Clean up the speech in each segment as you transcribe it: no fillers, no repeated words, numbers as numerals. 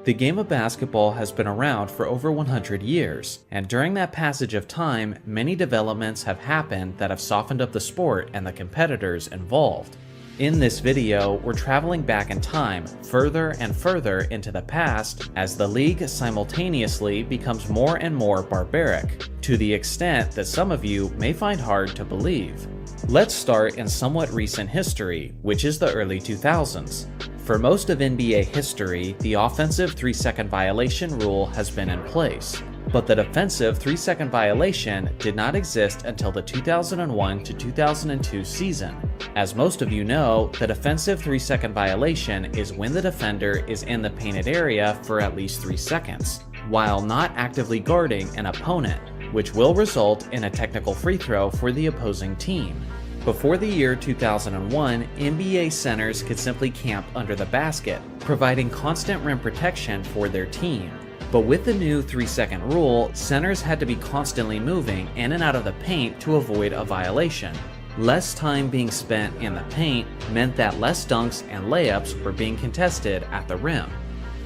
The game of basketball has been around for over 100 years, and during that passage of time, many developments have happened that have softened up the sport and the competitors involved. In this video, we're traveling back in time further and further into the past as the league simultaneously becomes more and more barbaric, to the extent that some of you may find hard to believe. Let's start in somewhat recent history, which is the early 2000s. For most of NBA history, the offensive 3-second violation rule has been in place, but the defensive 3-second violation did not exist until the 2001 to 2002 season. As most of you know, the defensive 3-second violation is when the defender is in the painted area for at least 3 seconds, while not actively guarding an opponent, which will result in a technical free throw for the opposing team. Before the year 2001, NBA centers could simply camp under the basket, providing constant rim protection for their team. But with the new 3-second rule, centers had to be constantly moving in and out of the paint to avoid a violation. Less time being spent in the paint meant that less dunks and layups were being contested at the rim.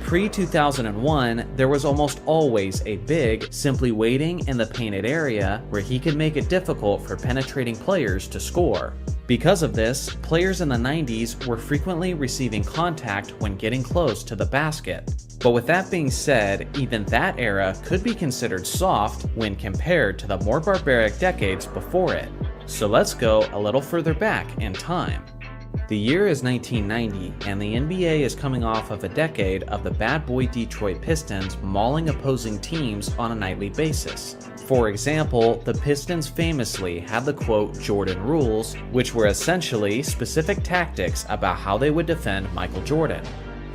Pre-2001, there was almost always a big simply waiting in the painted area where he could make it difficult for penetrating players to score. Because of this, players in the 90s were frequently receiving contact when getting close to the basket. But with that being said, even that era could be considered soft when compared to the more barbaric decades before it. So let's go a little further back in time. The year is 1990, and the NBA is coming off of a decade of the bad boy Detroit Pistons mauling opposing teams on a nightly basis. For example, the Pistons famously had the quote Jordan rules, which were essentially specific tactics about how they would defend Michael Jordan.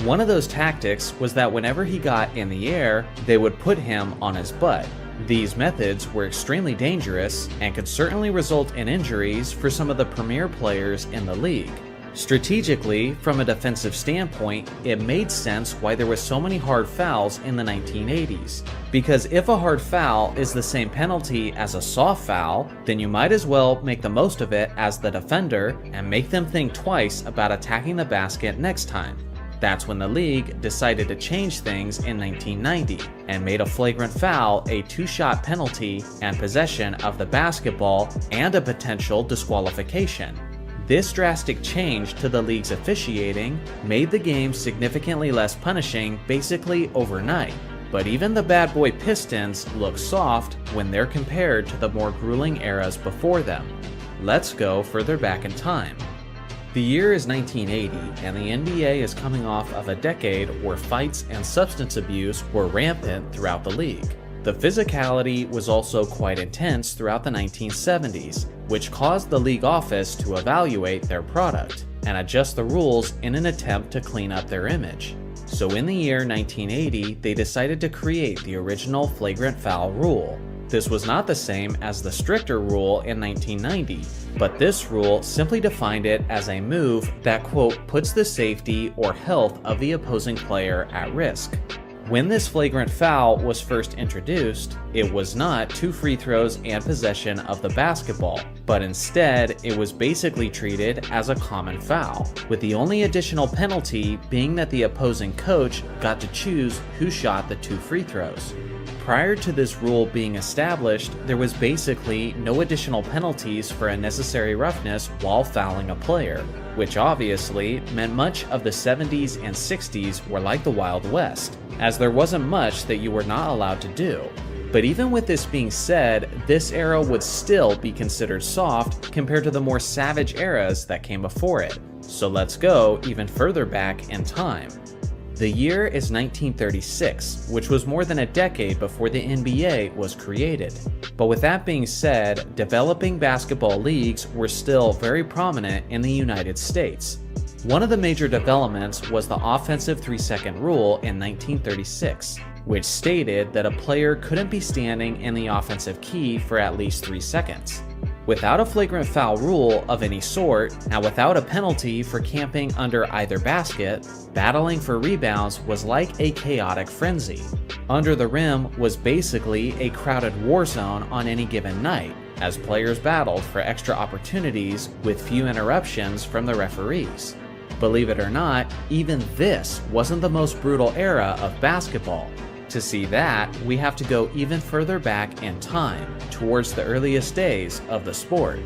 One of those tactics was that whenever he got in the air, they would put him on his butt. These methods were extremely dangerous and could certainly result in injuries for some of the premier players in the league. Strategically, from a defensive standpoint, it made sense why there were so many hard fouls in the 1980s. Because if a hard foul is the same penalty as a soft foul, then you might as well make the most of it as the defender and make them think twice about attacking the basket next time. That's when the league decided to change things in 1990 and made a flagrant foul a 2-shot penalty and possession of the basketball and a potential disqualification. This drastic change to the league's officiating made the game significantly less punishing basically overnight. But even the bad boy Pistons look soft when they're compared to the more grueling eras before them. Let's go further back in time. The year is 1980, and the NBA is coming off of a decade where fights and substance abuse were rampant throughout the league. The physicality was also quite intense throughout the 1970s, which caused the league office to evaluate their product and adjust the rules in an attempt to clean up their image. So in the year 1980, they decided to create the original flagrant foul rule. This was not the same as the stricter rule in 1990, but this rule simply defined it as a move that, quote, puts the safety or health of the opposing player at risk. When this flagrant foul was first introduced, it was not 2 free throws and possession of the basketball, but instead it was basically treated as a common foul, with the only additional penalty being that the opposing coach got to choose who shot the 2 free throws. Prior to this rule being established, there was basically no additional penalties for unnecessary roughness while fouling a player, which obviously meant much of the 70s and 60s were like the Wild West, as there wasn't much that you were not allowed to do. But even with this being said, this era would still be considered soft compared to the more savage eras that came before it. So let's go even further back in time. The year is 1936, which was more than a decade before the NBA was created. But with that being said, developing basketball leagues were still very prominent in the United States. One of the major developments was the offensive 3-second rule in 1936, which stated that a player couldn't be standing in the offensive key for at least 3 seconds. Without a flagrant foul rule of any sort, and without a penalty for camping under either basket, battling for rebounds was like a chaotic frenzy. Under the rim was basically a crowded war zone on any given night, as players battled for extra opportunities with few interruptions from the referees. Believe it or not, even this wasn't the most brutal era of basketball. To see that, we have to go even further back in time, towards the earliest days of the sport.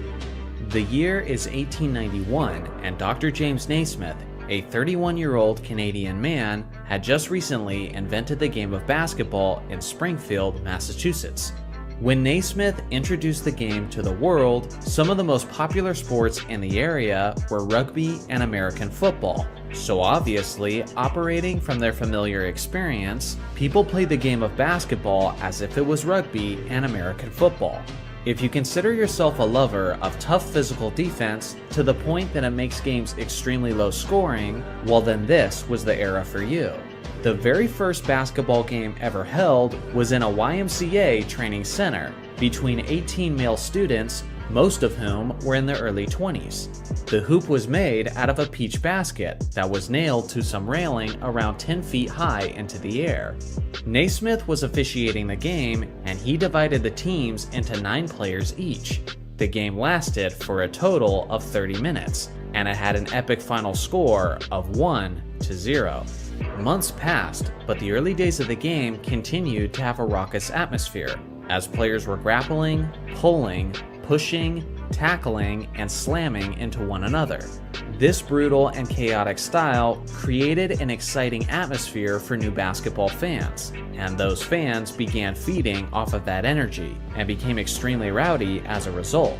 The year is 1891, and Dr. James Naismith, a 31-year-old Canadian man, had just recently invented the game of basketball in Springfield, Massachusetts. When Naismith introduced the game to the world, some of the most popular sports in the area were rugby and American football. So obviously, operating from their familiar experience, people played the game of basketball as if it was rugby and American football. If you consider yourself a lover of tough physical defense to the point that it makes games extremely low scoring, well then this was the era for you. The very first basketball game ever held was in a YMCA training center between 18 male students, most of whom were in their early 20s. The hoop was made out of a peach basket that was nailed to some railing around 10 feet high into the air. Naismith was officiating the game, and he divided the teams into 9 players each. The game lasted for a total of 30 minutes, and it had an epic final score of 1-0. Months passed, but the early days of the game continued to have a raucous atmosphere, as players were grappling, pulling, pushing, tackling, and slamming into one another. This brutal and chaotic style created an exciting atmosphere for new basketball fans, and those fans began feeding off of that energy and became extremely rowdy as a result.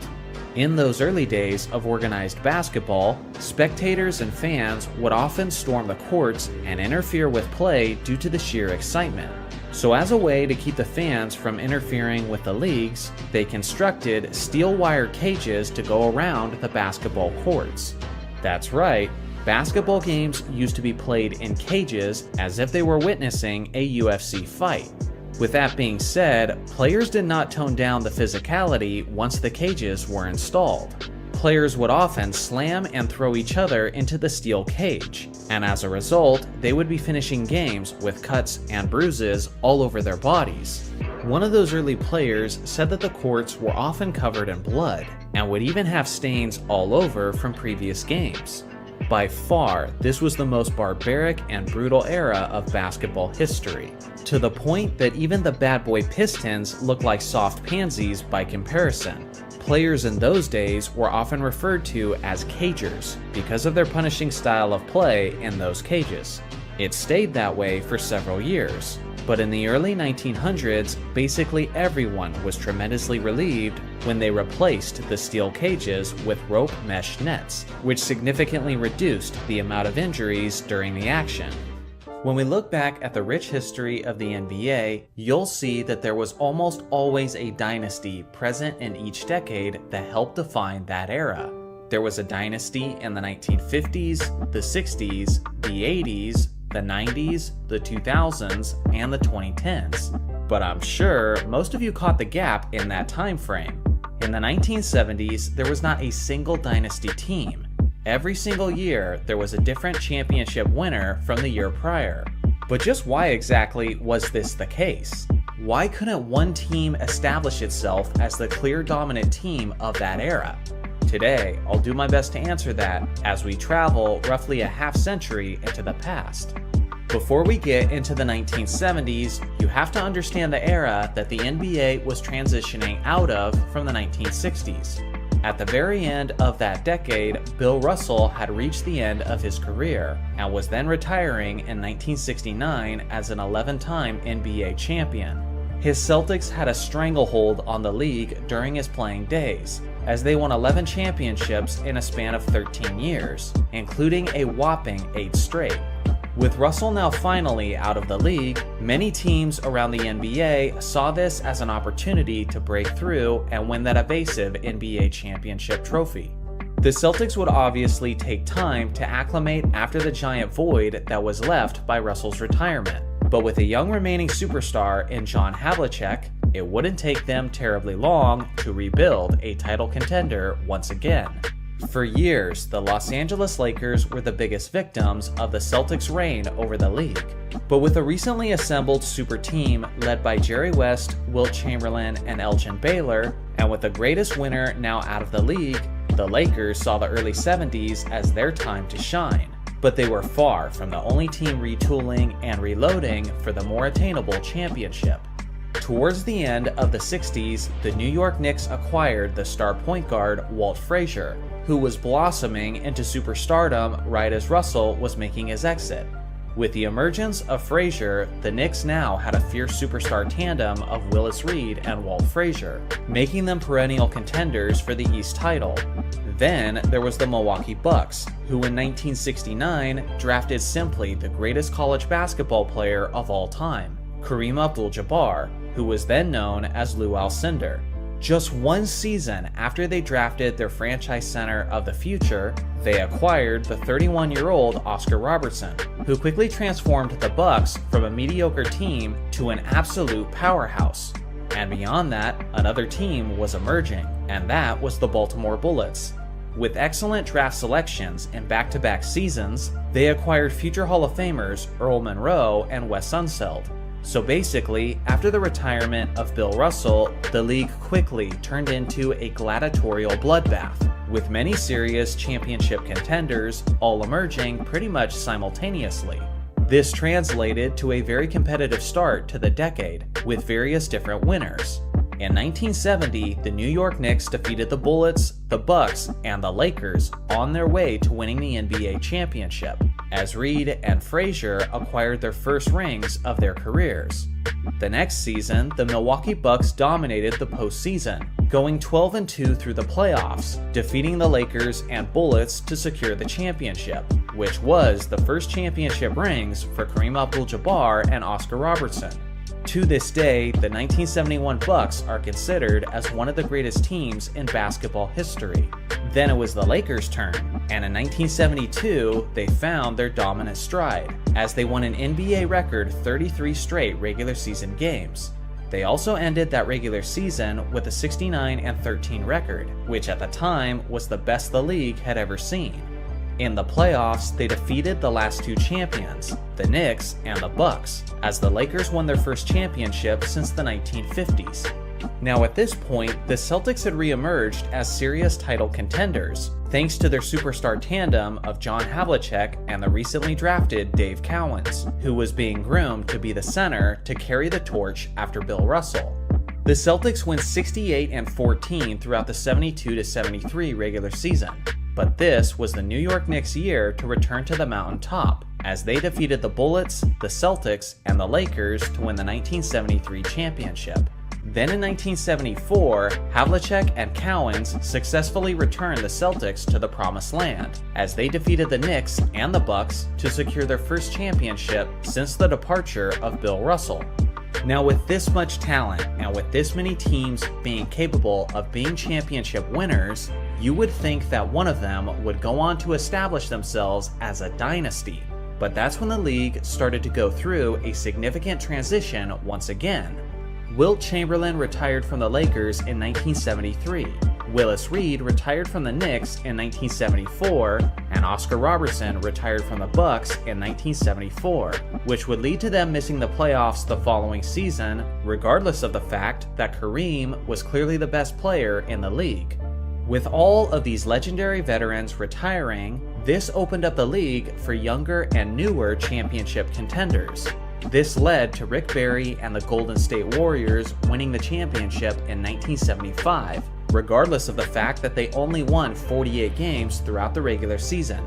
In those early days of organized basketball, spectators and fans would often storm the courts and interfere with play due to the sheer excitement. So as a way to keep the fans from interfering with the leagues, they constructed steel wire cages to go around the basketball courts. That's right, basketball games used to be played in cages as if they were witnessing a UFC fight. With that being said, players did not tone down the physicality once the cages were installed. Players would often slam and throw each other into the steel cage, and as a result, they would be finishing games with cuts and bruises all over their bodies. One of those early players said that the courts were often covered in blood, and would even have stains all over from previous games. By far, this was the most barbaric and brutal era of basketball history, to the point that even the bad boy Pistons looked like soft pansies by comparison. Players in those days were often referred to as cagers because of their punishing style of play in those cages. It stayed that way for several years, but in the early 1900s, basically everyone was tremendously relieved when they replaced the steel cages with rope mesh nets, which significantly reduced the amount of injuries during the action. When we look back at the rich history of the NBA, you'll see that there was almost always a dynasty present in each decade that helped define that era. There was a dynasty in the 1950s, the 60s, the 80s, the 90s, the 2000s, and the 2010s. But I'm sure most of you caught the gap in that time frame. In the 1970s, there was not a single dynasty team. Every single year, there was a different championship winner from the year prior. But just why exactly was this the case? Why couldn't one team establish itself as the clear dominant team of that era? Today, I'll do my best to answer that as we travel roughly a half century into the past. Before we get into the 1970s, you have to understand the era that the NBA was transitioning out of from the 1960s. At the very end of that decade, Bill Russell had reached the end of his career and was then retiring in 1969 as an 11-time NBA champion. His Celtics had a stranglehold on the league during his playing days, as they won 11 championships in a span of 13 years, including a whopping 8 straight. With Russell now finally out of the league, many teams around the NBA saw this as an opportunity to break through and win that evasive NBA championship trophy. The Celtics would obviously take time to acclimate after the giant void that was left by Russell's retirement, but with a young remaining superstar in John Havlicek, it wouldn't take them terribly long to rebuild a title contender once again. For years, the Los Angeles Lakers were the biggest victims of the Celtics' reign over the league. But with a recently assembled super team led by Jerry West, Wilt Chamberlain, and Elgin Baylor, and with the greatest winner now out of the league, the Lakers saw the early 70s as their time to shine. but they were far from the only team retooling and reloading for the more attainable championship. Towards the end of the 60s, the New York Knicks acquired the star point guard Walt Frazier, who was blossoming into superstardom right as Russell was making his exit. With the emergence of Frazier, the Knicks now had a fierce superstar tandem of Willis Reed and Walt Frazier, making them perennial contenders for the East title. Then there was the Milwaukee Bucks, who in 1969 drafted simply the greatest college basketball player of all time, Kareem Abdul-Jabbar, who was then known as Lou Alcindor. Just one season after they drafted their franchise center of the future, they acquired the 31-year-old Oscar Robertson, who quickly transformed the Bucks from a mediocre team to an absolute powerhouse. And beyond that, another team was emerging, and that was the Baltimore Bullets. With excellent draft selections in back-to-back seasons, they acquired future Hall of Famers Earl Monroe and Wes Unseld. So basically, after the retirement of Bill Russell, the league quickly turned into a gladiatorial bloodbath, with many serious championship contenders all emerging pretty much simultaneously. This translated to a very competitive start to the decade, with various different winners. In 1970, the New York Knicks defeated the Bullets, the Bucks, and the Lakers on their way to winning the NBA championship, as Reed and Frazier acquired their first rings of their careers. The next season, the Milwaukee Bucks dominated the postseason, going 12-2 through the playoffs, defeating the Lakers and Bullets to secure the championship, which was the first championship rings for Kareem Abdul-Jabbar and Oscar Robertson. To this day, the 1971 Bucks are considered as one of the greatest teams in basketball history. Then it was the Lakers' turn, and in 1972, they found their dominant stride, as they won an NBA record 33 straight regular season games. They also ended that regular season with a 69-13 record, which at the time was the best the league had ever seen. In the playoffs, they defeated the last two champions, the Knicks and the Bucks, as the Lakers won their first championship since the 1950s. Now at this point, the Celtics had re-emerged as serious title contenders, thanks to their superstar tandem of John Havlicek and the recently drafted Dave Cowens, who was being groomed to be the center to carry the torch after Bill Russell. The Celtics went 68-14 throughout the 72-73 regular season. But this was the New York Knicks' year to return to the mountaintop, as they defeated the Bullets, the Celtics, and the Lakers to win the 1973 championship. Then in 1974, Havlicek and Cowens successfully returned the Celtics to the Promised Land, as they defeated the Knicks and the Bucks to secure their first championship since the departure of Bill Russell. Now with this much talent, and with this many teams being capable of being championship winners, you would think that one of them would go on to establish themselves as a dynasty. But that's when the league started to go through a significant transition once again. Wilt Chamberlain retired from the Lakers in 1973, Willis Reed retired from the Knicks in 1974, and Oscar Robertson retired from the Bucks in 1974, which would lead to them missing the playoffs the following season, regardless of the fact that Kareem was clearly the best player in the league. With all of these legendary veterans retiring, this opened up the league for younger and newer championship contenders. This led to Rick Barry and the Golden State Warriors winning the championship in 1975, regardless of the fact that they only won 48 games throughout the regular season.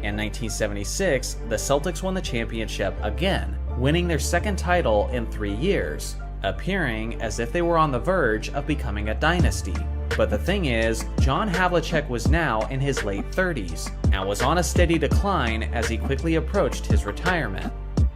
In 1976, the Celtics won the championship again, winning their second title in 3 years, appearing as if they were on the verge of becoming a dynasty. But the thing is, John Havlicek was now in his late 30s, and was on a steady decline as he quickly approached his retirement.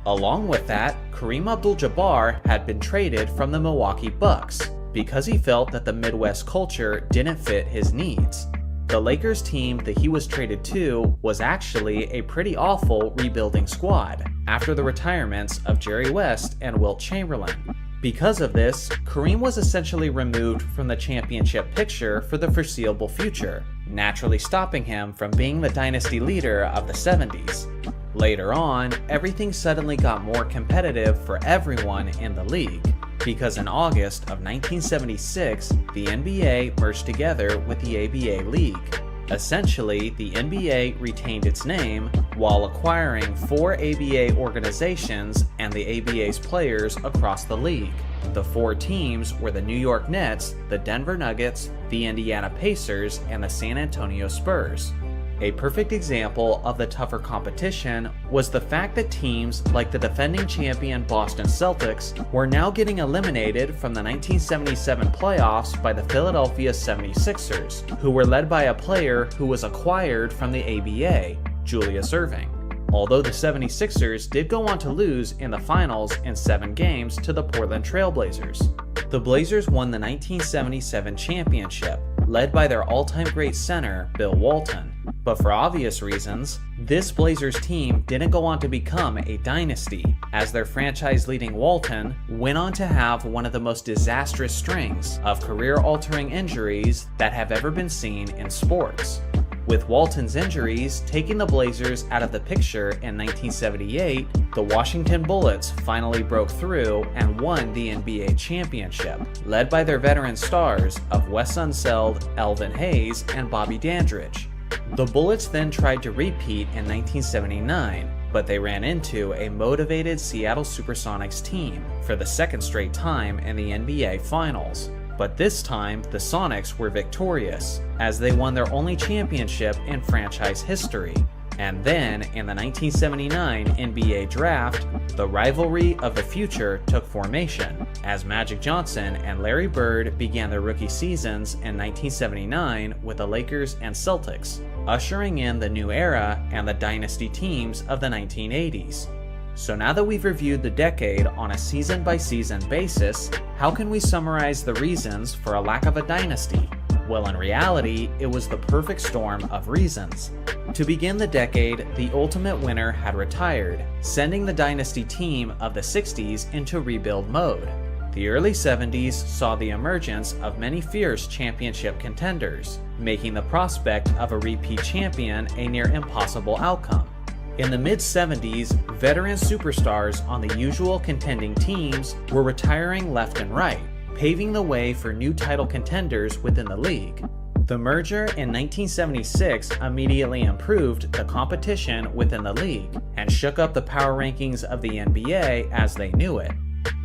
Along with that, Kareem Abdul-Jabbar had been traded from the Milwaukee Bucks, because he felt that the Midwest culture didn't fit his needs. The Lakers team that he was traded to was actually a pretty awful rebuilding squad, after the retirements of Jerry West and Wilt Chamberlain. Because of this, Kareem was essentially removed from the championship picture for the foreseeable future, naturally stopping him from being the dynasty leader of the 70s. Later on, everything suddenly got more competitive for everyone in the league, because in August of 1976, the NBA merged together with the ABA League. Essentially, the NBA retained its name while acquiring 4 ABA organizations and the ABA's players across the league. The 4 teams were the New York Nets, the Denver Nuggets, the Indiana Pacers, and the San Antonio Spurs. A perfect example of the tougher competition was the fact that teams like the defending champion Boston Celtics were now getting eliminated from the 1977 playoffs by the Philadelphia 76ers, who were led by a player who was acquired from the ABA, Julius Erving. Although the 76ers did go on to lose in the finals in 7 games to the Portland Trail Blazers. The Blazers won the 1977 championship, led by their all-time great center, Bill Walton. But for obvious reasons, this Blazers team didn't go on to become a dynasty, as their franchise-leading Walton went on to have one of the most disastrous strings of career-altering injuries that have ever been seen in sports. With Walton's injuries taking the Blazers out of the picture in 1978, the Washington Bullets finally broke through and won the NBA championship, led by their veteran stars of Wes Unseld, Elvin Hayes, and Bobby Dandridge. The Bullets then tried to repeat in 1979, but they ran into a motivated Seattle Supersonics team for the second straight time in the NBA Finals. But this time, the Sonics were victorious, as they won their only championship in franchise history. And then, in the 1979 NBA Draft, the rivalry of the future took formation, as Magic Johnson and Larry Bird began their rookie seasons in 1979 with the Lakers and Celtics, ushering in the new era and the dynasty teams of the 1980s. So now that we've reviewed the decade on a season-by-season basis, how can we summarize the reasons for a lack of a dynasty? Well, in reality, it was the perfect storm of reasons. To begin the decade, the ultimate winner had retired, sending the dynasty team of the 60s into rebuild mode. The early 70s saw the emergence of many fierce championship contenders, making the prospect of a repeat champion a near impossible outcome. In the mid-70s, veteran superstars on the usual contending teams were retiring left and right, paving the way for new title contenders within the league. The merger in 1976 immediately improved the competition within the league and shook up the power rankings of the NBA as they knew it.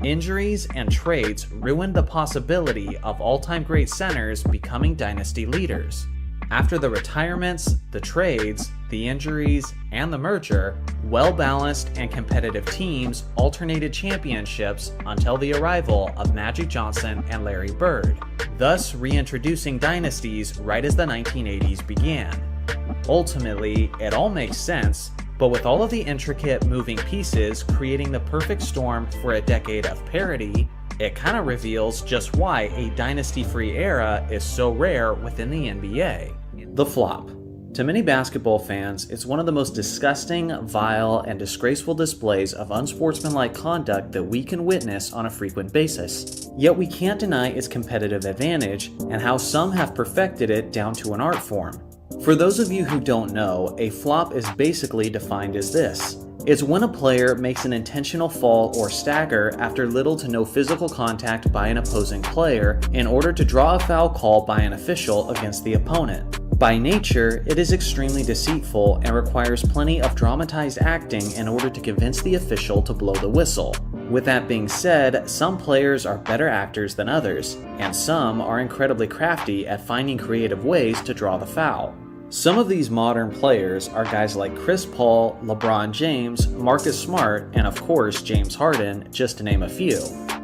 Injuries and trades ruined the possibility of all-time great centers becoming dynasty leaders. After the retirements, the trades, the injuries, and the merger, well-balanced and competitive teams alternated championships until the arrival of Magic Johnson and Larry Bird, thus reintroducing dynasties right as the 1980s began. Ultimately, it all makes sense, but with all of the intricate moving pieces creating the perfect storm for a decade of parity, it kind of reveals just why a dynasty-free era is so rare within the NBA. The flop. To many basketball fans, it's one of the most disgusting, vile, and disgraceful displays of unsportsmanlike conduct that we can witness on a frequent basis. Yet we can't deny its competitive advantage and how some have perfected it down to an art form. For those of you who don't know, a flop is basically defined as this. It's when a player makes an intentional fall or stagger after little to no physical contact by an opposing player in order to draw a foul call by an official against the opponent. By nature, it is extremely deceitful and requires plenty of dramatized acting in order to convince the official to blow the whistle. With that being said, some players are better actors than others, and some are incredibly crafty at finding creative ways to draw the foul. Some of these modern players are guys like Chris Paul, LeBron James, Marcus Smart, and of course James Harden, just to name a few.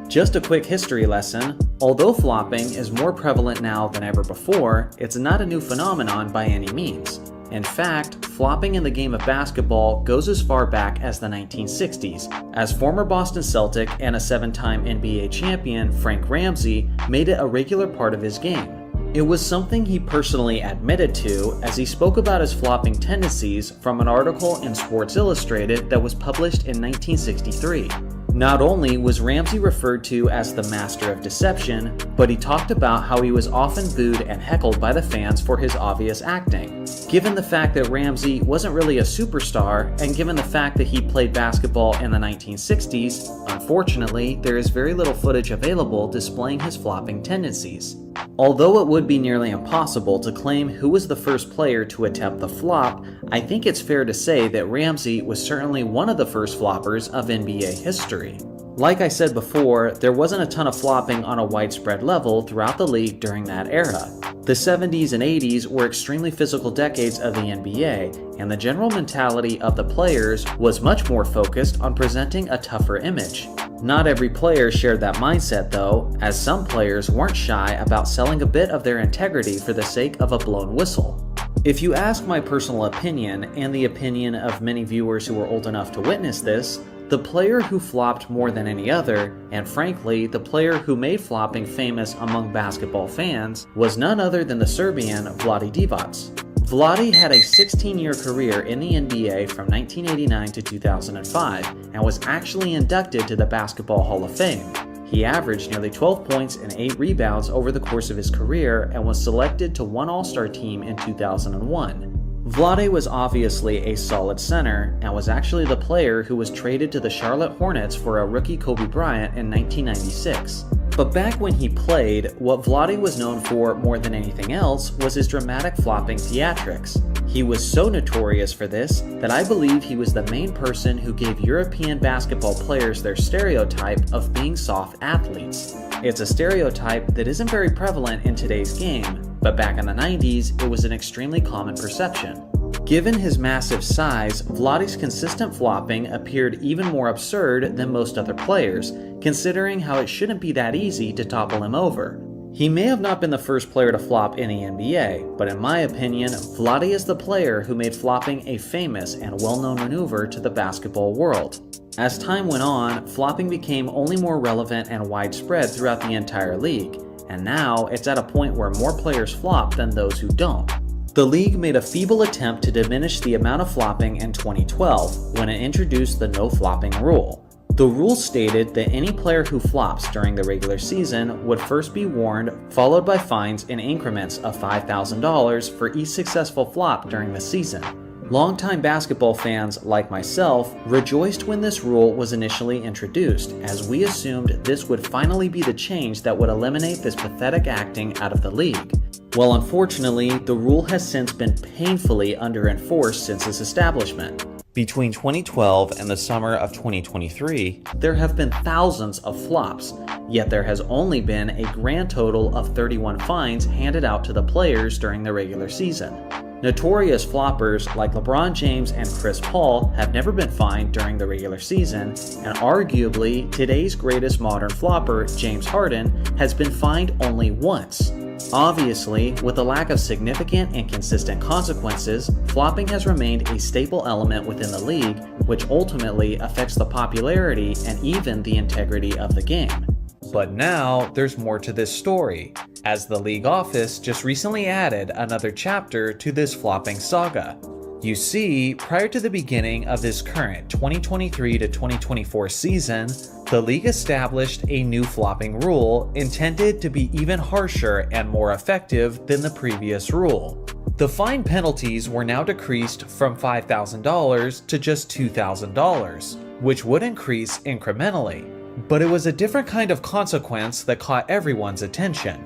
Just a quick history lesson, although flopping is more prevalent now than ever before, it's not a new phenomenon by any means. In fact, flopping in the game of basketball goes as far back as the 1960s, as former Boston Celtic and a 7-time NBA champion Frank Ramsey made it a regular part of his game. It was something he personally admitted to as he spoke about his flopping tendencies from an article in Sports Illustrated that was published in 1963. Not only was Ramsey referred to as the master of deception, but he talked about how he was often booed and heckled by the fans for his obvious acting. Given the fact that Ramsey wasn't really a superstar, and given the fact that he played basketball in the 1960s, unfortunately, there is very little footage available displaying his flopping tendencies. Although it would be nearly impossible to claim who was the first player to attempt the flop, I think it's fair to say that Ramsey was certainly one of the first floppers of NBA history. Like I said before, there wasn't a ton of flopping on a widespread level throughout the league during that era. The 70s and 80s were extremely physical decades of the NBA, and the general mentality of the players was much more focused on presenting a tougher image. Not every player shared that mindset though, as some players weren't shy about selling a bit of their integrity for the sake of a blown whistle. If you ask my personal opinion, and the opinion of many viewers who were old enough to witness this, the player who flopped more than any other, and frankly the player who made flopping famous among basketball fans, was none other than the Serbian Vlade Divac. Vlade had a 16-year career in the NBA from 1989 to 2005 and was actually inducted to the Basketball Hall of Fame. He averaged nearly 12 points and 8 rebounds over the course of his career and was selected to one All-Star team in 2001. Vlade was obviously a solid center and was actually the player who was traded to the Charlotte Hornets for a rookie Kobe Bryant in 1996. But back when he played, what Vlade was known for more than anything else was his dramatic flopping theatrics. He was so notorious for this that I believe he was the main person who gave European basketball players their stereotype of being soft athletes. It's a stereotype that isn't very prevalent in today's game, but back in the 90s, it was an extremely common perception. Given his massive size, Vlade's consistent flopping appeared even more absurd than most other players, considering how it shouldn't be that easy to topple him over. He may have not been the first player to flop in the NBA, but in my opinion, Vlade is the player who made flopping a famous and well-known maneuver to the basketball world. As time went on, flopping became only more relevant and widespread throughout the entire league, and now it's at a point where more players flop than those who don't. The league made a feeble attempt to diminish the amount of flopping in 2012 when it introduced the no flopping rule. The rule stated that any player who flops during the regular season would first be warned, followed by fines in increments of $5,000 for each successful flop during the season. Longtime basketball fans like myself rejoiced when this rule was initially introduced, as we assumed this would finally be the change that would eliminate this pathetic acting out of the league. Well, unfortunately, the rule has since been painfully under-enforced since its establishment. Between 2012 and the summer of 2023, there have been thousands of flops, yet there has only been a grand total of 31 fines handed out to the players during the regular season. Notorious floppers like LeBron James and Chris Paul have never been fined during the regular season, and arguably today's greatest modern flopper, James Harden, has been fined only once. Obviously, with the lack of significant and consistent consequences, flopping has remained a staple element within the league, which ultimately affects the popularity and even the integrity of the game. But now, there's more to this story, as the league office just recently added another chapter to this flopping saga. You see, prior to the beginning of this current 2023 to 2024 season, the league established a new flopping rule intended to be even harsher and more effective than the previous rule. The fine penalties were now decreased from $5,000 to just $2,000, which would increase incrementally. But it was a different kind of consequence that caught everyone's attention.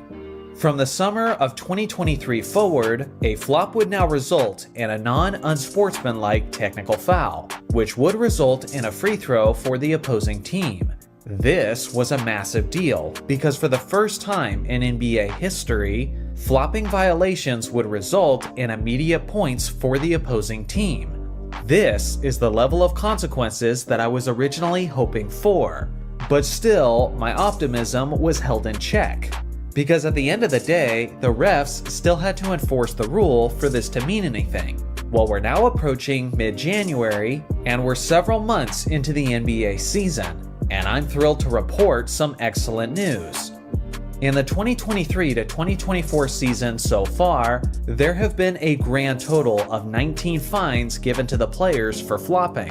From the summer of 2023 forward, a flop would now result in a non-unsportsmanlike technical foul, which would result in a free throw for the opposing team. This was a massive deal, because for the first time in NBA history, flopping violations would result in immediate points for the opposing team. This is the level of consequences that I was originally hoping for. But still, my optimism was held in check, because at the end of the day, the refs still had to enforce the rule for this to mean anything. Well, we're now approaching mid-January, and we're several months into the NBA season, and I'm thrilled to report some excellent news. In the 2023 to 2024 season so far, there have been a grand total of 19 fines given to the players for flopping.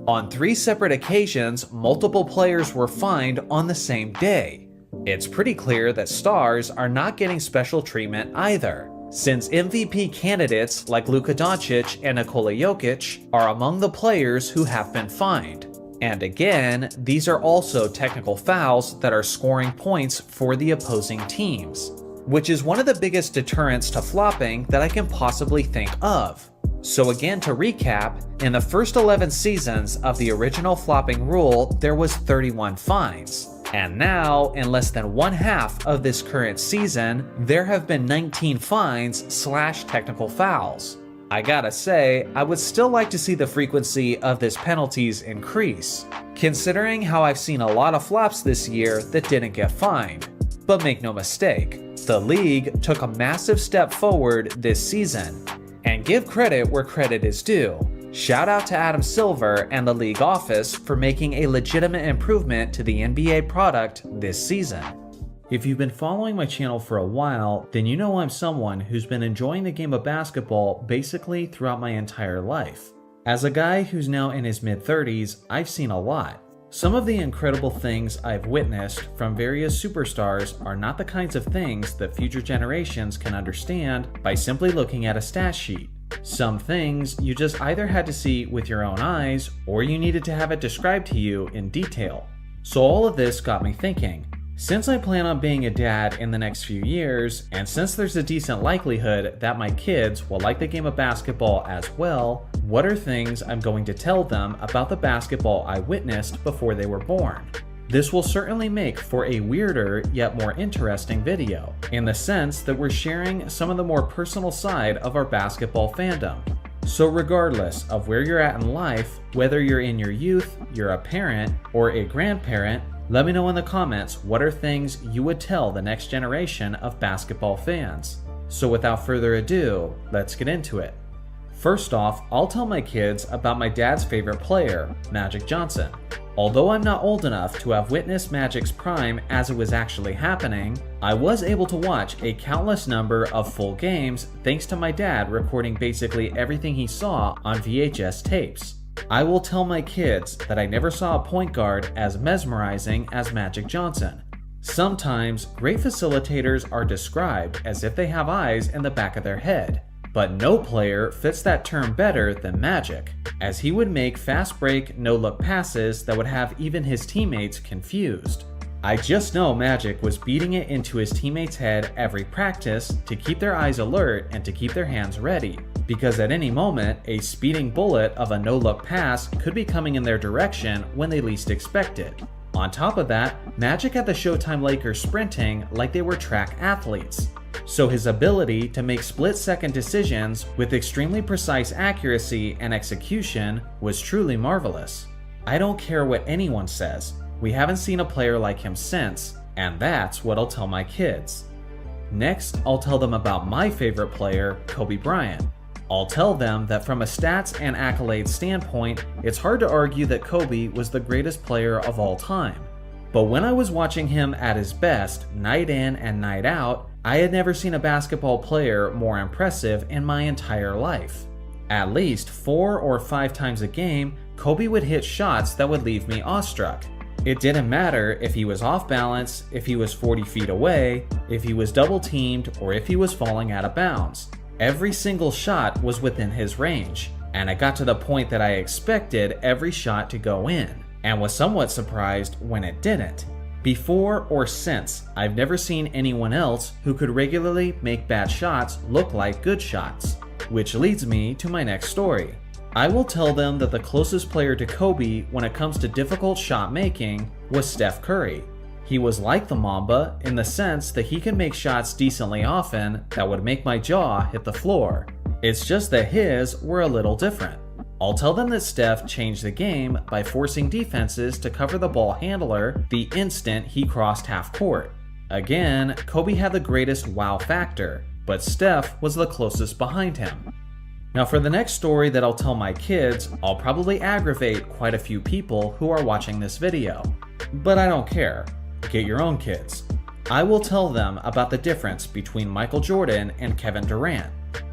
On 3 separate occasions, multiple players were fined on the same day. It's pretty clear that stars are not getting special treatment either, since MVP candidates like Luka Doncic and Nikola Jokic are among the players who have been fined. And again, these are also technical fouls that are scoring points for the opposing teams. which is one of the biggest deterrents to flopping that I can possibly think of. So again, to recap, in the first 11 seasons of the original flopping rule, there was 31 fines. And now, in less than one half of this current season, there have been 19 fines / technical fouls. I gotta say, I would still like to see the frequency of this penalties increase, considering how I've seen a lot of flops this year that didn't get fined. But make no mistake, the league took a massive step forward this season. And give credit where credit is due. Shout out to Adam Silver and the league office for making a legitimate improvement to the NBA product this season. If you've been following my channel for a while, then you know I'm someone who's been enjoying the game of basketball basically throughout my entire life. As a guy who's now in his mid-30s, I've seen a lot. Some of the incredible things I've witnessed from various superstars are not the kinds of things that future generations can understand by simply looking at a stat sheet. Some things you just either had to see with your own eyes or you needed to have it described to you in detail. So all of this got me thinking. Since I plan on being a dad in the next few years, and since there's a decent likelihood that my kids will like the game of basketball as well, what are things I'm going to tell them about the basketball I witnessed before they were born? This will certainly make for a weirder yet more interesting video, in the sense that we're sharing some of the more personal side of our basketball fandom. So regardless of where you're at in life, whether you're in your youth, you're a parent, or a grandparent, let me know in the comments what are things you would tell the next generation of basketball fans. So without further ado, let's get into it. First off, I'll tell my kids about my dad's favorite player, Magic Johnson. Although I'm not old enough to have witnessed Magic's prime as it was actually happening, I was able to watch a countless number of full games thanks to my dad recording basically everything he saw on VHS tapes. I will tell my kids that I never saw a point guard as mesmerizing as Magic Johnson. Sometimes, great facilitators are described as if they have eyes in the back of their head, but no player fits that term better than Magic, as he would make fast break, no-look passes that would have even his teammates confused. I just know Magic was beating it into his teammates' head every practice to keep their eyes alert and to keep their hands ready, because at any moment, a speeding bullet of a no-look pass could be coming in their direction when they least expect it. On top of that, Magic had the Showtime Lakers sprinting like they were track athletes, so his ability to make split-second decisions with extremely precise accuracy and execution was truly marvelous. I don't care what anyone says, we haven't seen a player like him since, and that's what I'll tell my kids. Next, I'll tell them about my favorite player, Kobe Bryant. I'll tell them that from a stats and accolades standpoint, it's hard to argue that Kobe was the greatest player of all time. But when I was watching him at his best, night in and night out, I had never seen a basketball player more impressive in my entire life. At least 4 or 5 times a game, Kobe would hit shots that would leave me awestruck. It didn't matter if he was off balance, if he was 40 feet away, if he was double teamed, or if he was falling out of bounds. Every single shot was within his range, and it got to the point that I expected every shot to go in, and was somewhat surprised when it didn't. Before or since, I've never seen anyone else who could regularly make bad shots look like good shots. Which leads me to my next story. I will tell them that the closest player to Kobe when it comes to difficult shot making was Steph Curry. He was like the Mamba in the sense that he could make shots decently often that would make my jaw hit the floor. It's just that his were a little different. I'll tell them that Steph changed the game by forcing defenses to cover the ball handler the instant he crossed half court. Again, Kobe had the greatest wow factor, but Steph was the closest behind him. Now for the next story that I'll tell my kids, I'll probably aggravate quite a few people who are watching this video. But I don't care. Get your own kids. I will tell them about the difference between Michael Jordan and Kevin Durant.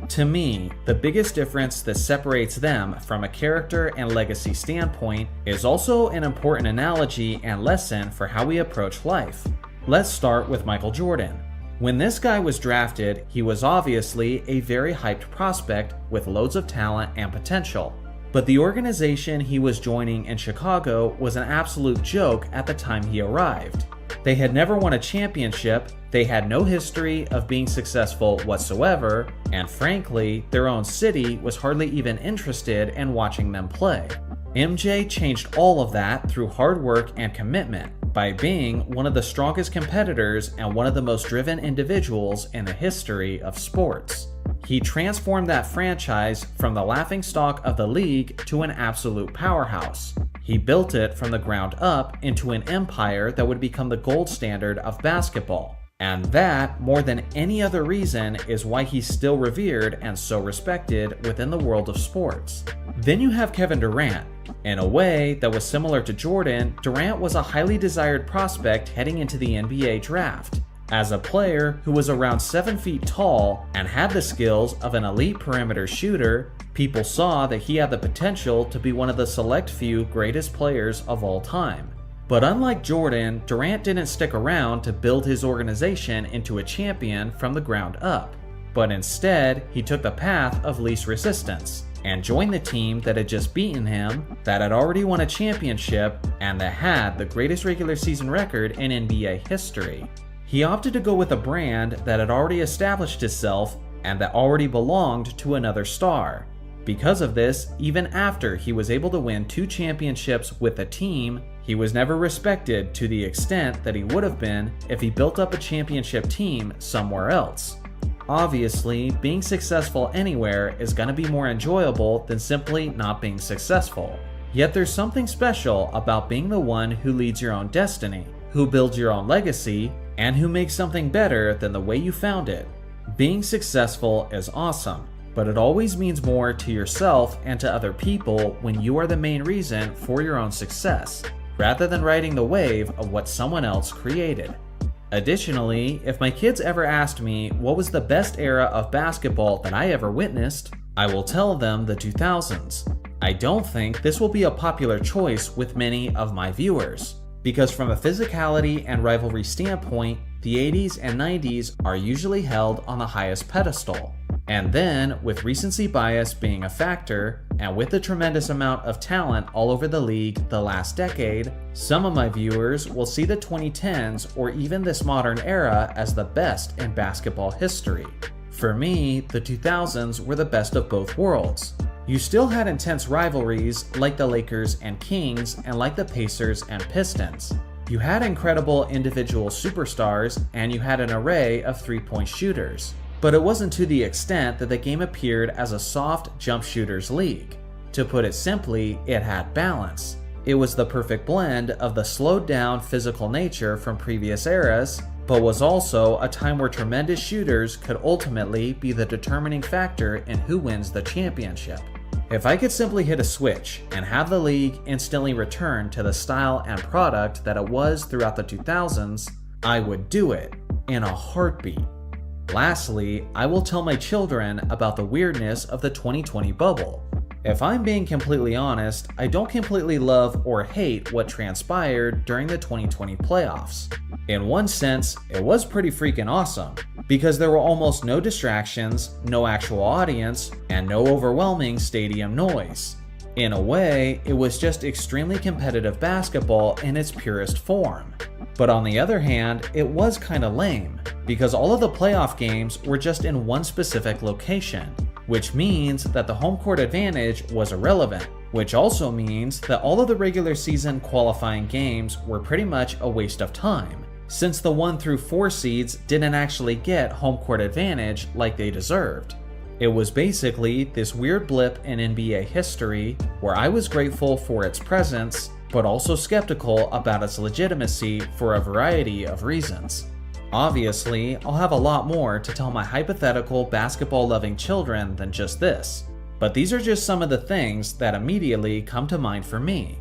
To me, the biggest difference that separates them from a character and legacy standpoint is also an important analogy and lesson for how we approach life. Let's start with Michael Jordan. When this guy was drafted, he was obviously a very hyped prospect with loads of talent and potential. But the organization he was joining in Chicago was an absolute joke at the time he arrived. They had never won a championship, they had no history of being successful whatsoever, and frankly, their own city was hardly even interested in watching them play. MJ changed all of that through hard work and commitment by being one of the strongest competitors and one of the most driven individuals in the history of sports. He transformed that franchise from the laughingstock of the league to an absolute powerhouse. He built it from the ground up into an empire that would become the gold standard of basketball. And that, more than any other reason, is why he's still revered and so respected within the world of sports. Then you have Kevin Durant. In a way that was similar to Jordan, Durant was a highly desired prospect heading into the NBA draft. As a player who was around 7 feet tall and had the skills of an elite perimeter shooter, people saw that he had the potential to be one of the select few greatest players of all time. But unlike Jordan, Durant didn't stick around to build his organization into a champion from the ground up, but instead he took the path of least resistance and joined the team that had just beaten him, that had already won a championship, and that had the greatest regular season record in NBA history. He opted to go with a brand that had already established itself and that already belonged to another star. Because of this, even after he was able to win 2 championships with the team, he was never respected to the extent that he would have been if he built up a championship team somewhere else. Obviously, being successful anywhere is going to be more enjoyable than simply not being successful. Yet there's something special about being the one who leads your own destiny, who builds your own legacy, and who makes something better than the way you found it. Being successful is awesome, but it always means more to yourself and to other people when you are the main reason for your own success, rather than riding the wave of what someone else created. Additionally, if my kids ever asked me what was the best era of basketball that I ever witnessed, I will tell them the 2000s. I don't think this will be a popular choice with many of my viewers, because from a physicality and rivalry standpoint, the 80s and 90s are usually held on the highest pedestal. And then, with recency bias being a factor, and with the tremendous amount of talent all over the league the last decade, some of my viewers will see the 2010s or even this modern era as the best in basketball history. For me, the 2000s were the best of both worlds. You still had intense rivalries like the Lakers and Kings and like the Pacers and Pistons. You had incredible individual superstars and you had an array of three-point shooters. But it wasn't to the extent that the game appeared as a soft jump shooters league. To put it simply, it had balance. It was the perfect blend of the slowed down physical nature from previous eras, but was also a time where tremendous shooters could ultimately be the determining factor in who wins the championship. If I could simply hit a switch and have the league instantly return to the style and product that it was throughout the 2000s, I would do it in a heartbeat. Lastly, I will tell my children about the weirdness of the 2020 bubble. If I'm being completely honest, I don't completely love or hate what transpired during the 2020 playoffs. In one sense, it was pretty freaking awesome, because there were almost no distractions, no actual audience, and no overwhelming stadium noise. In a way, it was just extremely competitive basketball in its purest form. But on the other hand, it was kinda lame, because all of the playoff games were just in one specific location, which means that the home court advantage was irrelevant, which also means that all of the regular season qualifying games were pretty much a waste of time, since the 1 through 4 seeds didn't actually get home court advantage like they deserved. It was basically this weird blip in NBA history where I was grateful for its presence, but also skeptical about its legitimacy for a variety of reasons. Obviously, I'll have a lot more to tell my hypothetical basketball-loving children than just this, but these are just some of the things that immediately come to mind for me.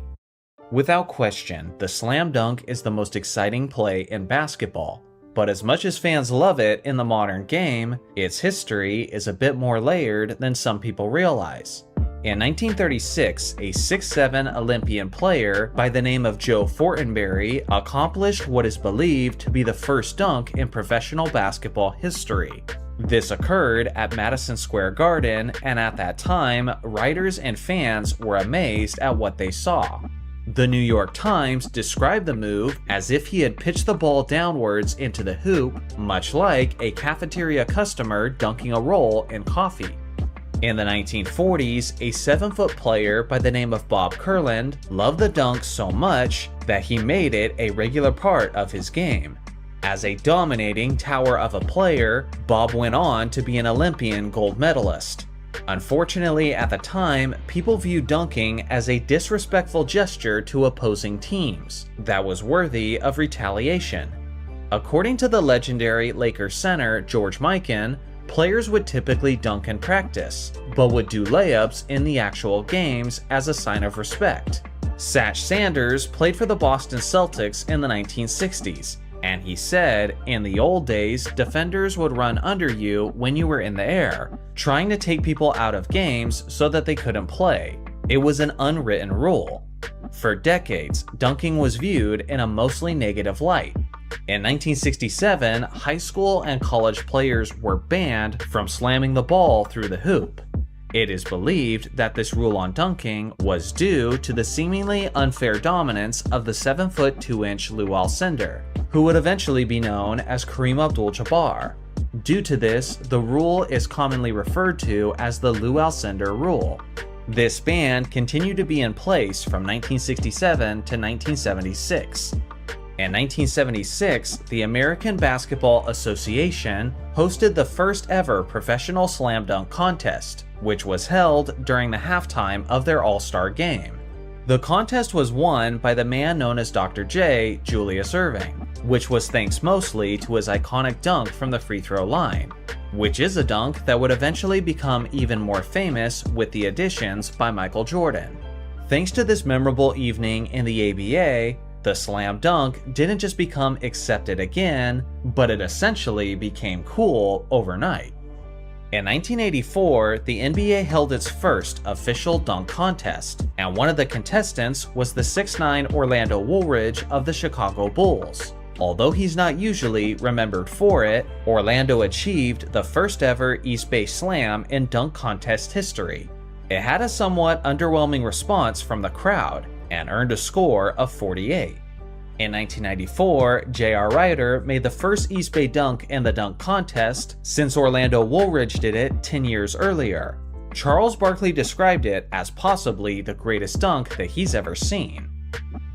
Without question, the slam dunk is the most exciting play in basketball, but as much as fans love it in the modern game, its history is a bit more layered than some people realize. In 1936, a 6'7" Olympian player by the name of Joe Fortenberry accomplished what is believed to be the first dunk in professional basketball history. This occurred at Madison Square Garden, and at that time, writers and fans were amazed at what they saw. The New York Times described the move as if he had pitched the ball downwards into the hoop, much like a cafeteria customer dunking a roll in coffee. In the 1940s, a 7-foot player by the name of Bob Kurland loved the dunk so much that he made it a regular part of his game. As a dominating tower of a player, Bob went on to be an Olympian gold medalist. Unfortunately, at the time, people viewed dunking as a disrespectful gesture to opposing teams that was worthy of retaliation. According to the legendary Lakers center George Mikan, players would typically dunk in practice, but would do layups in the actual games as a sign of respect. Satch Sanders played for the Boston Celtics in the 1960s, and he said, in the old days, defenders would run under you when you were in the air, trying to take people out of games so that they couldn't play. It was an unwritten rule. For decades, dunking was viewed in a mostly negative light. In 1967, high school and college players were banned from slamming the ball through the hoop. It is believed that this rule on dunking was due to the seemingly unfair dominance of the 7-foot 2-inch Lou Alcindor, who would eventually be known as Kareem Abdul-Jabbar. Due to this, the rule is commonly referred to as the Lou Alcindor rule. This ban continued to be in place from 1967 to 1976. In 1976, the American Basketball Association hosted the first ever professional slam dunk contest, which was held during the halftime of their All-Star game. The contest was won by the man known as Dr. J, Julius Erving, which was thanks mostly to his iconic dunk from the free throw line, which is a dunk that would eventually become even more famous with the additions by Michael Jordan. Thanks to this memorable evening in the ABA, the slam dunk didn't just become accepted again, but it essentially became cool overnight. In 1984, the NBA held its first official dunk contest, and one of the contestants was the 6'9" Orlando Woolridge of the Chicago Bulls. Although he's not usually remembered for it, Orlando achieved the first ever East Bay Slam in dunk contest history. It had a somewhat underwhelming response from the crowd, and earned a score of 48. In 1994, J.R. Ryder made the first East Bay dunk in the dunk contest since Orlando Woolridge did it 10 years earlier. Charles Barkley described it as possibly the greatest dunk that he's ever seen.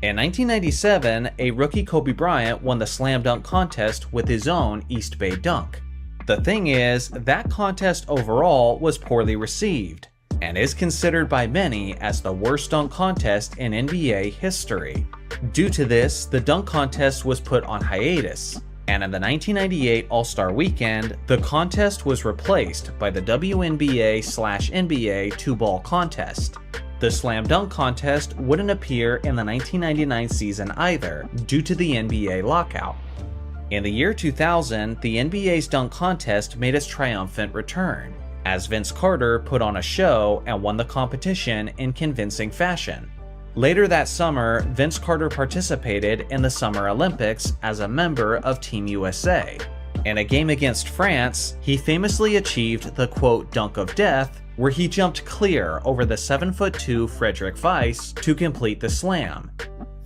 In 1997, a rookie Kobe Bryant won the slam dunk contest with his own East Bay dunk. The thing is, that contest overall was poorly received, and is considered by many as the worst dunk contest in NBA history. Due to this, the dunk contest was put on hiatus, and in the 1998 All-Star Weekend, the contest was replaced by the WNBA/NBA 2-ball contest. The slam dunk contest wouldn't appear in the 1999 season either, due to the NBA lockout. In the year 2000, the NBA's dunk contest made its triumphant return, as Vince Carter put on a show and won the competition in convincing fashion. Later that summer, Vince Carter participated in the Summer Olympics as a member of Team USA. In a game against France, he famously achieved the quote dunk of death, where he jumped clear over the 7'2" Frederick Weiss to complete the slam.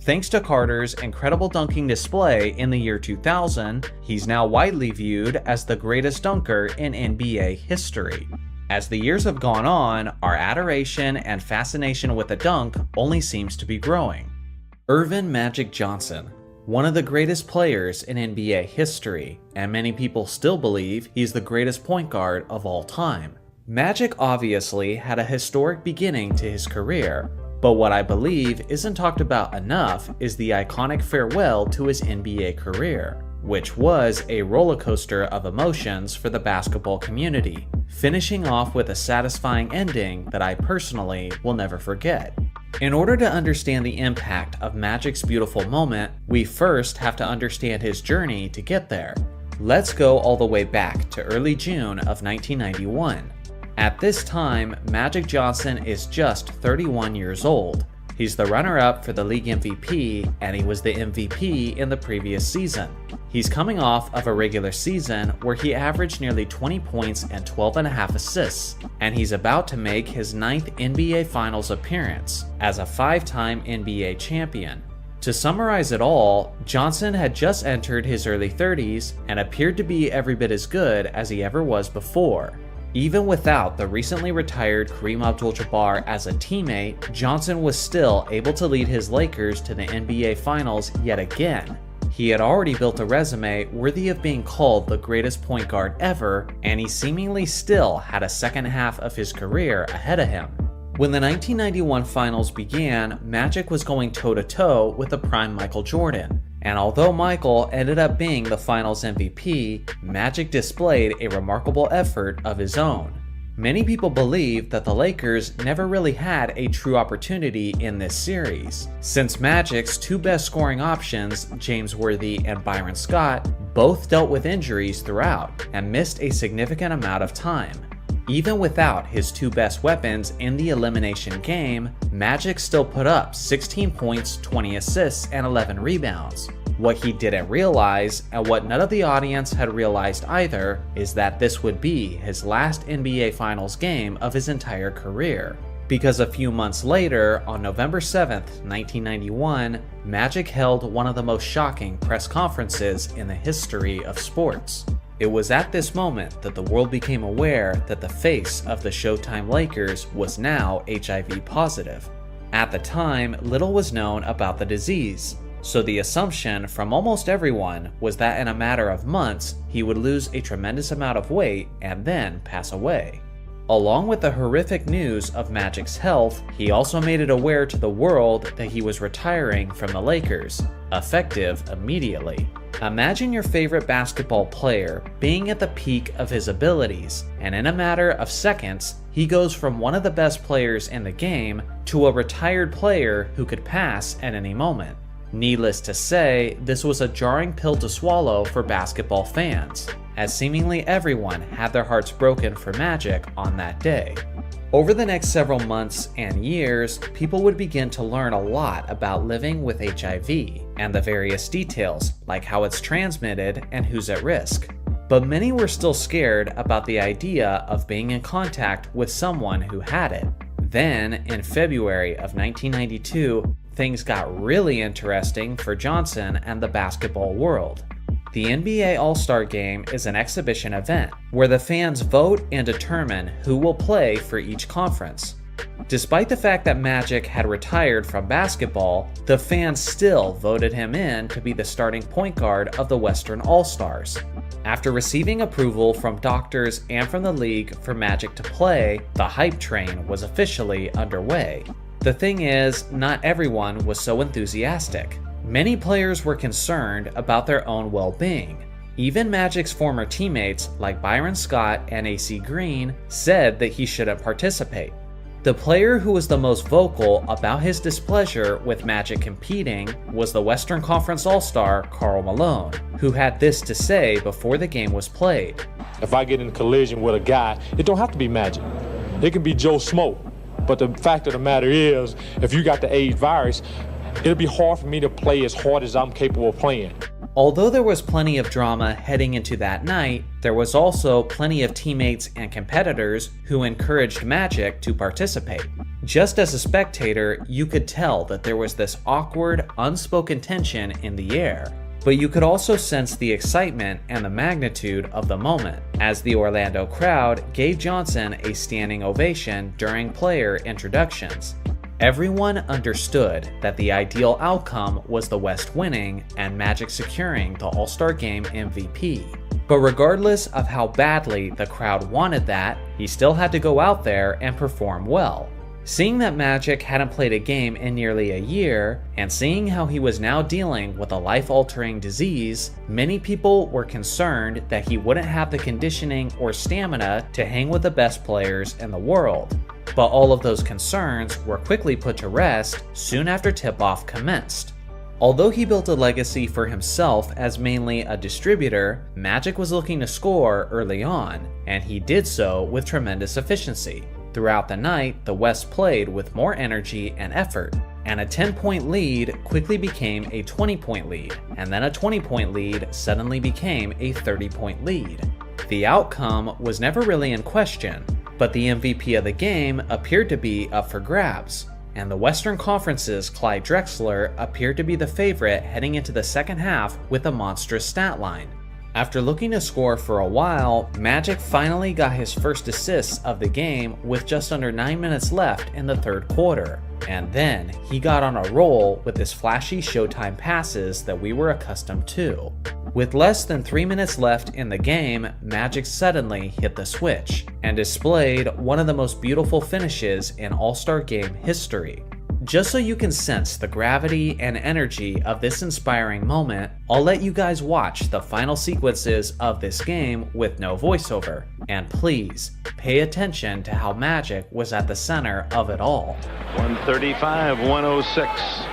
Thanks to Carter's incredible dunking display in the year 2000, he's now widely viewed as the greatest dunker in NBA history. As the years have gone on, our adoration and fascination with the dunk only seems to be growing. Earvin Magic Johnson, one of the greatest players in NBA history, and many people still believe he's the greatest point guard of all time. Magic obviously had a historic beginning to his career, but what I believe isn't talked about enough is the iconic farewell to his NBA career, which was a roller coaster of emotions for the basketball community, finishing off with a satisfying ending that I personally will never forget. In order to understand the impact of Magic's beautiful moment, we first have to understand his journey to get there. Let's go all the way back to early June of 1991. At this time, Magic Johnson is just 31 years old. He's the runner-up for the league MVP, and he was the MVP in the previous season. He's coming off of a regular season where he averaged nearly 20 points and 12.5 assists, and he's about to make his 9th NBA Finals appearance as a 5-time NBA champion. To summarize it all, Johnson had just entered his early 30s and appeared to be every bit as good as he ever was before. Even without the recently retired Kareem Abdul-Jabbar as a teammate, Johnson was still able to lead his Lakers to the NBA Finals yet again. He had already built a resume worthy of being called the greatest point guard ever, and he seemingly still had a second half of his career ahead of him. When the 1991 Finals began, Magic was going toe-to-toe with the prime Michael Jordan. And although Michael ended up being the Finals MVP, Magic displayed a remarkable effort of his own. Many people believe that the Lakers never really had a true opportunity in this series, since Magic's two best scoring options, James Worthy and Byron Scott, both dealt with injuries throughout and missed a significant amount of time. Even without his two best weapons in the elimination game, Magic still put up 16 points, 20 assists, and 11 rebounds. What he didn't realize, and what none of the audience had realized either, is that this would be his last NBA Finals game of his entire career. Because a few months later, on November 7th, 1991, Magic held one of the most shocking press conferences in the history of sports. It was at this moment that the world became aware that the face of the Showtime Lakers was now HIV positive. At the time, little was known about the disease, so the assumption from almost everyone was that in a matter of months, he would lose a tremendous amount of weight and then pass away. Along with the horrific news of Magic's health, he also made it aware to the world that he was retiring from the Lakers, effective immediately. Imagine your favorite basketball player being at the peak of his abilities, and in a matter of seconds, he goes from one of the best players in the game to a retired player who could pass at any moment. Needless to say, this was a jarring pill to swallow for basketball fans, as seemingly everyone had their hearts broken for Magic on that day. Over the next several months and years, people would begin to learn a lot about living with HIV and the various details, like how it's transmitted and who's at risk. But many were still scared about the idea of being in contact with someone who had it. Then, in February of 1992, things got really interesting for Johnson and the basketball world. The NBA All-Star Game is an exhibition event where the fans vote and determine who will play for each conference. Despite the fact that Magic had retired from basketball, the fans still voted him in to be the starting point guard of the Western All-Stars. After receiving approval from doctors and from the league for Magic to play, the hype train was officially underway. The thing is, not everyone was so enthusiastic. Many players were concerned about their own well-being. Even Magic's former teammates like Byron Scott and AC Green said that he shouldn't participate. The player who was the most vocal about his displeasure with Magic competing was the Western Conference All-Star Karl Malone, who had this to say before the game was played. If I get in a collision with a guy, it don't have to be Magic. It can be Joe Smoke. But the fact of the matter is, if you got the AIDS virus, it'll be hard for me to play as hard as I'm capable of playing. Although there was plenty of drama heading into that night, there was also plenty of teammates and competitors who encouraged Magic to participate. Just as a spectator, you could tell that there was this awkward, unspoken tension in the air. But you could also sense the excitement and the magnitude of the moment, as the Orlando crowd gave Johnson a standing ovation during player introductions. Everyone understood that the ideal outcome was the West winning and Magic securing the All-Star Game MVP. But regardless of how badly the crowd wanted that, he still had to go out there and perform well. Seeing that Magic hadn't played a game in nearly a year, and seeing how he was now dealing with a life-altering disease, many people were concerned that he wouldn't have the conditioning or stamina to hang with the best players in the world. But all of those concerns were quickly put to rest soon after tip-off commenced. Although he built a legacy for himself as mainly a distributor, Magic was looking to score early on, and he did so with tremendous efficiency. Throughout the night, the West played with more energy and effort. and a 10-point lead quickly became a 20-point lead, and then a 20-point lead suddenly became a 30-point lead. The outcome was never really in question, but the MVP of the game appeared to be up for grabs, and the Western Conference's Clyde Drexler appeared to be the favorite heading into the second half with a monstrous stat line. After looking to score for a while, Magic finally got his first assist of the game with just under 9 minutes left in the third quarter. And then he got on a roll with his flashy Showtime passes that we were accustomed to. With less than 3 minutes left in the game, Magic suddenly hit the switch and displayed one of the most beautiful finishes in All-Star Game history. Just so you can sense the gravity and energy of this inspiring moment, I'll let you guys watch the final sequences of this game with no voiceover. And please, pay attention to how Magic was at the center of it all. 135-106.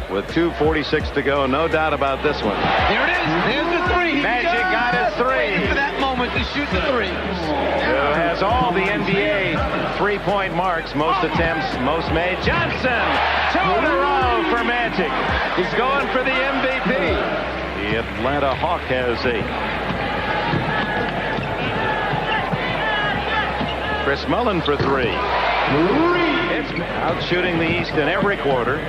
With 2:46 to go, no doubt about this one. There it is. There's the three. Magic got his three. Waiting for that moment to shoot the three. Who has all the NBA three-point marks, most attempts, most made. Johnson, 2 in a row for Magic. He's going for the MVP. The Atlanta Hawk has 8. Chris Mullin for 3. It's out shooting the East in every quarter.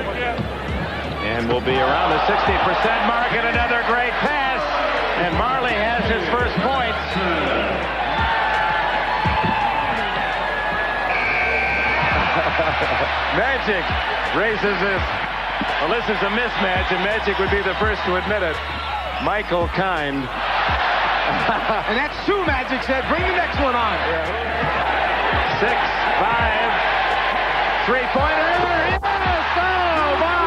And will be around the 60% mark, and another great pass. And Marley has his first points. Magic raises his. Well, this is a mismatch, and Magic would be the first to admit it. Michael Kind. And that's 2, Magic said. Bring the next one on. 6, 5. Three-pointer. Yes! Oh, my!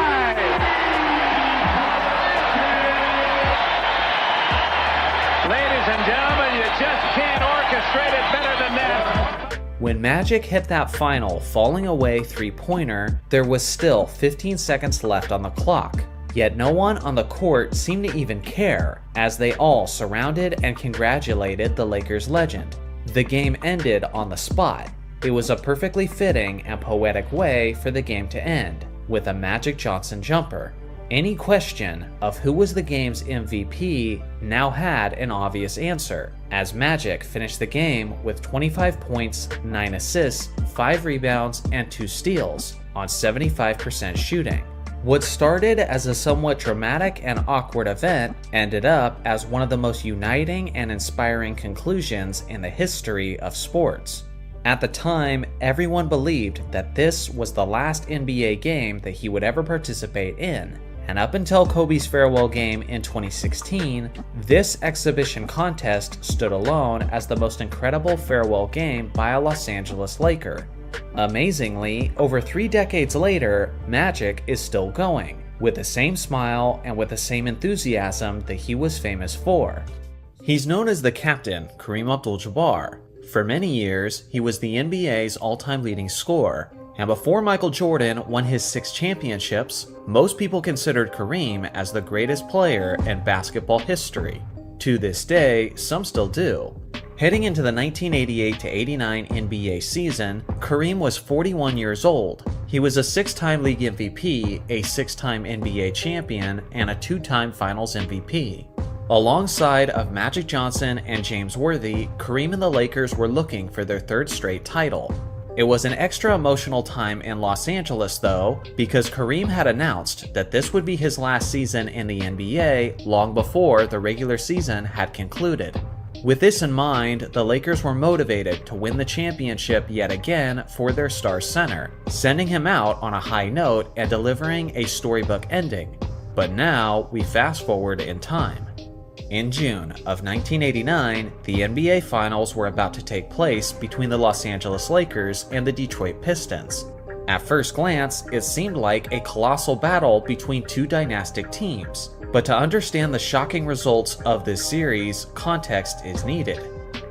Ladies and gentlemen, you just can't orchestrate it better than that. When Magic hit that final falling away three-pointer, there was still 15 seconds left on the clock. Yet no one on the court seemed to even care, as they all surrounded and congratulated the Lakers legend. The game ended on the spot. It was a perfectly fitting and poetic way for the game to end, with a Magic Johnson jumper. Any question of who was the game's MVP now had an obvious answer, as Magic finished the game with 25 points, 9 assists, 5 rebounds, and 2 steals on 75% shooting. What started as a somewhat dramatic and awkward event ended up as one of the most uniting and inspiring conclusions in the history of sports. At the time, everyone believed that this was the last NBA game that he would ever participate in. And up until Kobe's farewell game in 2016, this exhibition contest stood alone as the most incredible farewell game by a Los Angeles Laker. Amazingly, over 3 decades later, Magic is still going, with the same smile and with the same enthusiasm that he was famous for. He's known as the captain, Kareem Abdul-Jabbar. For many years, he was the NBA's all-time leading scorer, and before Michael Jordan won his 6 championships, most people considered Kareem as the greatest player in basketball history. To this day, some still do. Heading into the 1988-89 NBA season, Kareem was 41 years old. He was a 6-time league MVP, a 6-time NBA champion, and a 2-time Finals MVP. Alongside of Magic Johnson and James Worthy, Kareem and the Lakers were looking for their 3rd straight title. It was an extra emotional time in Los Angeles though, because Kareem had announced that this would be his last season in the NBA long before the regular season had concluded. With this in mind, the Lakers were motivated to win the championship yet again for their star center, sending him out on a high note and delivering a storybook ending. But now we fast forward in time. In June of 1989, the NBA Finals were about to take place between the Los Angeles Lakers and the Detroit Pistons. At first glance, it seemed like a colossal battle between 2 dynastic teams, but to understand the shocking results of this series, context is needed.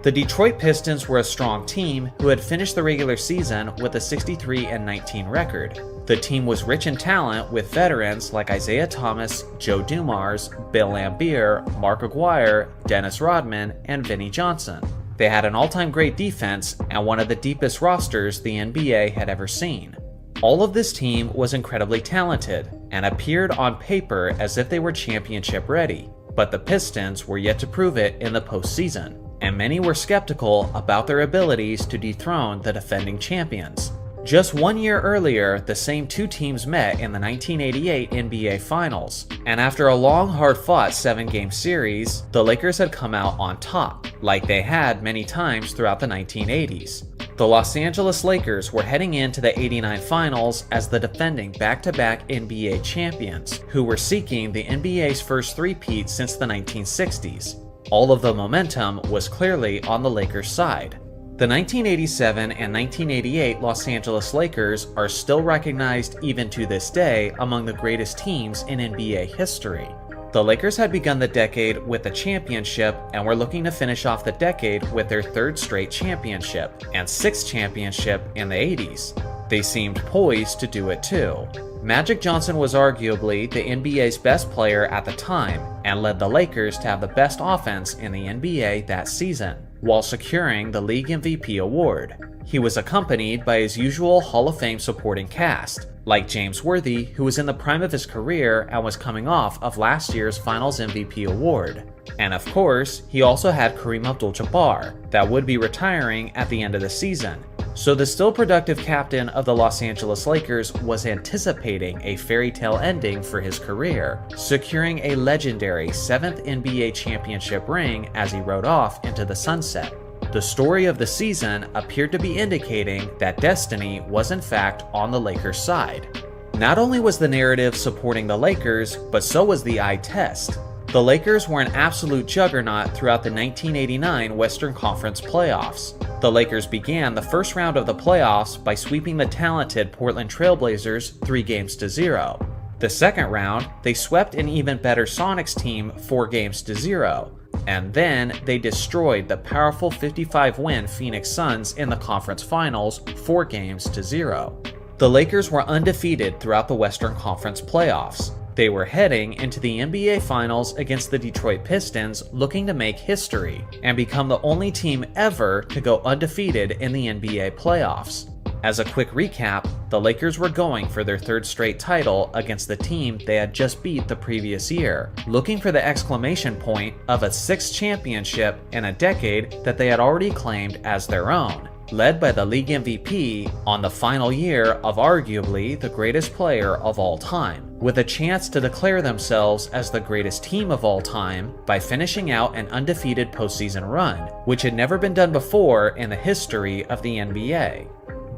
The Detroit Pistons were a strong team who had finished the regular season with a 63-19 record. The team was rich in talent with veterans like Isaiah Thomas, Joe Dumars, Bill Laimbeer, Mark Aguirre, Dennis Rodman, and Vinnie Johnson. They had an all-time great defense and one of the deepest rosters the NBA had ever seen. All of this team was incredibly talented and appeared on paper as if they were championship ready, but the Pistons were yet to prove it in the postseason, and many were skeptical about their abilities to dethrone the defending champions. Just 1 year earlier, the same two teams met in the 1988 NBA Finals, and after a long, hard-fought 7-game series, the Lakers had come out on top, like they had many times throughout the 1980s. The Los Angeles Lakers were heading into the '89 Finals as the defending back-to-back NBA champions, who were seeking the NBA's first three-peat since the 1960s. All of the momentum was clearly on the Lakers' side. The 1987 and 1988 Los Angeles Lakers are still recognized even to this day among the greatest teams in NBA history. The Lakers had begun the decade with a championship and were looking to finish off the decade with their third straight championship and sixth championship in the 80s. They seemed poised to do it too. Magic Johnson was arguably the NBA's best player at the time and led the Lakers to have the best offense in the NBA that season, while securing the League MVP award. He was accompanied by his usual Hall of Fame supporting cast, like James Worthy, who was in the prime of his career and was coming off of last year's Finals MVP award. And of course, he also had Kareem Abdul-Jabbar, that would be retiring at the end of the season. So the still productive captain of the Los Angeles Lakers was anticipating a fairy tale ending for his career, securing a legendary 7th NBA championship ring as he rode off into the sunset. The story of the season appeared to be indicating that destiny was in fact on the Lakers' side. Not only was the narrative supporting the Lakers, but so was the eye test. The Lakers were an absolute juggernaut throughout the 1989 Western Conference playoffs. The Lakers began the first round of the playoffs by sweeping the talented Portland Trailblazers 3-0. The second round, they swept an even better Sonics team 4-0. And then they destroyed the powerful 55-win Phoenix Suns in the conference finals 4-0. The Lakers were undefeated throughout the Western Conference playoffs. They were heading into the NBA Finals against the Detroit Pistons, looking to make history and become the only team ever to go undefeated in the NBA playoffs. As a quick recap, the Lakers were going for their third straight title against the team they had just beat the previous year, looking for the exclamation point of a sixth championship in a decade that they had already claimed as their own, led by the league MVP on the final year of arguably the greatest player of all time, with a chance to declare themselves as the greatest team of all time by finishing out an undefeated postseason run, which had never been done before in the history of the NBA.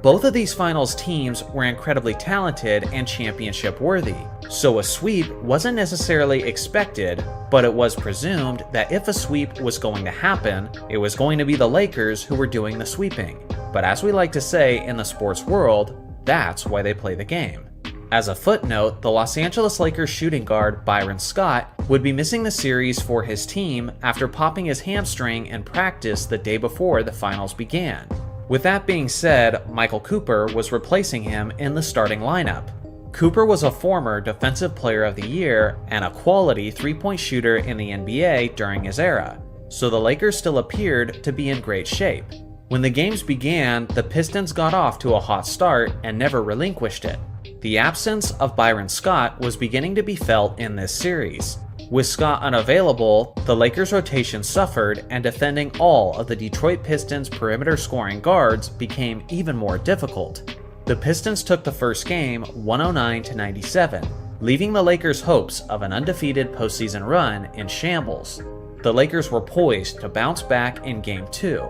Both of these finals teams were incredibly talented and championship worthy, so a sweep wasn't necessarily expected, but it was presumed that if a sweep was going to happen, it was going to be the Lakers who were doing the sweeping. But as we like to say in the sports world, that's why they play the game. As a footnote, the Los Angeles Lakers shooting guard Byron Scott would be missing the series for his team after popping his hamstring in practice the day before the finals began. With that being said, Michael Cooper was replacing him in the starting lineup. Cooper was a former Defensive Player of the Year and a quality three-point shooter in the NBA during his era, so the Lakers still appeared to be in great shape. When the games began, the Pistons got off to a hot start and never relinquished it. The absence of Byron Scott was beginning to be felt in this series. With Scott unavailable, the Lakers' rotation suffered, and defending all of the Detroit Pistons' perimeter scoring guards became even more difficult. The Pistons took the first game 109-97, leaving the Lakers' hopes of an undefeated postseason run in shambles. The Lakers were poised to bounce back in Game 2.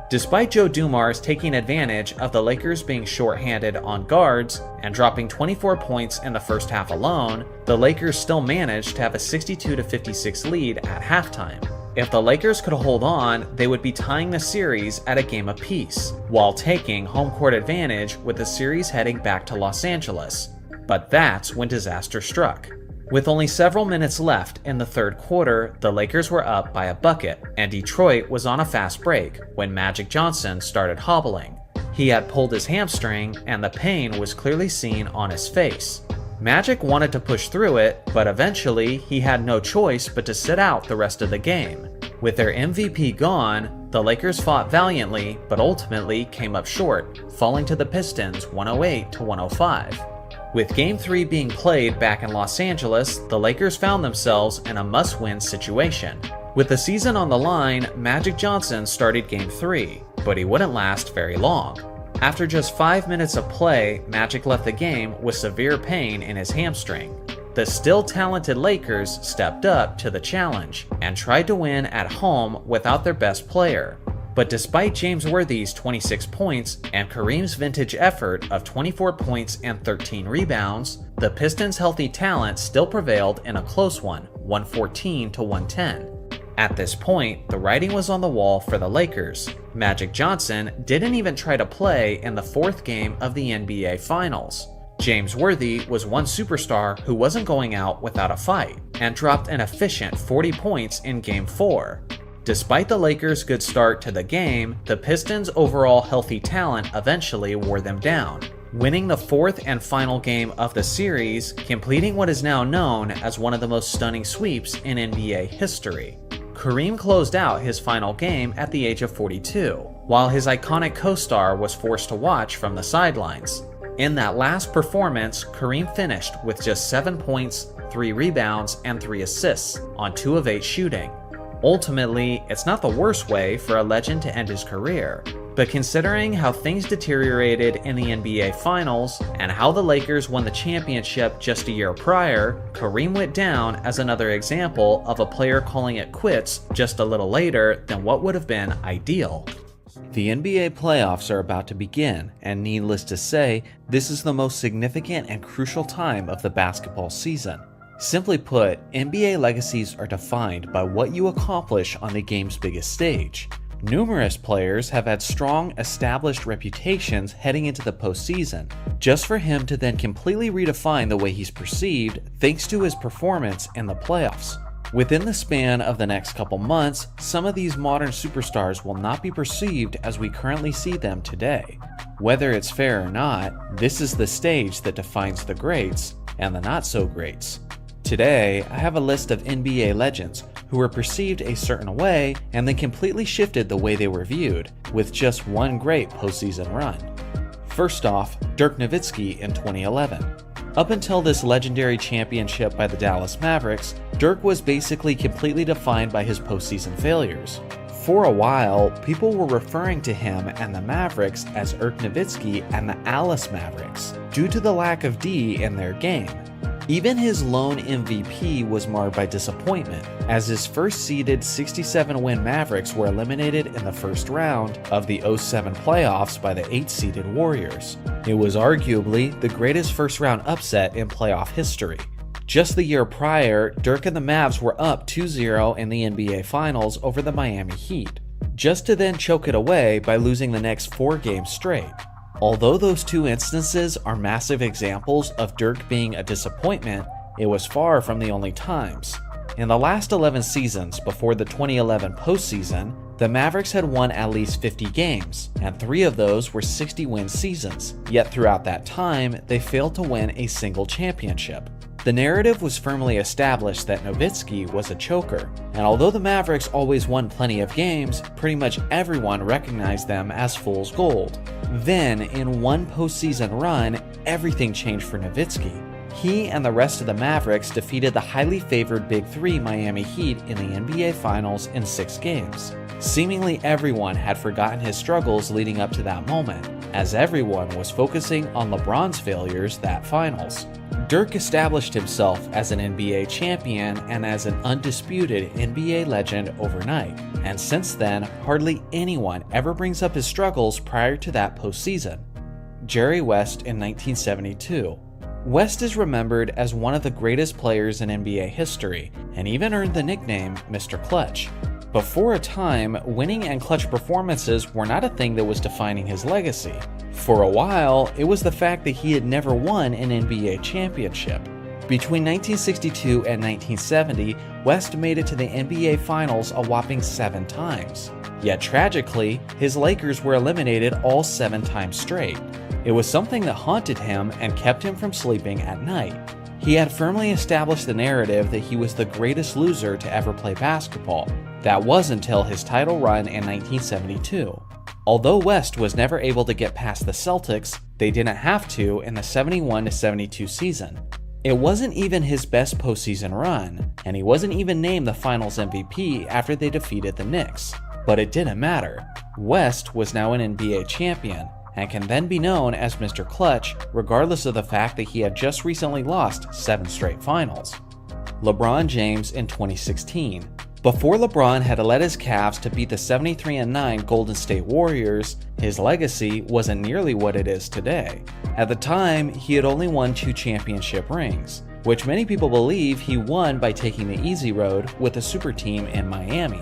Despite Joe Dumars taking advantage of the Lakers being short-handed on guards and dropping 24 points in the first half alone, the Lakers still managed to have a 62-56 lead at halftime. If the Lakers could hold on, they would be tying the series at a game apiece, while taking home court advantage with the series heading back to Los Angeles. But that's when disaster struck. With only several minutes left in the third quarter, the Lakers were up by a bucket, and Detroit was on a fast break when Magic Johnson started hobbling. He had pulled his hamstring, and the pain was clearly seen on his face. Magic wanted to push through it, but eventually he had no choice but to sit out the rest of the game. With their MVP gone, The Lakers fought valiantly, but ultimately came up short, falling to the Pistons 108-105. With Game 3 being played back in Los Angeles, the Lakers found themselves in a must-win situation. With the season on the line, Magic Johnson started Game 3, but he wouldn't last very long. After just 5 minutes of play, Magic left the game with severe pain in his hamstring. The still talented Lakers stepped up to the challenge and tried to win at home without their best player. But despite James Worthy's 26 points and Kareem's vintage effort of 24 points and 13 rebounds, the Pistons' healthy talent still prevailed in a close one, 114-110. At this point, the writing was on the wall for the Lakers. Magic Johnson didn't even try to play in the fourth game of the NBA Finals. James Worthy was one superstar who wasn't going out without a fight, and dropped an efficient 40 points in Game 4. Despite the Lakers' good start to the game, the Pistons' overall healthy talent eventually wore them down, winning the fourth and final game of the series, completing what is now known as one of the most stunning sweeps in NBA history. Kareem closed out his final game at the age of 42, while his iconic co-star was forced to watch from the sidelines. In that last performance, Kareem finished with just 7 points, 3 rebounds, and 3 assists on 2 of 8 shooting. Ultimately, it's not the worst way for a legend to end his career, but considering how things deteriorated in the NBA Finals and how the Lakers won the championship just a year prior, Kareem went down as another example of a player calling it quits just a little later than what would have been ideal. The NBA playoffs are about to begin, and needless to say, this is the most significant and crucial time of the basketball season. Simply put, NBA legacies are defined by what you accomplish on the game's biggest stage. Numerous players have had strong, established reputations heading into the postseason, just for him to then completely redefine the way he's perceived thanks to his performance in the playoffs. Within the span of the next couple months, some of these modern superstars will not be perceived as we currently see them today. Whether it's fair or not, this is the stage that defines the greats and the not-so-greats. Today, I have a list of NBA legends who were perceived a certain way and then completely shifted the way they were viewed, with just one great postseason run. First off, Dirk Nowitzki in 2011. Up until this legendary championship by the Dallas Mavericks, Dirk was basically completely defined by his postseason failures. For a while, people were referring to him and the Mavericks as Dirk Nowitzki and the Alice Mavericks, due to the lack of D in their game. Even his lone MVP was marred by disappointment, as his first-seeded 67-win Mavericks were eliminated in the first round of the 07 playoffs by the 8th-seeded Warriors. It was arguably the greatest first-round upset in playoff history. Just the year prior, Dirk and the Mavs were up 2-0 in the NBA Finals over the Miami Heat, just to then choke it away by losing the next 4 games straight. Although those 2 instances are massive examples of Dirk being a disappointment, it was far from the only times. In the last 11 seasons before the 2011 postseason, the Mavericks had won at least 50 games, and 3 of those were 60-win seasons, yet throughout that time, they failed to win a single championship. The narrative was firmly established that Nowitzki was a choker, and although the Mavericks always won plenty of games, pretty much everyone recognized them as fool's gold. Then, in one postseason run, everything changed for Nowitzki. He and the rest of the Mavericks defeated the highly favored Big Three Miami Heat in the NBA Finals in 6 games. Seemingly everyone had forgotten his struggles leading up to that moment, as everyone was focusing on LeBron's failures that finals. Dirk established himself as an NBA champion and as an undisputed NBA legend overnight, and since then, hardly anyone ever brings up his struggles prior to that postseason. Jerry West in 1972. West is remembered as one of the greatest players in NBA history, and even earned the nickname Mr. Clutch. But for a time, winning and clutch performances were not a thing that was defining his legacy. For a while, it was the fact that he had never won an NBA championship. Between 1962 and 1970, West made it to the NBA Finals a whopping 7 times. Yet tragically, his Lakers were eliminated all 7 times straight. It was something that haunted him and kept him from sleeping at night. He had firmly established the narrative that he was the greatest loser to ever play basketball. That was until his title run in 1972. Although West was never able to get past the Celtics, they didn't have to in the 71-72 season. It wasn't even his best postseason run, and he wasn't even named the Finals MVP after they defeated the Knicks. But it didn't matter. West was now an NBA champion, and can then be known as Mr. Clutch, regardless of the fact that he had just recently lost 7 straight finals. LeBron James in 2016. Before LeBron had led his Cavs to beat the 73-9 Golden State Warriors, his legacy wasn't nearly what it is today. At the time, he had only won 2 championship rings, which many people believe he won by taking the easy road with a super team in Miami.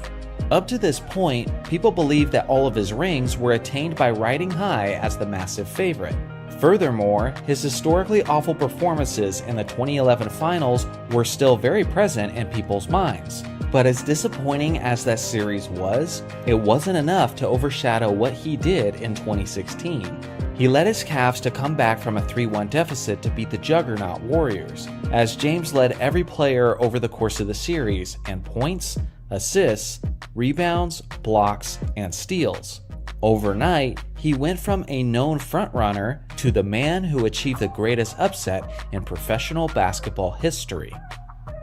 Up to this point, people believed that all of his rings were attained by riding high as the massive favorite. Furthermore, his historically awful performances in the 2011 finals were still very present in people's minds. But as disappointing as that series was, it wasn't enough to overshadow what he did in 2016. He led his Cavs to come back from a 3-1 deficit to beat the juggernaut Warriors, as James led every player over the course of the series in points, assists, rebounds, blocks, and steals. Overnight, he went from a known frontrunner to the man who achieved the greatest upset in professional basketball history.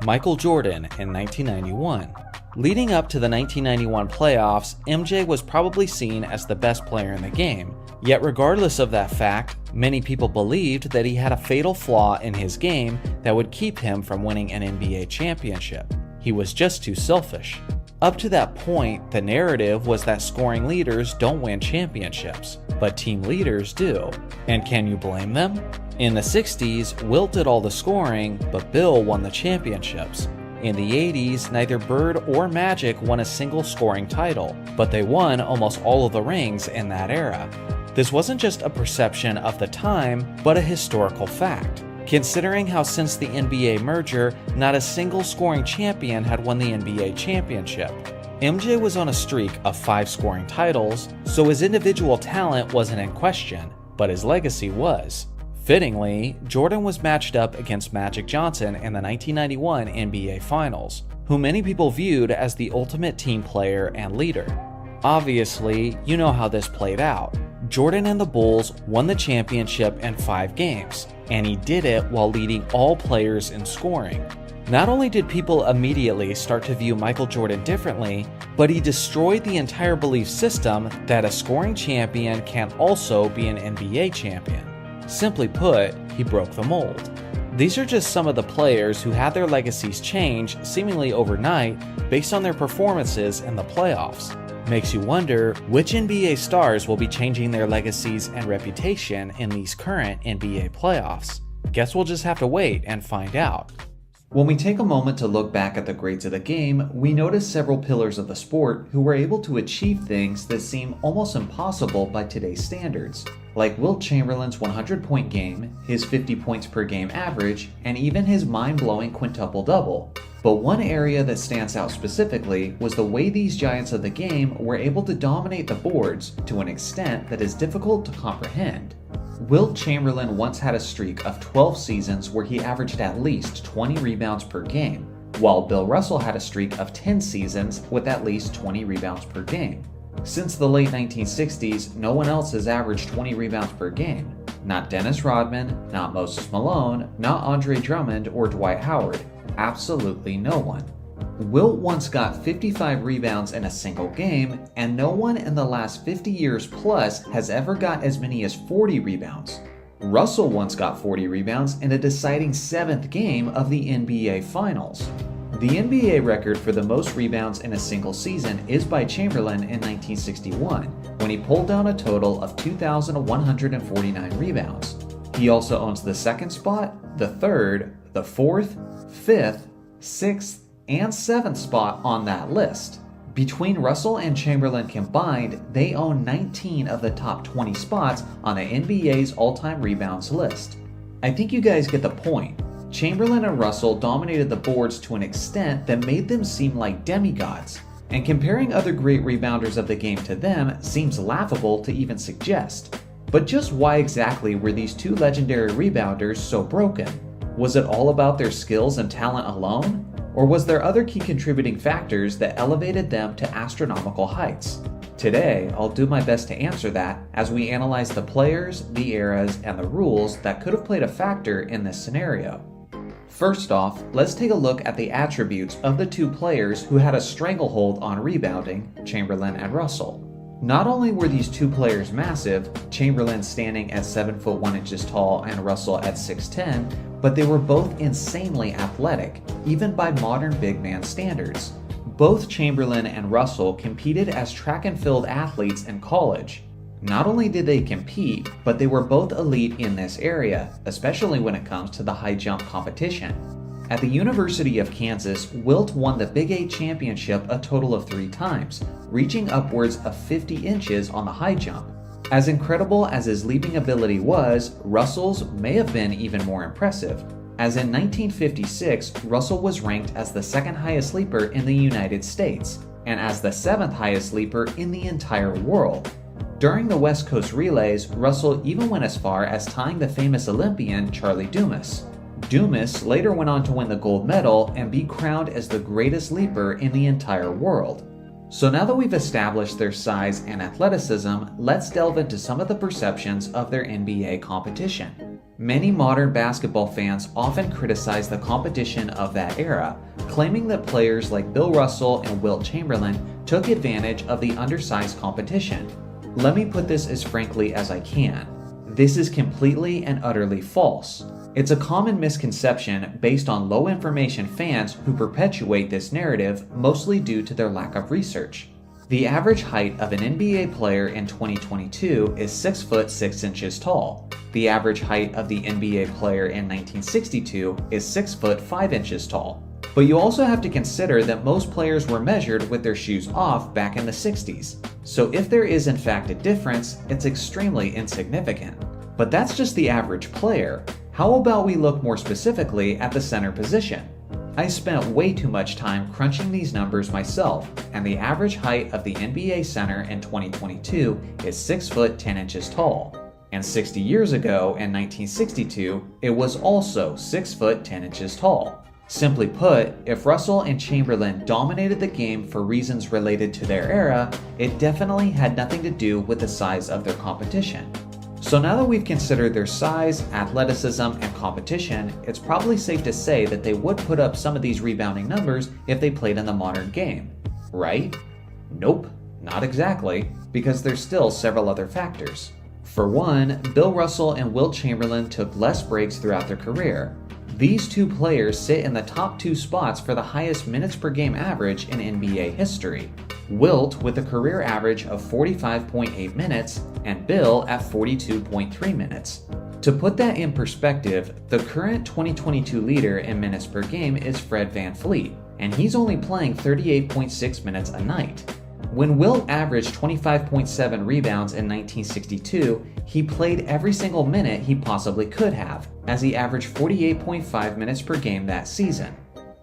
Michael Jordan in 1991. Leading up to the 1991 playoffs, MJ was probably seen as the best player in the game. Yet regardless of that fact, many people believed that he had a fatal flaw in his game that would keep him from winning an NBA championship. He was just too selfish. Up to that point, the narrative was that scoring leaders don't win championships, but team leaders do. And can you blame them? In the 60s, Wilt did all the scoring, but Bill won the championships. In the 80s, neither Bird or Magic won a single scoring title, but they won almost all of the rings in that era. This wasn't just a perception of the time, but a historical fact, considering how since the NBA merger, not a single scoring champion had won the NBA championship. MJ was on a streak of 5 scoring titles, so his individual talent wasn't in question, but his legacy was. Fittingly, Jordan was matched up against Magic Johnson in the 1991 NBA Finals, who many people viewed as the ultimate team player and leader. Obviously, you know how this played out. Jordan and the Bulls won the championship in 5 games, and he did it while leading all players in scoring. Not only did people immediately start to view Michael Jordan differently, but he destroyed the entire belief system that a scoring champion can also be an NBA champion. Simply put, he broke the mold. These are just some of the players who had their legacies change seemingly overnight based on their performances in the playoffs. Makes you wonder which NBA stars will be changing their legacies and reputation in these current NBA playoffs. Guess we'll just have to wait and find out. When we take a moment to look back at the greats of the game, we notice several pillars of the sport who were able to achieve things that seem almost impossible by today's standards, like Wilt Chamberlain's 100-point game, his 50 points per game average, and even his mind-blowing quintuple-double. But one area that stands out specifically was the way these giants of the game were able to dominate the boards to an extent that is difficult to comprehend. Wilt Chamberlain once had a streak of 12 seasons where he averaged at least 20 rebounds per game, while Bill Russell had a streak of 10 seasons with at least 20 rebounds per game. Since the late 1960s, no one else has averaged 20 rebounds per game. Not Dennis Rodman, not Moses Malone, not Andre Drummond or Dwight Howard. Absolutely no one. Wilt once got 55 rebounds in a single game, and no one in the last 50 years plus has ever got as many as 40 rebounds. Russell once got 40 rebounds in a deciding 7th game of the NBA Finals. The NBA record for the most rebounds in a single season is by Chamberlain in 1961, when he pulled down a total of 2,149 rebounds. He also owns the 2nd spot, the 3rd, the 4th, 5th, 6th, and 7th spot on that list. Between Russell and Chamberlain combined, they own 19 of the top 20 spots on the NBA's all-time rebounds list. I think you guys get the point. Chamberlain and Russell dominated the boards to an extent that made them seem like demigods, and comparing other great rebounders of the game to them seems laughable to even suggest. But just why exactly were these two legendary rebounders so broken? Was it all about their skills and talent alone? Or was there other key contributing factors that elevated them to astronomical heights? Today, I'll do my best to answer that as we analyze the players, the eras, and the rules that could have played a factor in this scenario. First off, let's take a look at the attributes of the two players who had a stranglehold on rebounding, Chamberlain and Russell. Not only were these two players massive, Chamberlain standing at 7 foot 1 inches tall and Russell at 6'10", but they were both insanely athletic, even by modern big man standards. Both Chamberlain and Russell competed as track and field athletes in college. Not only did they compete, but they were both elite in this area, especially when it comes to the high jump competition. At the University of Kansas, Wilt won the Big 8 championship a total of 3 times, reaching upwards of 50 inches on the high jump. As incredible as his leaping ability was, Russell's may have been even more impressive, as in 1956, Russell was ranked as the 2nd highest leaper in the United States, and as the 7th highest leaper in the entire world. During the West Coast relays, Russell even went as far as tying the famous Olympian Charlie Dumas. Dumas later went on to win the gold medal and be crowned as the greatest leaper in the entire world. So now that we've established their size and athleticism, let's delve into some of the perceptions of their NBA competition. Many modern basketball fans often criticize the competition of that era, claiming that players like Bill Russell and Wilt Chamberlain took advantage of the undersized competition. Let me put this as frankly as I can. This is completely and utterly false. It's a common misconception based on low information fans who perpetuate this narrative, mostly due to their lack of research. The average height of an NBA player in 2022 is 6 foot 6 inches tall. The average height of the NBA player in 1962 is 6 foot 5 inches tall. But you also have to consider that most players were measured with their shoes off back in the 60s. So if there is in fact a difference, it's extremely insignificant. But that's just the average player. How about we look more specifically at the center position? I spent way too much time crunching these numbers myself, and the average height of the NBA center in 2022 is 6 foot 10 inches tall. And 60 years ago, in 1962, it was also 6 foot 10 inches tall. Simply put, if Russell and Chamberlain dominated the game for reasons related to their era, it definitely had nothing to do with the size of their competition. So now that we've considered their size, athleticism, and competition, it's probably safe to say that they would put up some of these rebounding numbers if they played in the modern game, right? Nope, not exactly, because there's still several other factors. For one, Bill Russell and Wilt Chamberlain took less breaks throughout their career. These two players sit in the top 2 spots for the highest minutes per game average in NBA history. Wilt with a career average of 45.8 minutes and Bill at 42.3 minutes. To put that in perspective, the current 2022 leader in minutes per game is Fred VanVleet, and he's only playing 38.6 minutes a night. When Wilt averaged 25.7 rebounds in 1962, he played every single minute he possibly could have, as he averaged 48.5 minutes per game that season.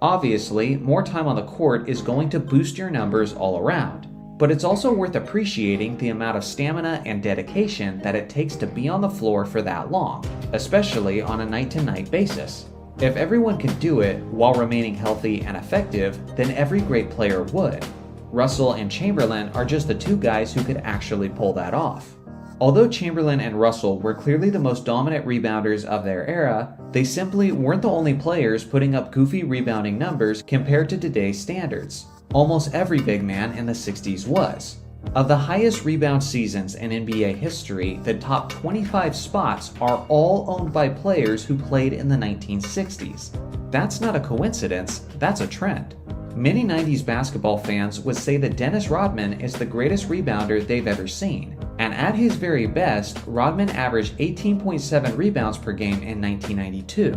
Obviously, more time on the court is going to boost your numbers all around, but it's also worth appreciating the amount of stamina and dedication that it takes to be on the floor for that long, especially on a night-to-night basis. If everyone could do it while remaining healthy and effective, then every great player would. Russell and Chamberlain are just the 2 guys who could actually pull that off. Although Chamberlain and Russell were clearly the most dominant rebounders of their era, they simply weren't the only players putting up goofy rebounding numbers compared to today's standards. Almost every big man in the 60s was. Of the highest rebound seasons in NBA history, the top 25 spots are all owned by players who played in the 1960s. That's not a coincidence, that's a trend. Many 90s basketball fans would say that Dennis Rodman is the greatest rebounder they've ever seen, and at his very best, Rodman averaged 18.7 rebounds per game in 1992.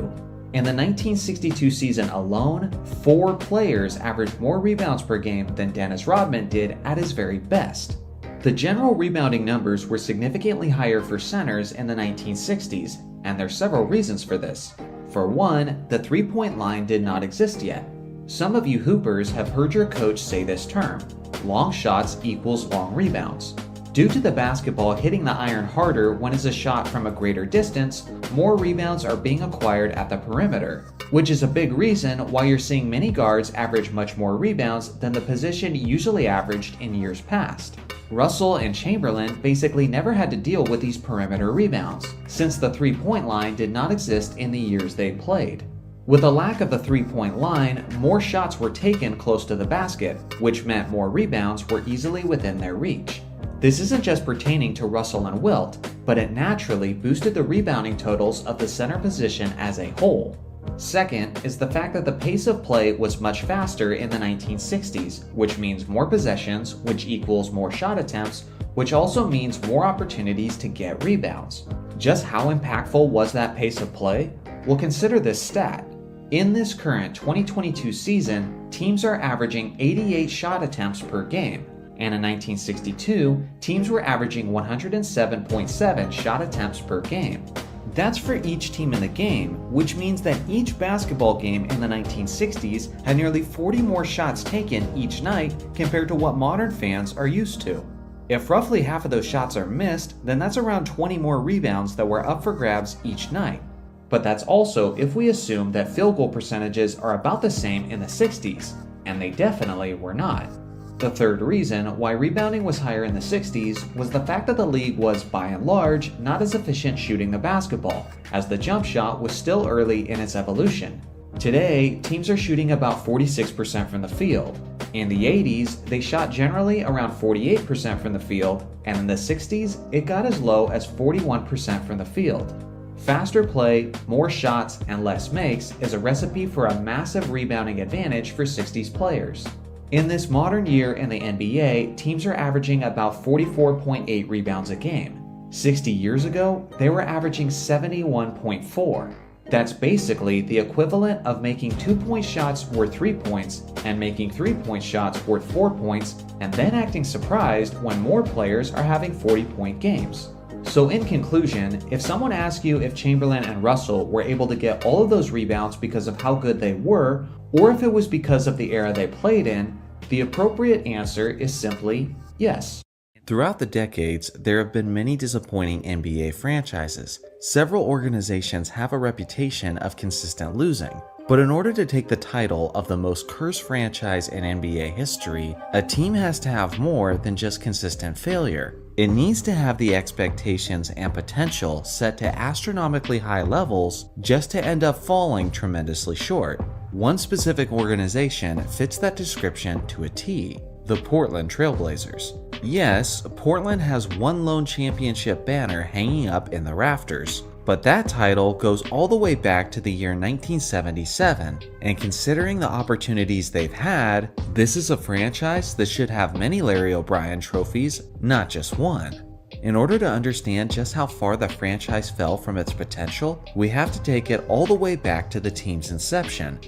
In the 1962 season alone, 4 players averaged more rebounds per game than Dennis Rodman did at his very best. The general rebounding numbers were significantly higher for centers in the 1960s, and there's several reasons for this. For one, the three-point line did not exist yet. Some of you hoopers have heard your coach say this term: long shots equals long rebounds. Due to the basketball hitting the iron harder when it's a shot from a greater distance, more rebounds are being acquired at the perimeter, which is a big reason why you're seeing many guards average much more rebounds than the position usually averaged in years past. Russell and Chamberlain basically never had to deal with these perimeter rebounds, since the three-point line did not exist in the years they played. With a lack of the three-point line, more shots were taken close to the basket, which meant more rebounds were easily within their reach. This isn't just pertaining to Russell and Wilt, but it naturally boosted the rebounding totals of the center position as a whole. Second is the fact that the pace of play was much faster in the 1960s, which means more possessions, which equals more shot attempts, which also means more opportunities to get rebounds. Just how impactful was that pace of play? Well, consider this stat. In this current 2022 season, teams are averaging 88 shot attempts per game, and in 1962, teams were averaging 107.7 shot attempts per game. That's for each team in the game, which means that each basketball game in the 1960s had nearly 40 more shots taken each night compared to what modern fans are used to. If roughly half of those shots are missed, then that's around 20 more rebounds that were up for grabs each night. But that's also if we assume that field goal percentages are about the same in the 60s, and they definitely were not. The third reason why rebounding was higher in the 60s was the fact that the league was, by and large, not as efficient shooting the basketball, as the jump shot was still early in its evolution. Today, teams are shooting about 46% from the field. In the 80s, they shot generally around 48% from the field, and in the 60s, it got as low as 41% from the field. Faster play, more shots, and less makes is a recipe for a massive rebounding advantage for 60s players. In this modern year in the NBA, teams are averaging about 44.8 rebounds a game. 60 years ago, they were averaging 71.4. That's basically the equivalent of making 2-point shots worth 3 points and making 3-point shots worth 4 points, and then acting surprised when more players are having 40-point games. So in conclusion, if someone asks you if Chamberlain and Russell were able to get all of those rebounds because of how good they were, or if it was because of the era they played in, the appropriate answer is simply yes. Throughout the decades, there have been many disappointing NBA franchises. Several organizations have a reputation of consistent losing. But in order to take the title of the most cursed franchise in NBA history, a team has to have more than just consistent failure. It needs to have the expectations and potential set to astronomically high levels just to end up falling tremendously short. One specific organization fits that description to a T: the Portland Trail Blazers. Yes, Portland has one lone championship banner hanging up in the rafters, but that title goes all the way back to the year 1977, and considering the opportunities they've had, this is a franchise that should have many Larry O'Brien trophies, not just one. In order to understand just how far the franchise fell from its potential, we have to take it all the way back to the team's inception.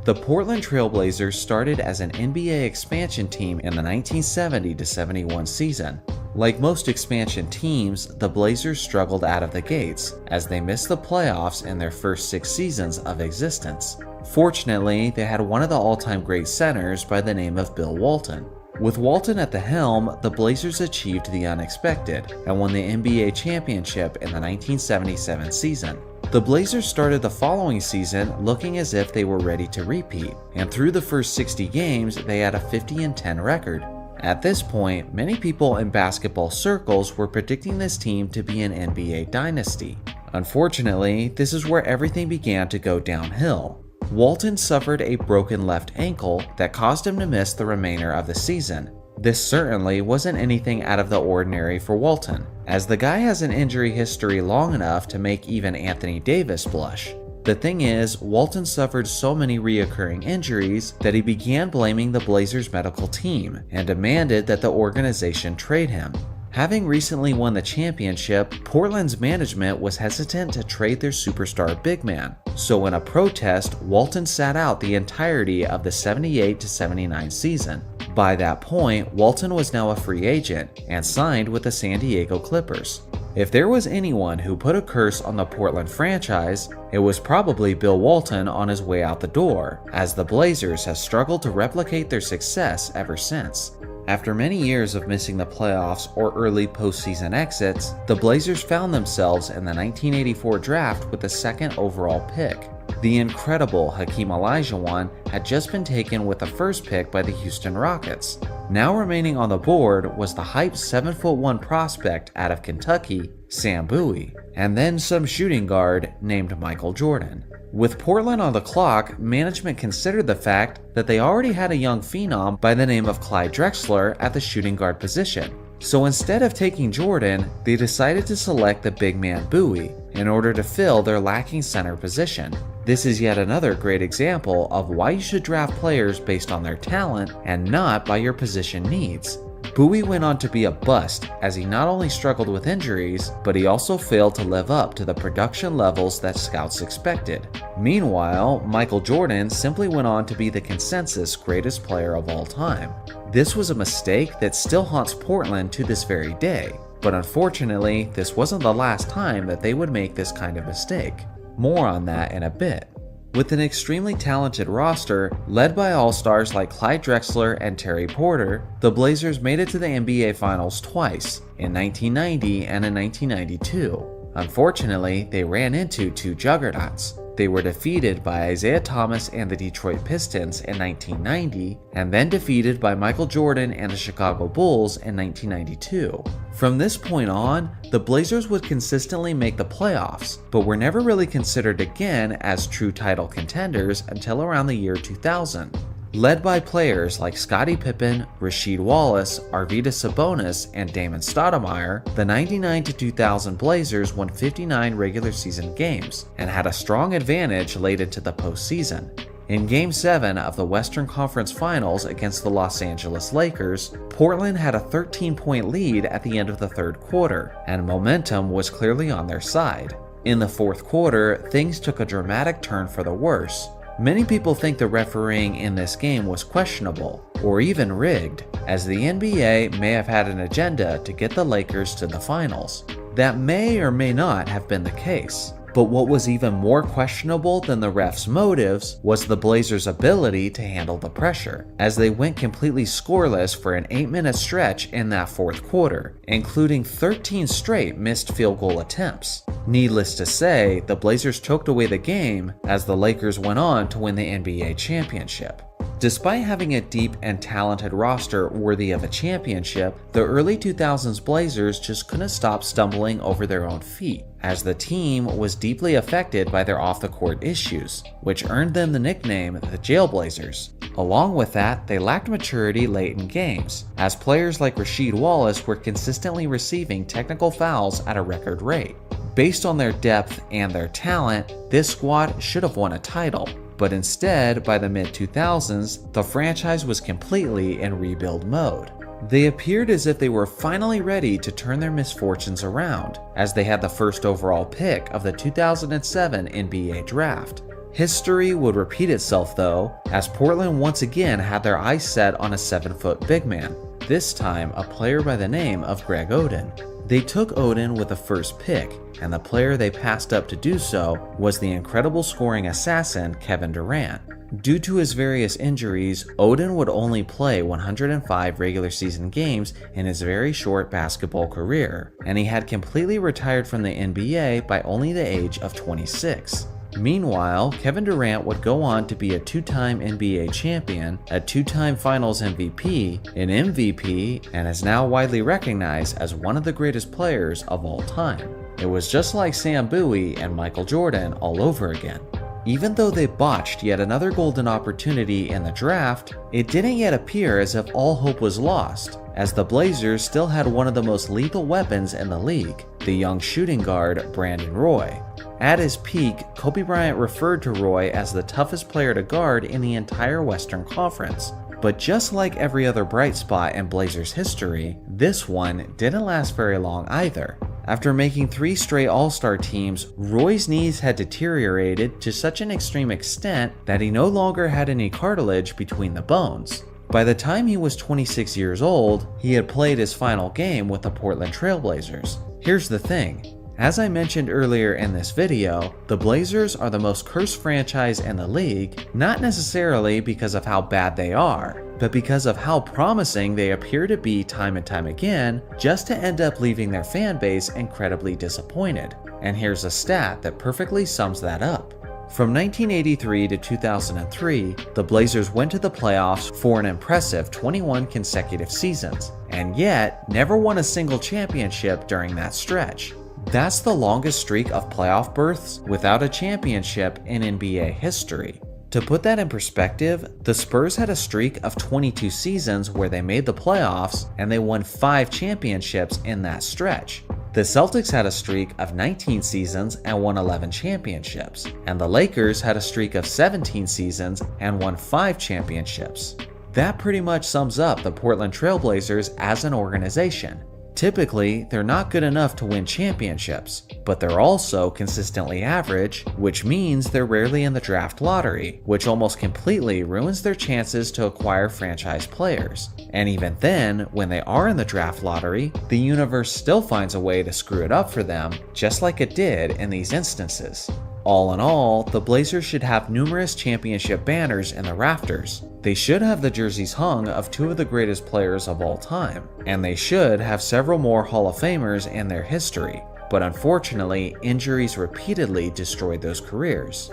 The Portland Trail Blazers started as an NBA expansion team in the 1970-71 season. Like most expansion teams, the Blazers struggled out of the gates, as they missed the playoffs in their first 6 seasons of existence. Fortunately, they had one of the all-time great centers by the name of Bill Walton. With Walton at the helm, the Blazers achieved the unexpected and won the NBA championship in the 1977 season. The Blazers started the following season looking as if they were ready to repeat, and through the first 60 games, they had a 50-10 record. At this point, many people in basketball circles were predicting this team to be an NBA dynasty. Unfortunately, this is where everything began to go downhill. Walton suffered a broken left ankle that caused him to miss the remainder of the season. This certainly wasn't anything out of the ordinary for Walton, as the guy has an injury history long enough to make even Anthony Davis blush. The thing is, Walton suffered so many reoccurring injuries that he began blaming the Blazers medical team and demanded that the organization trade him. Having recently won the championship, Portland's management was hesitant to trade their superstar big man, so in a protest, Walton sat out the entirety of the 78-79 season. By that point, Walton was now a free agent and signed with the San Diego Clippers. If there was anyone who put a curse on the Portland franchise, it was probably Bill Walton on his way out the door, as the Blazers have struggled to replicate their success ever since. After many years of missing the playoffs or early postseason exits, the Blazers found themselves in the 1984 draft with the second overall pick. The incredible Hakeem Olajuwon had just been taken with the first pick by the Houston Rockets. Now remaining on the board was the hyped 7'1" prospect out of Kentucky, Sam Bowie, and then some shooting guard named Michael Jordan. With Portland on the clock, management considered the fact that they already had a young phenom by the name of Clyde Drexler at the shooting guard position. So instead of taking Jordan, they decided to select the big man Bowie in order to fill their lacking center position. This is yet another great example of why you should draft players based on their talent and not by your position needs. Bowie went on to be a bust as he not only struggled with injuries, but he also failed to live up to the production levels that scouts expected. Meanwhile, Michael Jordan simply went on to be the consensus greatest player of all time. This was a mistake that still haunts Portland to this very day, but unfortunately, this wasn't the last time that they would make this kind of mistake. More on that in a bit. With an extremely talented roster, led by all-stars like Clyde Drexler and Terry Porter, the Blazers made it to the NBA Finals twice, in 1990 and in 1992. Unfortunately, they ran into two juggernauts. They were defeated by Isaiah Thomas and the Detroit Pistons in 1990, and then defeated by Michael Jordan and the Chicago Bulls in 1992. From this point on, the Blazers would consistently make the playoffs, but were never really considered again as true title contenders until around the year 2000. Led by players like Scottie Pippen, Rasheed Wallace, Arvydas Sabonis, and Damon Stoudemire, the 99-2000 Blazers won 59 regular season games and had a strong advantage late into the postseason. In Game 7 of the Western Conference Finals against the Los Angeles Lakers, Portland had a 13-point lead at the end of the third quarter, and momentum was clearly on their side. In the fourth quarter, things took a dramatic turn for the worse. Many people think the refereeing in this game was questionable, or even rigged, as the NBA may have had an agenda to get the Lakers to the finals. That may or may not have been the case. But what was even more questionable than the refs' motives was the Blazers' ability to handle the pressure, as they went completely scoreless for an 8-minute stretch in that fourth quarter, including 13 straight missed field goal attempts. Needless to say, the Blazers choked away the game as the Lakers went on to win the NBA championship. Despite having a deep and talented roster worthy of a championship, the early 2000s Blazers just couldn't stop stumbling over their own feet, as the team was deeply affected by their off-the-court issues, which earned them the nickname the Jailblazers. Along with that, they lacked maturity late in games, as players like Rasheed Wallace were consistently receiving technical fouls at a record rate. Based on their depth and their talent, this squad should have won a title. But instead, by the mid-2000s, the franchise was completely in rebuild mode. They appeared as if they were finally ready to turn their misfortunes around, as they had the first overall pick of the 2007 NBA draft. History would repeat itself though, as Portland once again had their eyes set on a 7-foot big man, this time a player by the name of Greg Oden. They took Oden with the first pick, and the player they passed up to do so was the incredible scoring assassin Kevin Durant. Due to his various injuries, Oden would only play 105 regular season games in his very short basketball career, and he had completely retired from the NBA by only the age of 26. Meanwhile, Kevin Durant would go on to be a 2-time NBA champion, a 2-time Finals MVP, an MVP, and is now widely recognized as one of the greatest players of all time. It was just like Sam Bowie and Michael Jordan all over again. Even though they botched yet another golden opportunity in the draft, it didn't yet appear as if all hope was lost, as the Blazers still had one of the most lethal weapons in the league, the young shooting guard Brandon Roy. At his peak, Kobe Bryant referred to Roy as the toughest player to guard in the entire Western Conference. But just like every other bright spot in Blazers history, this one didn't last very long either. After making 3 straight All-Star teams, Roy's knees had deteriorated to such an extreme extent that he no longer had any cartilage between the bones. By the time he was 26 years old, he had played his final game with the Portland Trail Blazers. Here's the thing. As I mentioned earlier in this video, the Blazers are the most cursed franchise in the league, not necessarily because of how bad they are, but because of how promising they appear to be time and time again, just to end up leaving their fan base incredibly disappointed. And here's a stat that perfectly sums that up. From 1983 to 2003, the Blazers went to the playoffs for an impressive 21 consecutive seasons, and yet never won a single championship during that stretch. That's the longest streak of playoff berths without a championship in NBA history. To put that in perspective, the Spurs had a streak of 22 seasons where they made the playoffs and they won 5 championships in that stretch. The Celtics had a streak of 19 seasons and won 11 championships, and the Lakers had a streak of 17 seasons and won 5 championships. That pretty much sums up the Portland Trail Blazers as an organization. Typically, they're not good enough to win championships, but they're also consistently average, which means they're rarely in the draft lottery, which almost completely ruins their chances to acquire franchise players. And even then, when they are in the draft lottery, the universe still finds a way to screw it up for them, just like it did in these instances. All in all, the Blazers should have numerous championship banners in the rafters. They should have the jerseys hung of 2 of the greatest players of all time, and they should have several more Hall of Famers in their history. But unfortunately, injuries repeatedly destroyed those careers.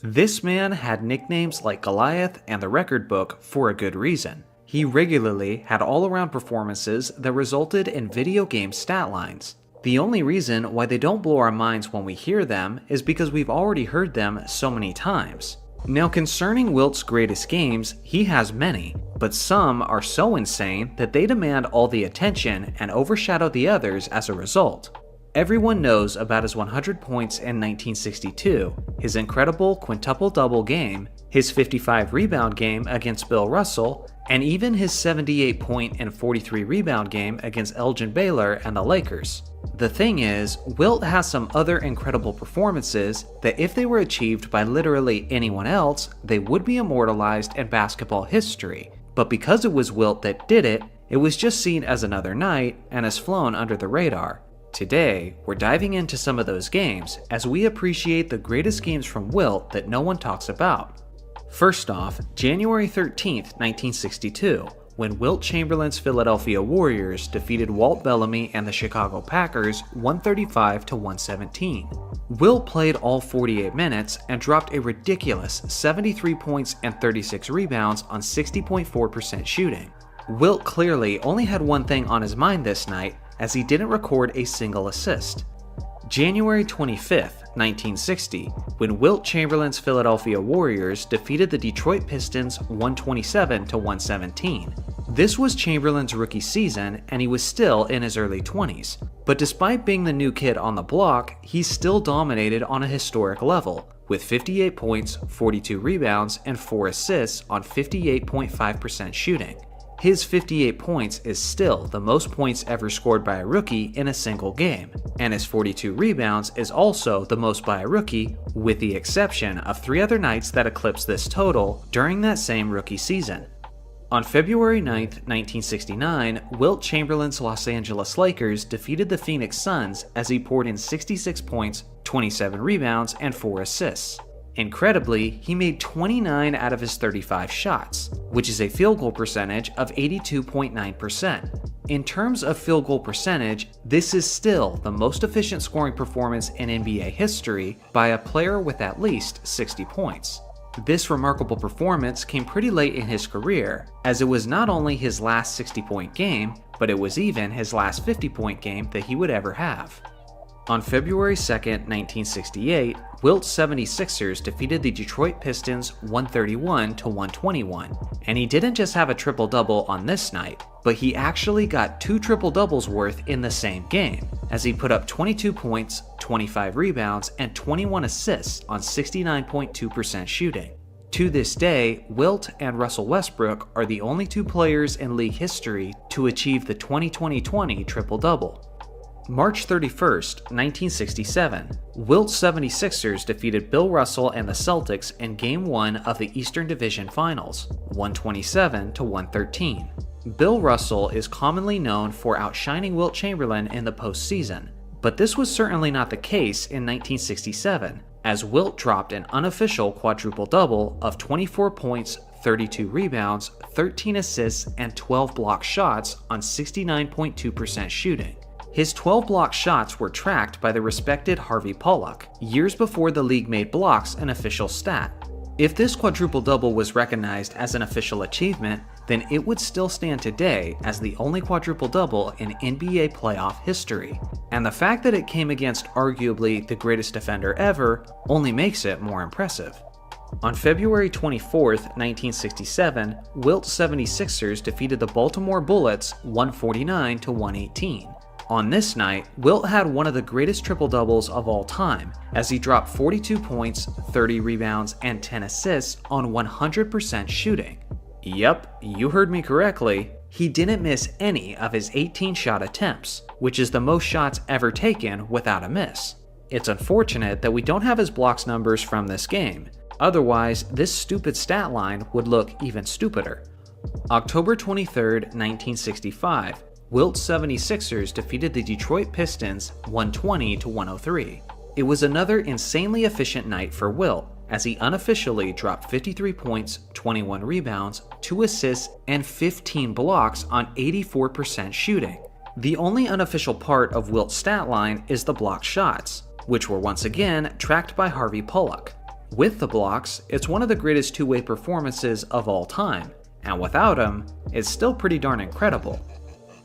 This man had nicknames like Goliath and the Record Book for a good reason. He regularly had all-around performances that resulted in video game stat lines. The only reason why they don't blow our minds when we hear them is because we've already heard them so many times. Now, concerning Wilt's greatest games, he has many, but some are so insane that they demand all the attention and overshadow the others as a result. Everyone knows about his 100 points in 1962, his incredible quintuple-double game, his 55 rebound game against Bill Russell, and even his 78 point and 43 rebound game against Elgin Baylor and the Lakers. The thing is, Wilt has some other incredible performances that if they were achieved by literally anyone else, they would be immortalized in basketball history. But because it was Wilt that did it, it was just seen as another night and has flown under the radar. Today, we're diving into some of those games as we appreciate the greatest games from Wilt that no one talks about. First off, January 13th, 1962, when Wilt Chamberlain's Philadelphia Warriors defeated Walt Bellamy and the Chicago Packers 135-117. Wilt played all 48 minutes and dropped a ridiculous 73 points and 36 rebounds on 60.4% shooting. Wilt clearly only had one thing on his mind this night, as he didn't record a single assist. January 25th, 1960, when Wilt Chamberlain's Philadelphia Warriors defeated the Detroit Pistons 127-117. This was Chamberlain's rookie season, and he was still in his early 20s. But despite being the new kid on the block, he still dominated on a historic level, with 58 points, 42 rebounds, and 4 assists on 58.5% shooting. His 58 points is still the most points ever scored by a rookie in a single game, and his 42 rebounds is also the most by a rookie, with the exception of 3 other nights that eclipsed this total during that same rookie season. On February 9th, 1969, Wilt Chamberlain's Los Angeles Lakers defeated the Phoenix Suns as he poured in 66 points, 27 rebounds, and 4 assists. Incredibly, he made 29 out of his 35 shots, which is a field goal percentage of 82.9%. In terms of field goal percentage, this is still the most efficient scoring performance in NBA history by a player with at least 60 points. This remarkable performance came pretty late in his career, as it was not only his last 60-point game, but it was even his last 50-point game that he would ever have. On February 2nd, 1968, Wilt's 76ers defeated the Detroit Pistons 131-121, and he didn't just have a triple-double on this night, but he actually got 2 triple-doubles worth in the same game, as he put up 22 points, 25 rebounds, and 21 assists on 69.2% shooting. To this day, Wilt and Russell Westbrook are the only 2 players in league history to achieve the 20-20-20 triple-double. March 31st, 1967, Wilt's 76ers defeated Bill Russell and the Celtics in Game 1 of the Eastern Division Finals, 127-113. Bill Russell is commonly known for outshining Wilt Chamberlain in the postseason, But this was certainly not the case in 1967, as Wilt dropped an unofficial quadruple-double of 24 points, 32 rebounds, 13 assists, and 12 block shots on 69.2% shooting. His 12 block shots were tracked by the respected Harvey Pollack, years before the league made blocks an official stat. If this quadruple-double was recognized as an official achievement, then it would still stand today as the only quadruple-double in NBA playoff history. And the fact that it came against arguably the greatest defender ever only makes it more impressive. On February 24, 1967, Wilt's 76ers defeated the Baltimore Bullets 149-118. On this night, Wilt had one of the greatest triple-doubles of all time, as he dropped 42 points, 30 rebounds, and 10 assists on 100% shooting. Yep, you heard me correctly. He didn't miss any of his 18 shot attempts, which is the most shots ever taken without a miss. It's unfortunate that we don't have his blocks numbers from this game. Otherwise, this stupid stat line would look even stupider. October 23, 1965, Wilt's 76ers defeated the Detroit Pistons 120-103. It was another insanely efficient night for Wilt, as he unofficially dropped 53 points, 21 rebounds, 2 assists, and 15 blocks on 84% shooting. The only unofficial part of Wilt's stat line is the block shots, which were once again tracked by Harvey Pollack. With the blocks, it's one of the greatest two-way performances of all time, and without him, it's still pretty darn incredible.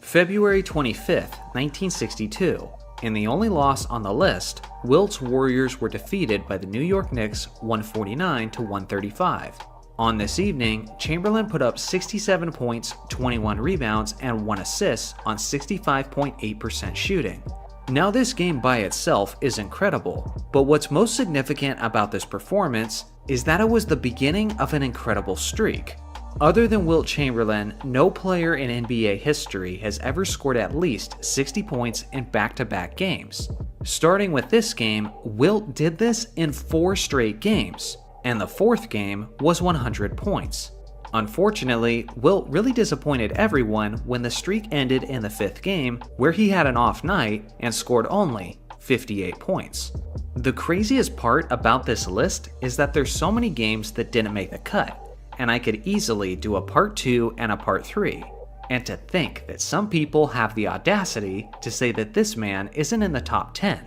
February 25, 1962. In the only loss on the list, Wilt's Warriors were defeated by the New York Knicks 149-135. On this evening, Chamberlain put up 67 points, 21 rebounds, and 1 assist on 65.8% shooting. Now this game by itself is incredible, but what's most significant about this performance is that it was the beginning of an incredible streak. Other than Wilt Chamberlain, no player in NBA history has ever scored at least 60 points in back-to-back games. Starting with this game, Wilt did this in 4 straight games, and the 4th game was 100 points. Unfortunately, Wilt really disappointed everyone when the streak ended in the 5th game, where he had an off night and scored only 58 points. The craziest part about this list is that there's so many games that didn't make the cut, and I could easily do a part 2 and a part 3. And to think that some people have the audacity to say that this man isn't in the top 10.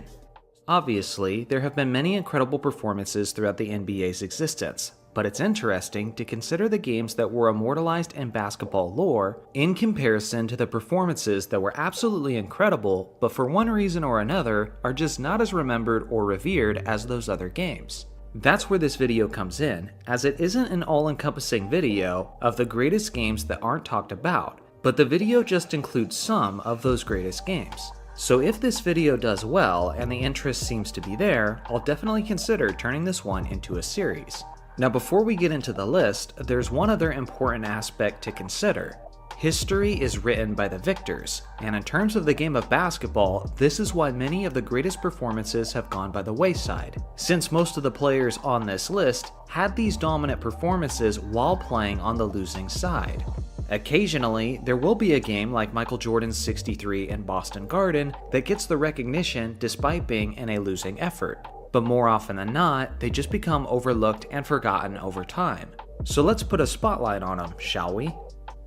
Obviously, there have been many incredible performances throughout the NBA's existence, but it's interesting to consider the games that were immortalized in basketball lore in comparison to the performances that were absolutely incredible, but for one reason or another are just not as remembered or revered as those other games. That's where this video comes in, as it isn't an all-encompassing video of the greatest games that aren't talked about, but the video just includes some of those greatest games. So if this video does well and the interest seems to be there, I'll definitely consider turning this one into a series. Now before we get into the list, there's one other important aspect to consider. History is written by the victors, and in terms of the game of basketball, this is why many of the greatest performances have gone by the wayside, since most of the players on this list had these dominant performances while playing on the losing side. Occasionally, there will be a game like Michael Jordan's 63 in Boston Garden that gets the recognition despite being in a losing effort, but more often than not, they just become overlooked and forgotten over time. So let's put a spotlight on them, shall we?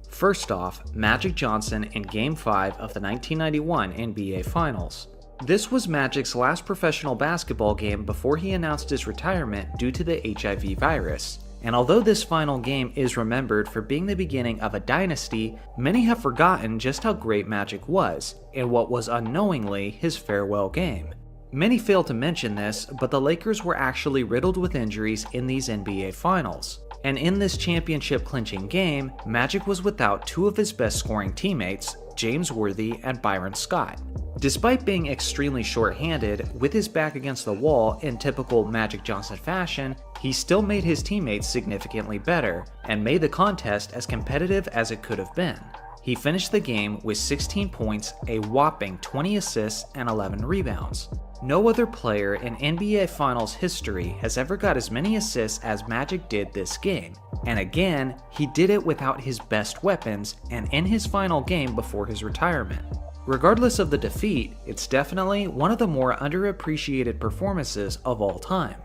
First off, Magic Johnson in Game 5 of the 1991 NBA Finals. This was Magic's last professional basketball game before he announced his retirement due to the HIV virus. And although this final game is remembered for being the beginning of a dynasty, many have forgotten just how great Magic was in what was unknowingly his farewell game. Many fail to mention this, but the Lakers were actually riddled with injuries in these NBA Finals. And in this championship-clinching game, Magic was without 2 of his best scoring teammates, James Worthy and Byron Scott. Despite being extremely short-handed, with his back against the wall in typical Magic Johnson fashion, he still made his teammates significantly better, and made the contest as competitive as it could have been. He finished the game with 16 points, a whopping 20 assists, and 11 rebounds. No other player in NBA Finals history has ever got as many assists as Magic did this game, and again, he did it without his best weapons and in his final game before his retirement. Regardless of the defeat, it's definitely one of the more underappreciated performances of all time.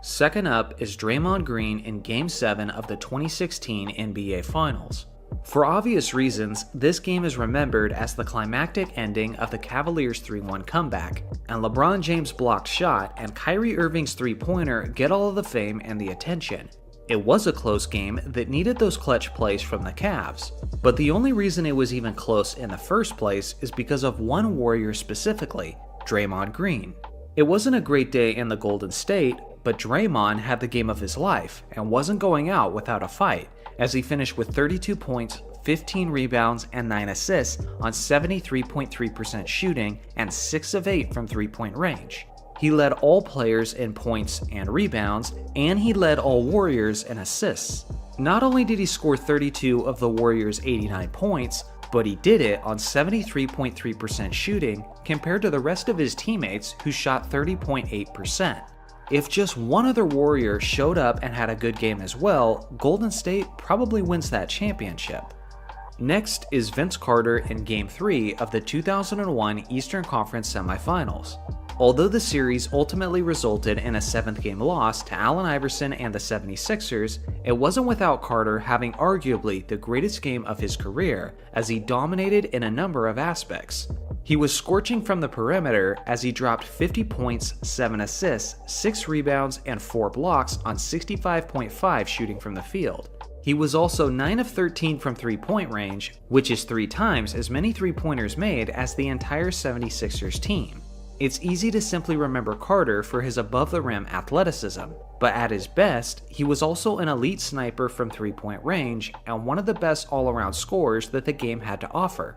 Second up is Draymond Green in Game 7 of the 2016 NBA Finals. For obvious reasons, this game is remembered as the climactic ending of the Cavaliers' 3-1 comeback, and LeBron James' blocked shot and Kyrie Irving's three-pointer get all of the fame and the attention. It was a close game that needed those clutch plays from the Cavs, but the only reason it was even close in the first place is because of one Warrior specifically, Draymond Green. It wasn't a great day in the Golden State, but Draymond had the game of his life and wasn't going out without a fight, as he finished with 32 points, 15 rebounds, and 9 assists on 73.3% shooting and 6 of 8 from three-point range. He led all players in points and rebounds, and he led all Warriors in assists. Not only did he score 32 of the Warriors' 89 points, but he did it on 73.3% shooting compared to the rest of his teammates who shot 30.8%. If just one other Warrior showed up and had a good game as well, Golden State probably wins that championship. Next is Vince Carter in Game 3 of the 2001 Eastern Conference Semifinals. Although the series ultimately resulted in a 7th-game loss to Allen Iverson and the 76ers, it wasn't without Carter having arguably the greatest game of his career, as he dominated in a number of aspects. He was scorching from the perimeter as he dropped 50 points, 7 assists, 6 rebounds, and 4 blocks on 65.5% shooting from the field. He was also 9 of 13 from three-point range, which is 3 times as many three-pointers made as the entire 76ers team. It's easy to simply remember Carter for his above-the-rim athleticism, but at his best, he was also an elite sniper from three-point range and one of the best all-around scorers that the game had to offer.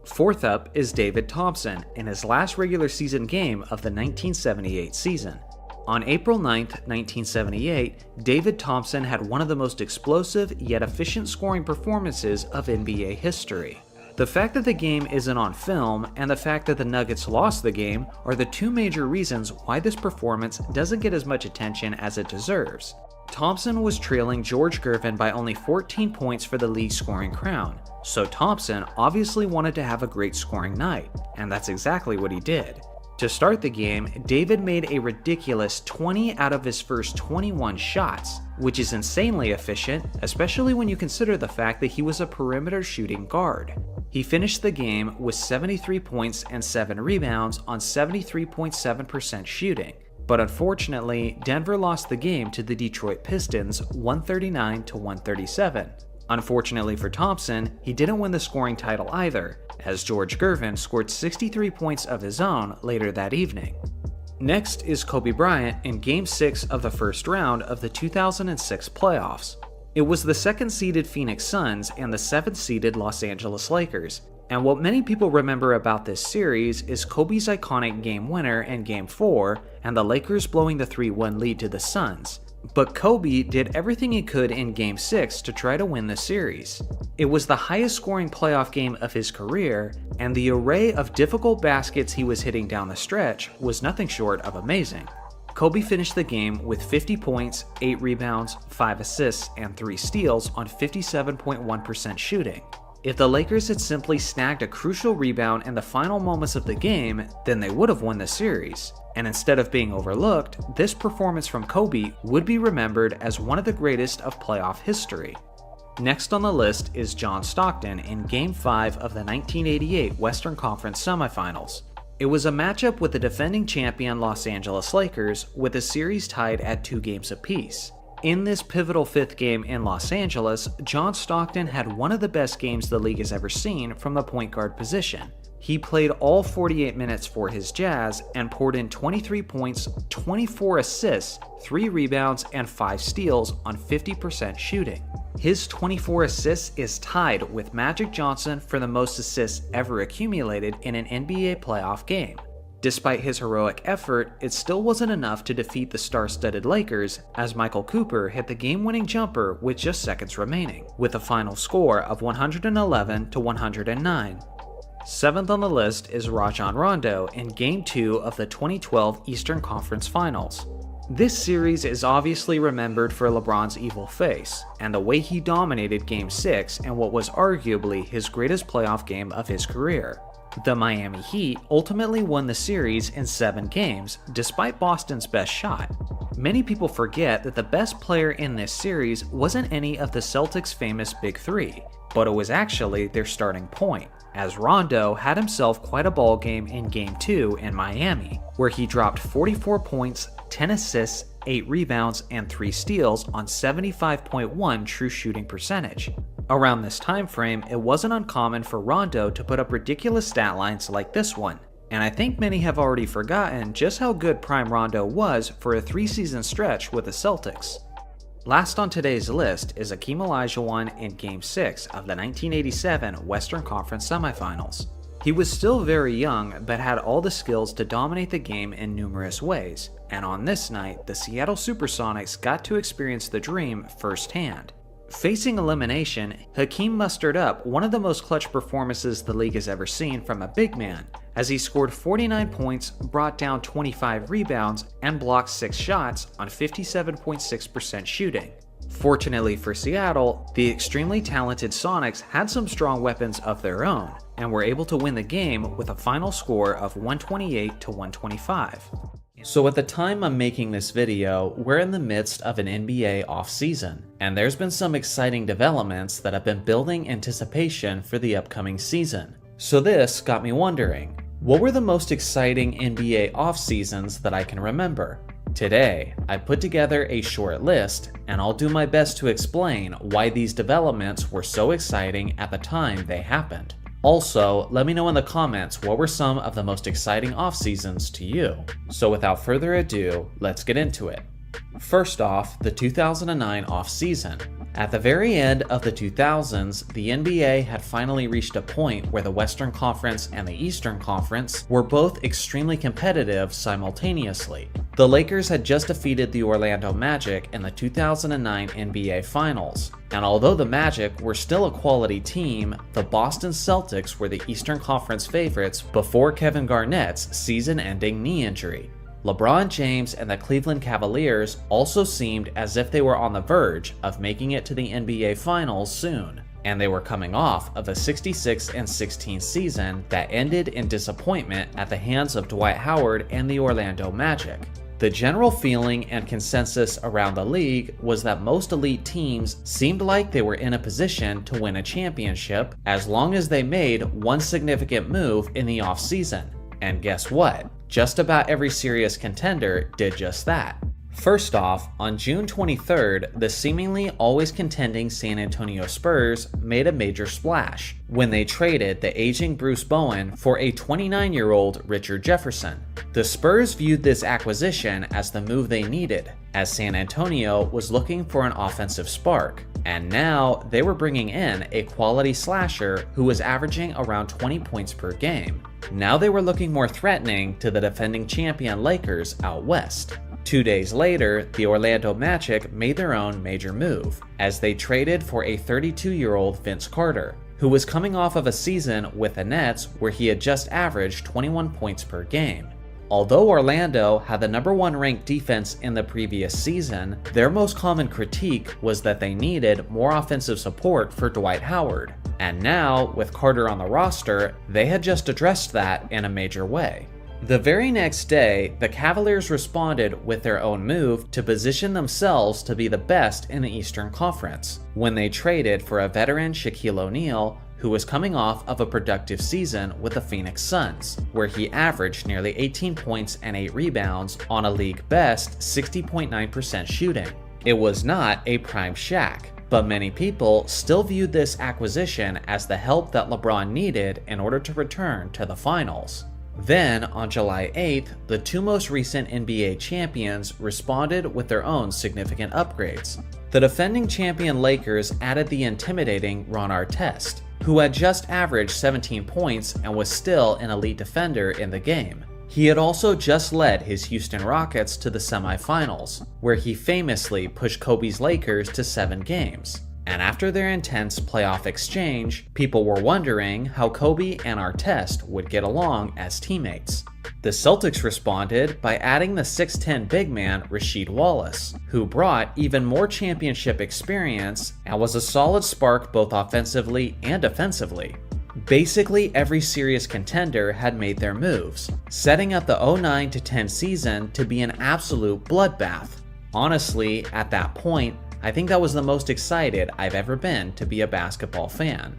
Fourth up is David Thompson in his last regular season game of the 1978 season. On April 9, 1978, David Thompson had one of the most explosive yet efficient scoring performances of NBA history. The fact that the game isn't on film and the fact that the Nuggets lost the game are the two major reasons why this performance doesn't get as much attention as it deserves. Thompson was trailing George Gervin by only 14 points for the league scoring crown, so Thompson obviously wanted to have a great scoring night, and that's exactly what he did. To start the game, David made a ridiculous 20 out of his first 21 shots, which is insanely efficient, especially when you consider the fact that he was a perimeter shooting guard. He finished the game with 73 points and 7 rebounds on 73.7% shooting, but unfortunately, Denver lost the game to the Detroit Pistons 139-137. Unfortunately for Thompson, he didn't win the scoring title either, as George Gervin scored 63 points of his own later that evening. Next is Kobe Bryant in Game 6 of the first round of the 2006 playoffs. It was the 2nd-seeded Phoenix Suns and the 7th-seeded Los Angeles Lakers, and what many people remember about this series is Kobe's iconic game winner in Game 4 and the Lakers blowing the 3-1 lead to the Suns. But Kobe did everything he could in Game 6 to try to win the series. It was the highest scoring playoff game of his career, and the array of difficult baskets he was hitting down the stretch was nothing short of amazing. Kobe finished the game with 50 points, 8 rebounds, 5 assists, and 3 steals on 57.1% shooting. If the Lakers had simply snagged a crucial rebound in the final moments of the game, then they would have won the series. And instead of being overlooked, this performance from Kobe would be remembered as one of the greatest of playoff history. Next on the list is John Stockton in Game 5 of the 1988 Western Conference Semifinals. It was a matchup with the defending champion Los Angeles Lakers, with the series tied at 2 games apiece. In this pivotal 5th game in Los Angeles, John Stockton had one of the best games the league has ever seen from the point guard position. He played all 48 minutes for his Jazz and poured in 23 points, 24 assists, 3 rebounds, and 5 steals on 50% shooting. His 24 assists is tied with Magic Johnson for the most assists ever accumulated in an NBA playoff game. Despite his heroic effort, it still wasn't enough to defeat the star-studded Lakers, as Michael Cooper hit the game-winning jumper with just seconds remaining, with a final score of 111-109. 7th on the list is Rajon Rondo in Game 2 of the 2012 Eastern Conference Finals. This series is obviously remembered for LeBron's evil face, and the way he dominated Game 6 in what was arguably his greatest playoff game of his career. The Miami Heat ultimately won the series in 7 games, despite Boston's best shot. Many people forget that the best player in this series wasn't any of the Celtics' famous Big Three, but it was actually their starting point, as Rondo had himself quite a ball game in Game 2 in Miami, where he dropped 44 points, 10 assists, 8 rebounds, and 3 steals on 75.1 true shooting percentage. Around this time frame, it wasn't uncommon for Rondo to put up ridiculous stat lines like this one, and I think many have already forgotten just how good prime Rondo was for a 3-season stretch with the Celtics. Last on today's list is Hakeem Olajuwon in Game 6 of the 1987 Western Conference Semifinals. He was still very young, but had all the skills to dominate the game in numerous ways, and on this night, the Seattle Supersonics got to experience the dream firsthand. Facing elimination, Hakeem mustered up one of the most clutch performances the league has ever seen from a big man, as he scored 49 points, brought down 25 rebounds, and blocked 6 shots on 57.6% shooting. Fortunately for Seattle, the extremely talented Sonics had some strong weapons of their own, and were able to win the game with a final score of 128 to 125. So at the time I'm making this video, we're in the midst of an NBA offseason, and there's been some exciting developments that have been building anticipation for the upcoming season. So this got me wondering, what were the most exciting NBA offseasons that I can remember? Today, I put together a short list, and I'll do my best to explain why these developments were so exciting at the time they happened. Also, let me know in the comments what were some of the most exciting off-seasons to you. So without further ado, let's get into it. First off, the 2009 off-season. At the very end of the 2000s, the NBA had finally reached a point where the Western Conference and the Eastern Conference were both extremely competitive simultaneously. The Lakers had just defeated the Orlando Magic in the 2009 NBA Finals, and although the Magic were still a quality team, the Boston Celtics were the Eastern Conference favorites before Kevin Garnett's season-ending knee injury. LeBron James and the Cleveland Cavaliers also seemed as if they were on the verge of making it to the NBA Finals soon, and they were coming off of a 66-16 season that ended in disappointment at the hands of Dwight Howard and the Orlando Magic. The general feeling and consensus around the league was that most elite teams seemed like they were in a position to win a championship as long as they made one significant move in the offseason. And guess what? Just about every serious contender did just that. First off, on June 23rd, the seemingly always contending San Antonio Spurs made a major splash when they traded the aging Bruce Bowen for a 29-year-old Richard Jefferson. The Spurs viewed this acquisition as the move they needed, as San Antonio was looking for an offensive spark, and now they were bringing in a quality slasher who was averaging around 20 points per game. Now they were looking more threatening to the defending champion Lakers out west. 2 days later, the Orlando Magic made their own major move, as they traded for a 32-year-old Vince Carter, who was coming off of a season with the Nets where he had just averaged 21 points per game. Although Orlando had the #1 ranked defense in the previous season, their most common critique was that they needed more offensive support for Dwight Howard. And now, with Carter on the roster, they had just addressed that in a major way. The very next day, the Cavaliers responded with their own move to position themselves to be the best in the Eastern Conference, when they traded for a veteran Shaquille O'Neal, who was coming off of a productive season with the Phoenix Suns, where he averaged nearly 18 points and 8 rebounds on a league-best 60.9% shooting. It was not a prime Shaq, but many people still viewed this acquisition as the help that LeBron needed in order to return to the finals. Then, on July 8th, the two most recent NBA champions responded with their own significant upgrades. The defending champion Lakers added the intimidating Ron Artest, who had just averaged 17 points and was still an elite defender in the game. He had also just led his Houston Rockets to the semifinals, where he famously pushed Kobe's Lakers to 7 games. and after their intense playoff exchange, people were wondering how Kobe and Artest would get along as teammates. The Celtics responded by adding the 6'10 big man Rasheed Wallace, who brought even more championship experience and was a solid spark both offensively and defensively. Basically every serious contender had made their moves, setting up the 09-10 season to be an absolute bloodbath. Honestly, at that point, I think that was the most excited I've ever been to be a basketball fan.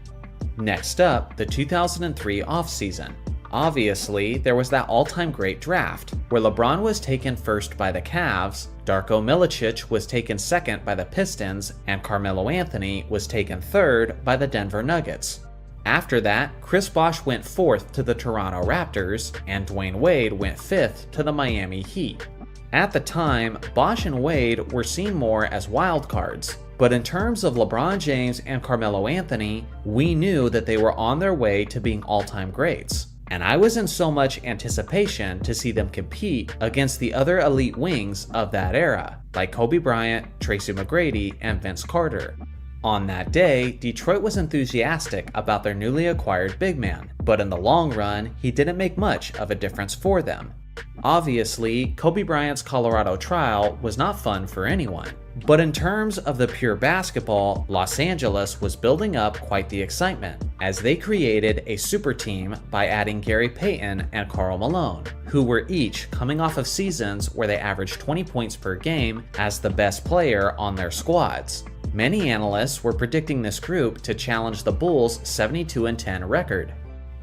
Next up, the 2003 offseason. Obviously, there was that all-time great draft, where LeBron was taken first by the Cavs, Darko Milicic was taken second by the Pistons, and Carmelo Anthony was taken third by the Denver Nuggets. After that, Chris Bosh went fourth to the Toronto Raptors, and Dwayne Wade went fifth to the Miami Heat. At the time, Bosh and Wade were seen more as wild cards, but in terms of LeBron James and Carmelo Anthony, we knew that they were on their way to being all-time greats. And I was in so much anticipation to see them compete against the other elite wings of that era, like Kobe Bryant, Tracy McGrady, and Vince Carter. On that day, Detroit was enthusiastic about their newly acquired big man, but in the long run, he didn't make much of a difference for them. Obviously, Kobe Bryant's Colorado trial was not fun for anyone, but in terms of the pure basketball, Los Angeles was building up quite the excitement, as they created a super team by adding Gary Payton and Karl Malone, who were each coming off of seasons where they averaged 20 points per game as the best player on their squads. Many analysts were predicting this group to challenge the Bulls' 72-10 record.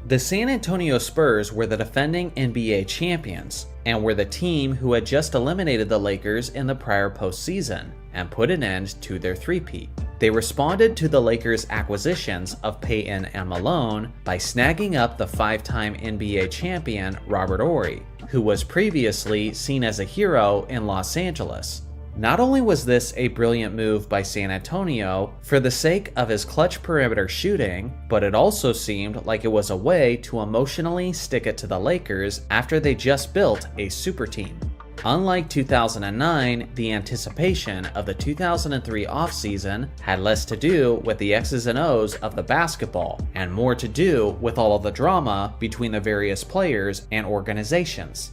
The San Antonio Spurs were the defending NBA champions, and were the team who had just eliminated the Lakers in the prior postseason, and put an end to their three-peat. They responded to the Lakers' acquisitions of Payton and Malone by snagging up the five-time NBA champion Robert Horry, who was previously seen as a hero in Los Angeles. Not only was this a brilliant move by San Antonio for the sake of his clutch perimeter shooting, but it also seemed like it was a way to emotionally stick it to the Lakers after they just built a super team. Unlike 2009, the anticipation of the 2003 offseason had less to do with the X's and O's of the basketball, and more to do with all of the drama between the various players and organizations.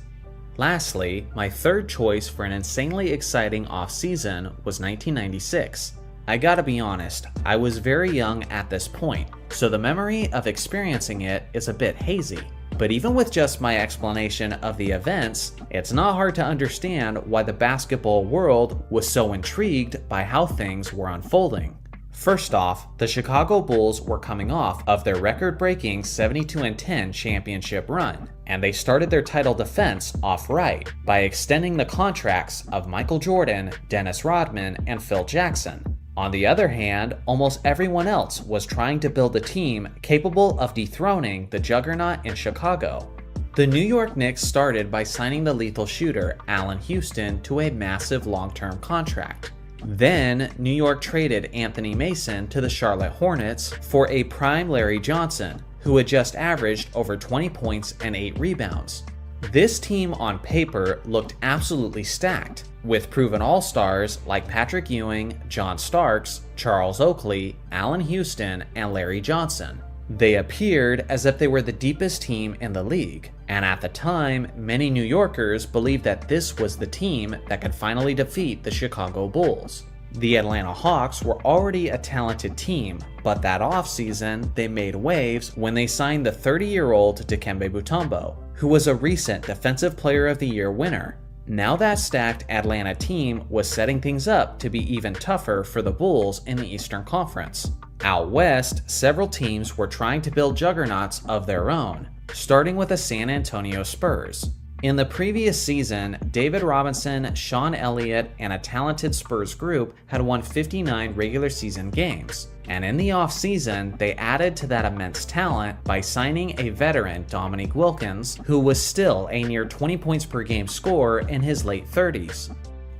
Lastly, my third choice for an insanely exciting offseason was 1996. I gotta be honest, I was very young at this point, so the memory of experiencing it is a bit hazy. But even with just my explanation of the events, it's not hard to understand why the basketball world was so intrigued by how things were unfolding. First off, the Chicago Bulls were coming off of their record-breaking 72-10 championship run, and they started their title defense off right by extending the contracts of Michael Jordan, Dennis Rodman, and Phil Jackson. On the other hand, almost everyone else was trying to build a team capable of dethroning the juggernaut in Chicago. The New York Knicks started by signing the lethal shooter Allen Houston to a massive long-term contract. Then, New York traded Anthony Mason to the Charlotte Hornets for a prime Larry Johnson, who had just averaged over 20 points and 8 rebounds. This team on paper looked absolutely stacked, with proven all-stars like Patrick Ewing, John Starks, Charles Oakley, Allen Houston, and Larry Johnson. They appeared as if they were the deepest team in the league, and at the time, many New Yorkers believed that this was the team that could finally defeat the Chicago Bulls. The Atlanta Hawks were already a talented team, but that offseason, they made waves when they signed the 30-year-old Dikembe Mutombo, who was a recent Defensive Player of the Year winner. Now that stacked Atlanta team was setting things up to be even tougher for the Bulls in the Eastern Conference. Out west, several teams were trying to build juggernauts of their own, starting with the San Antonio Spurs. In the previous season, David Robinson, Sean Elliott, and a talented Spurs group had won 59 regular season games. And in the offseason, they added to that immense talent by signing a veteran, Dominique Wilkins, who was still a near 20 points per game scorer in his late 30s.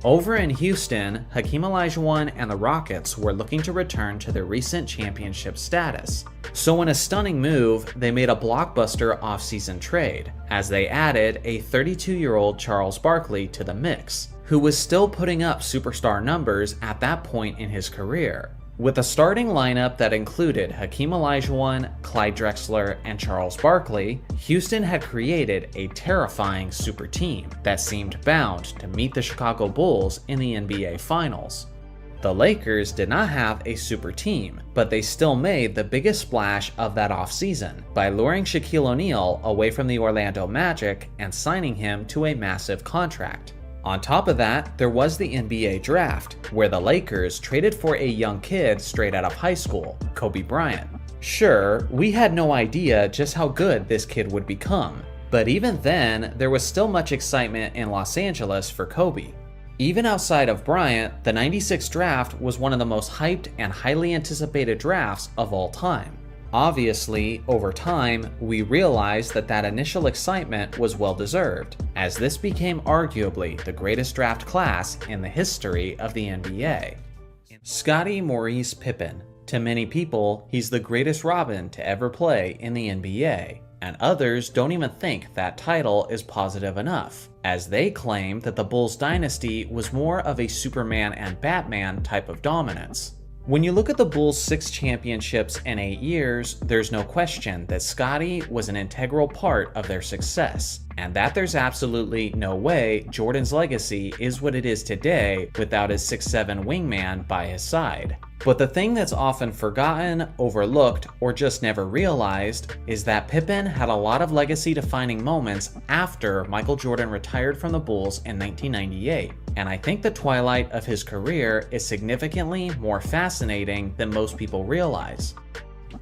Over in Houston, Hakeem Olajuwon and the Rockets were looking to return to their recent championship status. So in a stunning move, they made a blockbuster offseason trade, as they added a 32-year-old Charles Barkley to the mix, who was still putting up superstar numbers at that point in his career. With a starting lineup that included Hakeem Olajuwon, Clyde Drexler, and Charles Barkley, Houston had created a terrifying super team that seemed bound to meet the Chicago Bulls in the NBA Finals. The Lakers did not have a super team, but they still made the biggest splash of that offseason by luring Shaquille O'Neal away from the Orlando Magic and signing him to a massive contract. On top of that, there was the NBA draft, where the Lakers traded for a young kid straight out of high school, Kobe Bryant. Sure, we had no idea just how good this kid would become, but even then, there was still much excitement in Los Angeles for Kobe. Even outside of Bryant, the '96 draft was one of the most hyped and highly anticipated drafts of all time. Obviously, over time, we realized that initial excitement was well-deserved, as this became arguably the greatest draft class in the history of the NBA. Scottie Maurice Pippen. To many people, he's the greatest Robin to ever play in the NBA, and others don't even think that title is positive enough, as they claim that the Bulls dynasty was more of a Superman and Batman type of dominance. When you look at the Bulls' 6 championships in 8 years, there's no question that Scottie was an integral part of their success, and that there's absolutely no way Jordan's legacy is what it is today without his 6'7" wingman by his side. But the thing that's often forgotten, overlooked, or just never realized is that Pippen had a lot of legacy-defining moments after Michael Jordan retired from the Bulls in 1998, and I think the twilight of his career is significantly more fascinating than most people realize.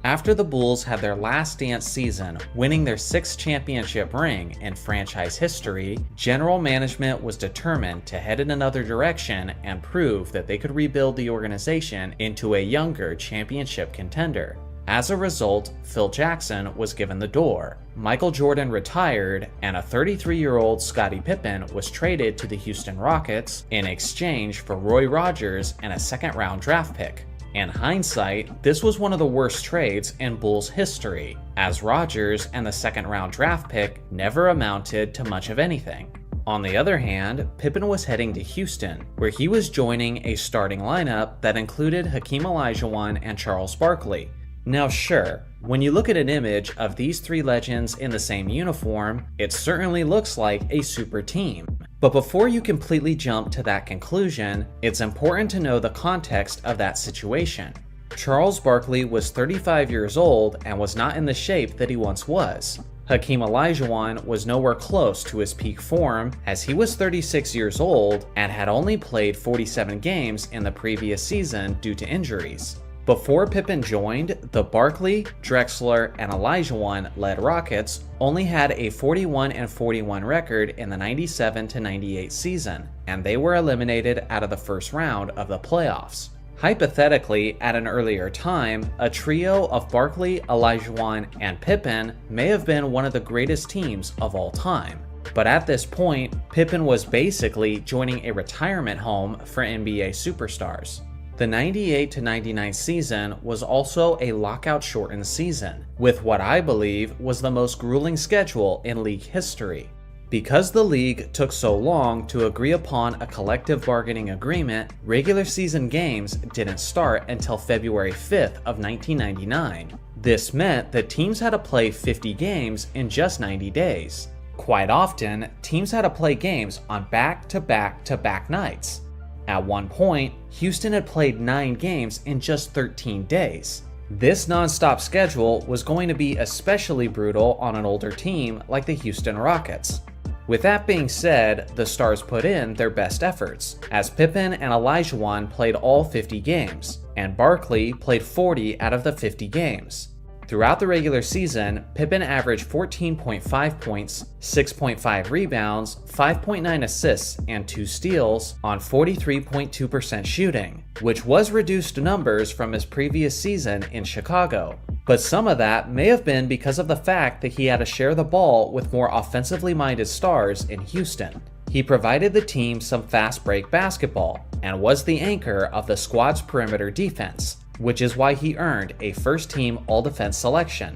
After the Bulls had their last dance season, winning their 6th championship ring in franchise history, general management was determined to head in another direction and prove that they could rebuild the organization into a younger championship contender. As a result, Phil Jackson was given the door, Michael Jordan retired, and a 33-year-old Scottie Pippen was traded to the Houston Rockets in exchange for Roy Rogers and a second-round draft pick. In hindsight, this was one of the worst trades in Bulls history, as Rodgers and the second-round draft pick never amounted to much of anything. On the other hand, Pippen was heading to Houston, where he was joining a starting lineup that included Hakeem Olajuwon and Charles Barkley. Now sure, when you look at an image of these 3 legends in the same uniform, it certainly looks like a super team. But before you completely jump to that conclusion, it's important to know the context of that situation. Charles Barkley was 35 years old and was not in the shape that he once was. Hakeem Olajuwon was nowhere close to his peak form, as he was 36 years old and had only played 47 games in the previous season due to injuries. Before Pippen joined, the Barkley, Drexler, and Olajuwon-led Rockets only had a 41-41 record in the 97-98 season, and they were eliminated out of the first round of the playoffs. Hypothetically, at an earlier time, a trio of Barkley, Olajuwon, and Pippen may have been one of the greatest teams of all time. But at this point, Pippen was basically joining a retirement home for NBA superstars. The 98-99 season was also a lockout-shortened season, with what I believe was the most grueling schedule in league history. Because the league took so long to agree upon a collective bargaining agreement, regular season games didn't start until February 5th of 1999. This meant that teams had to play 50 games in just 90 days. Quite often, teams had to play games on back-to-back-to-back nights. At one point, Houston had played 9 games in just 13 days. This non-stop schedule was going to be especially brutal on an older team like the Houston Rockets. With that being said, the Stars put in their best efforts, as Pippen and Olajuwon played all 50 games, and Barkley played 40 out of the 50 games. Throughout the regular season, Pippen averaged 14.5 points, 6.5 rebounds, 5.9 assists, and 2 steals on 43.2% shooting, which was reduced numbers from his previous season in Chicago. But some of that may have been because of the fact that he had to share the ball with more offensively minded stars in Houston. He provided the team some fast break basketball and was the anchor of the squad's perimeter defense, which is why he earned a first-team All-Defense selection.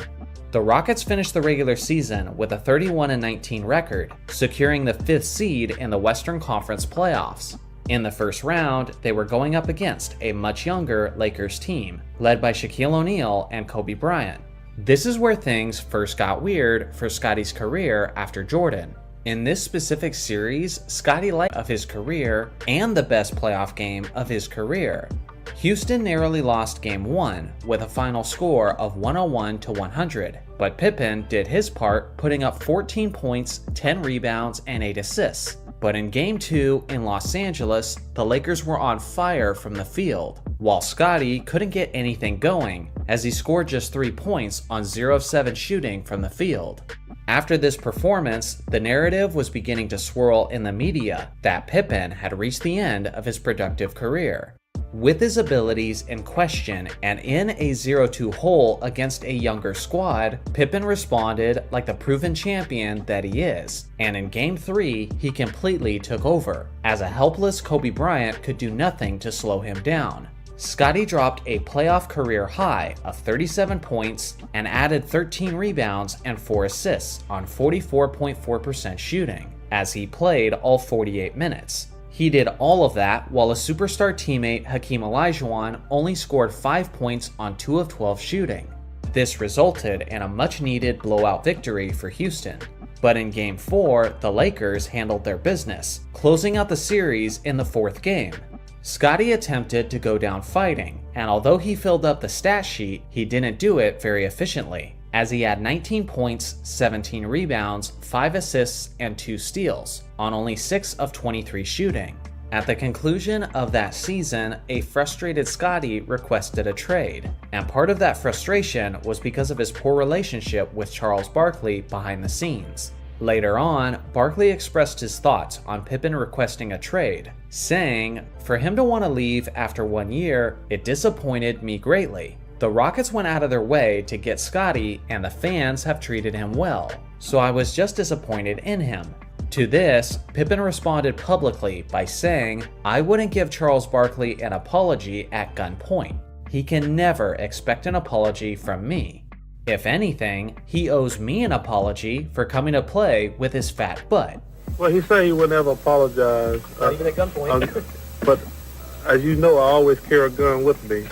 The Rockets finished the regular season with a 31-19 record, securing the 5th seed in the Western Conference playoffs. In the first round, they were going up against a much younger Lakers team, led by Shaquille O'Neal and Kobe Bryant. This is where things first got weird for Scotty's career after Jordan. In this specific series, Scotty light of his career and the best playoff game of his career. Houston narrowly lost Game 1 with a final score of 101-100, but Pippen did his part, putting up 14 points, 10 rebounds, and 8 assists. But in Game 2 in Los Angeles, the Lakers were on fire from the field, while Scotty couldn't get anything going as he scored just 3 points on 0 of 7 shooting from the field. After this performance, the narrative was beginning to swirl in the media that Pippen had reached the end of his productive career. With his abilities in question and in a 0-2 hole against a younger squad, Pippen responded like the proven champion that he is, and in Game 3, he completely took over, as a helpless Kobe Bryant could do nothing to slow him down. Scotty dropped a playoff career high of 37 points and added 13 rebounds and 4 assists on 44.4% shooting, as he played all 48 minutes. He did all of that while a superstar teammate Hakeem Olajuwon only scored 5 points on 2 of 12 shooting. This resulted in a much-needed blowout victory for Houston. But in Game 4, the Lakers handled their business, closing out the series in the 4th game. Scotty attempted to go down fighting, and although he filled up the stat sheet, he didn't do it very efficiently, as he had 19 points, 17 rebounds, 5 assists, and 2 steals, on only 6 of 23 shooting. At the conclusion of that season, a frustrated Scotty requested a trade, and part of that frustration was because of his poor relationship with Charles Barkley behind the scenes. Later on, Barkley expressed his thoughts on Pippen requesting a trade, saying, "For him to want to leave after 1 year, it disappointed me greatly. The Rockets went out of their way to get Scotty, and the fans have treated him well, so I was just disappointed in him." To this, Pippen responded publicly by saying, "I wouldn't give Charles Barkley an apology at gunpoint. He can never expect an apology from me. If anything, he owes me an apology for coming to play with his fat butt." Well, he said he would never apologize. Not even at gunpoint. But as you know, I always carry a gun with me.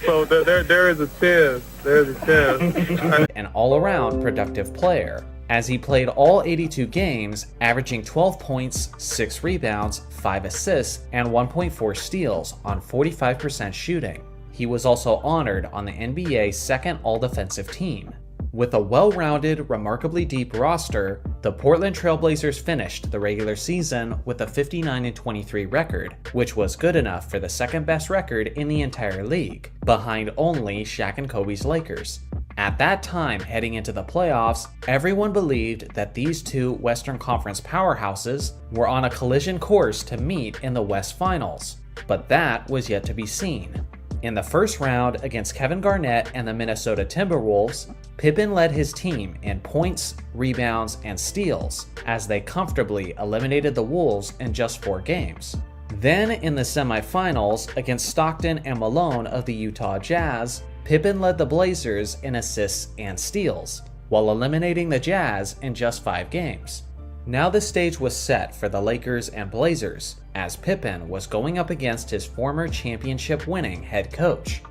So there is a chance. There's a chance. An all-around productive player, as he played all 82 games, averaging 12 points, 6 rebounds, 5 assists, and 1.4 steals on 45% shooting. He was also honored on the NBA's second all-defensive team. With a well-rounded, remarkably deep roster, the Portland Trail Blazers finished the regular season with a 59-23 record, which was good enough for the second-best record in the entire league, behind only Shaq and Kobe's Lakers. At that time, heading into the playoffs, everyone believed that these two Western Conference powerhouses were on a collision course to meet in the West Finals, but that was yet to be seen. In the first round against Kevin Garnett and the Minnesota Timberwolves, Pippen led his team in points, rebounds, and steals as they comfortably eliminated the Wolves in just 4 games. Then in the semifinals against Stockton and Malone of the Utah Jazz, Pippen led the Blazers in assists and steals, while eliminating the Jazz in just 5 games. Now the stage was set for the Lakers and Blazers, as Pippen was going up against his former championship-winning head coach.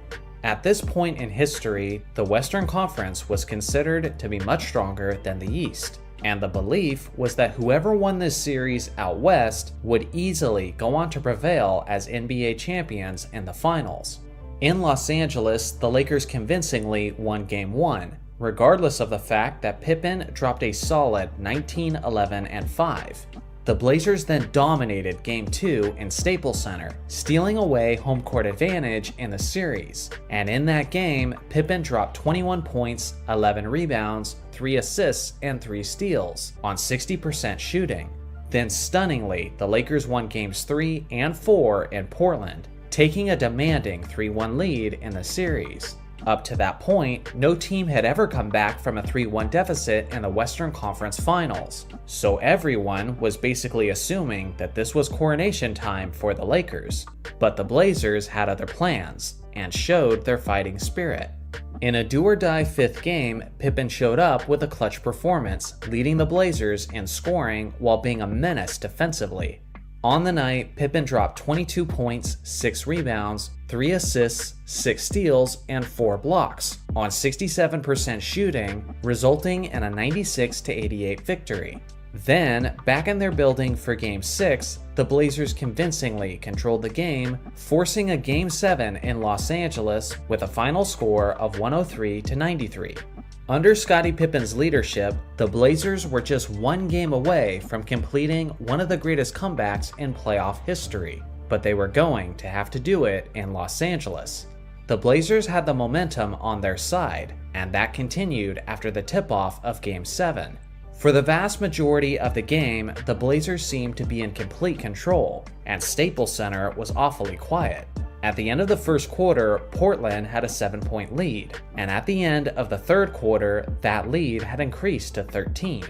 At this point in history, the Western Conference was considered to be much stronger than the East, and the belief was that whoever won this series out West would easily go on to prevail as NBA champions in the finals. In Los Angeles, the Lakers convincingly won Game 1, regardless of the fact that Pippen dropped a solid 19, 11, and 5. The Blazers then dominated Game 2 in Staples Center, stealing away home court advantage in the series. And in that game, Pippen dropped 21 points, 11 rebounds, 3 assists, and 3 steals on 60% shooting. Then stunningly, the Lakers won Games 3 and 4 in Portland, taking a demanding 3-1 lead in the series. Up to that point, no team had ever come back from a 3-1 deficit in the Western Conference Finals, so everyone was basically assuming that this was coronation time for the Lakers. But the Blazers had other plans, and showed their fighting spirit. In a do-or-die fifth game, Pippen showed up with a clutch performance, leading the Blazers in scoring while being a menace defensively. On the night, Pippen dropped 22 points, 6 rebounds, 3 assists, 6 steals, and 4 blocks on 67% shooting, resulting in a 96-88 victory. Then, back in their building for Game 6, the Blazers convincingly controlled the game, forcing a Game 7 in Los Angeles with a final score of 103-93. Under Scottie Pippen's leadership, the Blazers were just one game away from completing one of the greatest comebacks in playoff history, but they were going to have to do it in Los Angeles. The Blazers had the momentum on their side, and that continued after the tip-off of Game 7. For the vast majority of the game, the Blazers seemed to be in complete control, and Staples Center was awfully quiet. At the end of the first quarter, Portland had a 7-point lead, and at the end of the third quarter, that lead had increased to 13.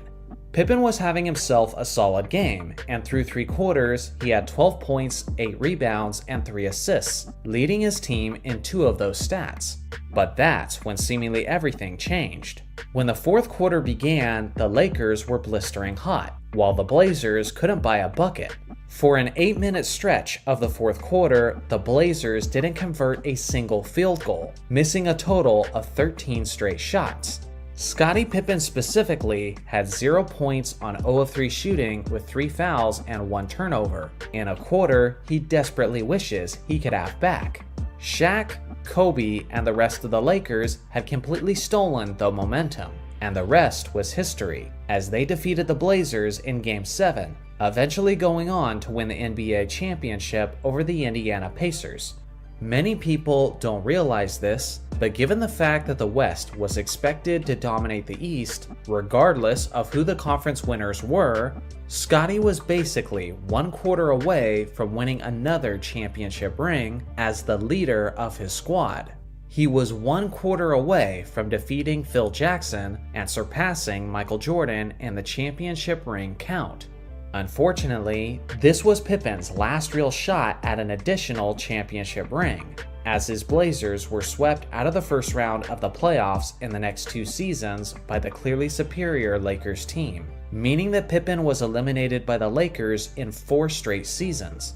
Pippen was having himself a solid game, and through 3 quarters, he had 12 points, 8 rebounds, and 3 assists, leading his team in 2 of those stats. But that's when seemingly everything changed. When the fourth quarter began, the Lakers were blistering hot, while the Blazers couldn't buy a bucket. For an 8-minute stretch of the fourth quarter, the Blazers didn't convert a single field goal, missing a total of 13 straight shots. Scottie Pippen specifically had 0 points on 0 of 3 shooting with 3 fouls and 1 turnover. In a quarter, he desperately wishes he could have back. Shaq, Kobe, and the rest of the Lakers had completely stolen the momentum, and the rest was history, as they defeated the Blazers in Game 7, eventually going on to win the NBA championship over the Indiana Pacers. Many people don't realize this, but given the fact that the West was expected to dominate the East, regardless of who the conference winners were, Scottie was basically 1 quarter away from winning another championship ring as the leader of his squad. He was 1 quarter away from defeating Phil Jackson and surpassing Michael Jordan in the championship ring count. Unfortunately, this was Pippen's last real shot at an additional championship ring, as his Blazers were swept out of the first round of the playoffs in the next 2 seasons by the clearly superior Lakers team, meaning that Pippen was eliminated by the Lakers in 4 straight seasons.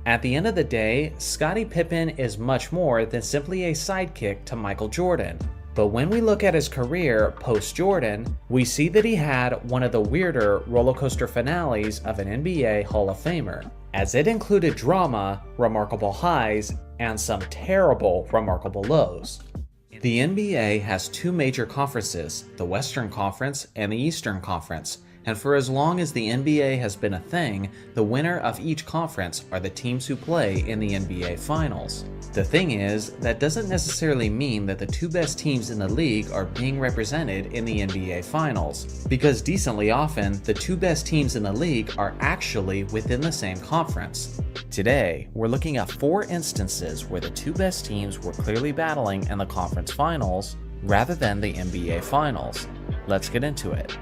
At the end of the day, Scottie Pippen is much more than simply a sidekick to Michael Jordan. But when we look at his career post-Jordan, we see that he had one of the weirder rollercoaster finales of an NBA Hall of Famer, as it included drama, remarkable highs, and some terrible, remarkable lows. The NBA has 2 major conferences, the Western Conference and the Eastern Conference, and for as long as the NBA has been a thing, the winner of each conference are the teams who play in the NBA Finals. The thing is, that doesn't necessarily mean that the 2 best teams in the league are being represented in the NBA Finals, because decently often, the 2 best teams in the league are actually within the same conference. Today, we're looking at 4 instances where the 2 best teams were clearly battling in the conference finals, rather than the NBA Finals. Let's get into it.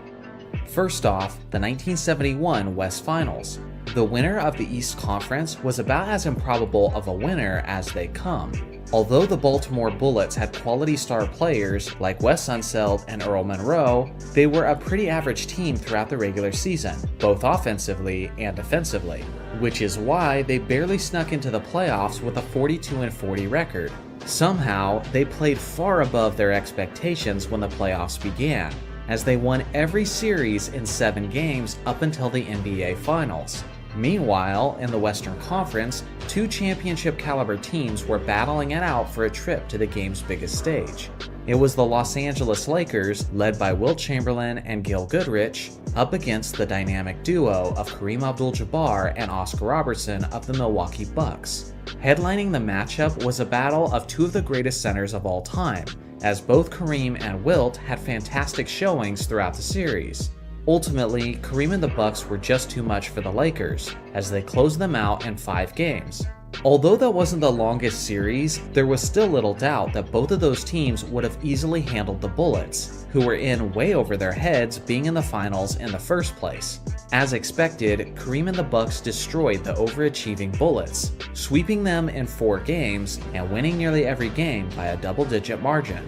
First off, the 1971 West Finals. The winner of the East Conference was about as improbable of a winner as they come. Although the Baltimore Bullets had quality star players like Wes Unseld and Earl Monroe, they were a pretty average team throughout the regular season, both offensively and defensively, which is why they barely snuck into the playoffs with a 42-40 record. Somehow, they played far above their expectations when the playoffs began, as they won every series in 7 games up until the NBA Finals. Meanwhile, in the Western Conference, 2 championship-caliber teams were battling it out for a trip to the game's biggest stage. It was the Los Angeles Lakers, led by Wilt Chamberlain and Gil Goodrich, up against the dynamic duo of Kareem Abdul-Jabbar and Oscar Robertson of the Milwaukee Bucks. Headlining the matchup was a battle of 2 of the greatest centers of all time, as both Kareem and Wilt had fantastic showings throughout the series. Ultimately, Kareem and the Bucks were just too much for the Lakers, as they closed them out in 5 games. Although that wasn't the longest series, there was still little doubt that both of those teams would have easily handled the Bullets, who were in way over their heads being in the finals in the first place. As expected, Kareem and the Bucks destroyed the overachieving Bullets, sweeping them in 4 games and winning nearly every game by a double-digit margin.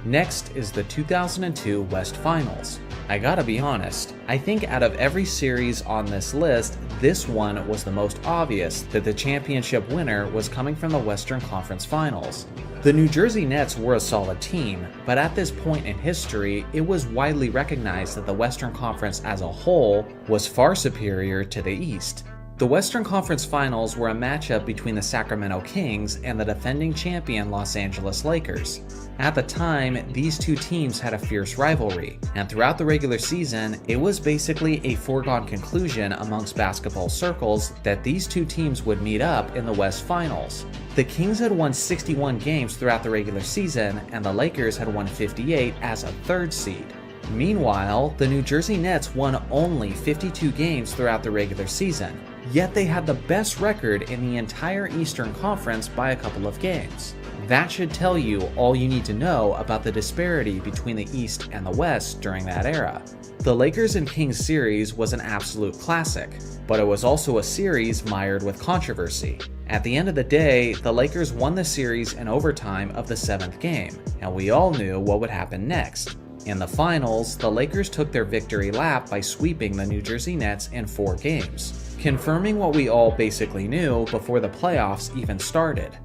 Next is the 2002 West Finals. I gotta be honest, I think out of every series on this list, this one was the most obvious that the championship winner was coming from the Western Conference Finals. The New Jersey Nets were a solid team, but at this point in history, it was widely recognized that the Western Conference as a whole was far superior to the East. The Western Conference Finals were a matchup between the Sacramento Kings and the defending champion Los Angeles Lakers. At the time, these two teams had a fierce rivalry, and throughout the regular season, it was basically a foregone conclusion amongst basketball circles that these two teams would meet up in the West Finals. The Kings had won 61 games throughout the regular season, and the Lakers had won 58 as a third seed. Meanwhile, the New Jersey Nets won only 52 games throughout the regular season, yet they had the best record in the entire Eastern Conference by a couple of games. That should tell you all you need to know about the disparity between the East and the West during that era. The Lakers and Kings series was an absolute classic, but it was also a series mired with controversy. At the end of the day, the Lakers won the series in overtime of the 7th game, and we all knew what would happen next. In the finals, the Lakers took their victory lap by sweeping the New Jersey Nets in 4 games, confirming what we all basically knew before the playoffs even started.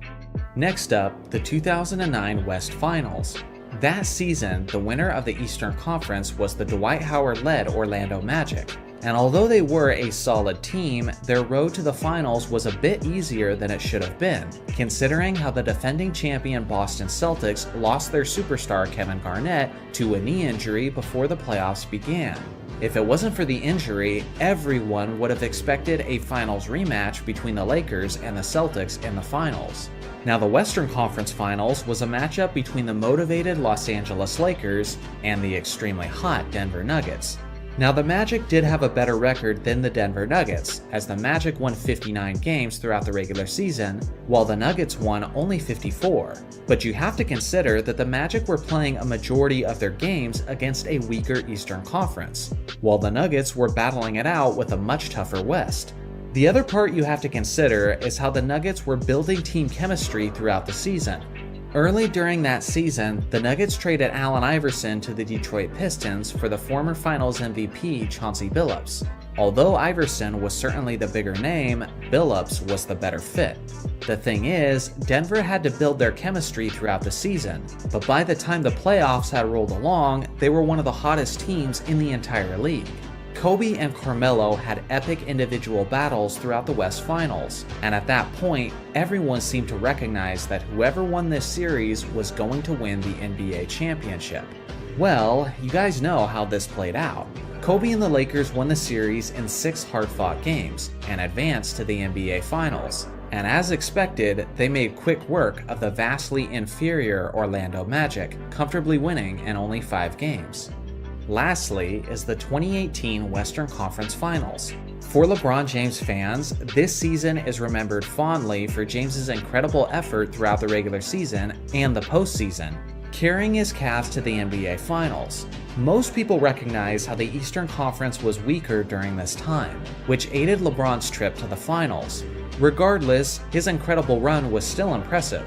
Next up, the 2009 West Finals. That season, the winner of the Eastern Conference was the Dwight Howard-led Orlando Magic. And although they were a solid team, their road to the finals was a bit easier than it should have been, considering how the defending champion Boston Celtics lost their superstar Kevin Garnett to a knee injury before the playoffs began. If it wasn't for the injury, everyone would have expected a finals rematch between the Lakers and the Celtics in the finals. Now, the Western Conference Finals was a matchup between the motivated Los Angeles Lakers and the extremely hot Denver Nuggets. Now, the Magic did have a better record than the Denver Nuggets, as the Magic won 59 games throughout the regular season, while the Nuggets won only 54. But you have to consider that the Magic were playing a majority of their games against a weaker Eastern Conference, while the Nuggets were battling it out with a much tougher West. The other part you have to consider is how the Nuggets were building team chemistry throughout the season. Early during that season, the Nuggets traded Allen Iverson to the Detroit Pistons for the former Finals MVP Chauncey Billups. Although Iverson was certainly the bigger name, Billups was the better fit. The thing is, Denver had to build their chemistry throughout the season, but by the time the playoffs had rolled along, they were one of the hottest teams in the entire league. Kobe and Carmelo had epic individual battles throughout the West Finals, and at that point, everyone seemed to recognize that whoever won this series was going to win the NBA championship. Well, you guys know how this played out. Kobe and the Lakers won the series in 6 hard-fought games and advanced to the NBA Finals. And as expected, they made quick work of the vastly inferior Orlando Magic, comfortably winning in only 5 games. Lastly is the 2018 Western Conference Finals. For LeBron James fans, this season is remembered fondly for James's incredible effort throughout the regular season and the postseason, carrying his Cavs to the NBA Finals. Most people recognize how the Eastern Conference was weaker during this time, which aided LeBron's trip to the finals. Regardless, his incredible run was still impressive.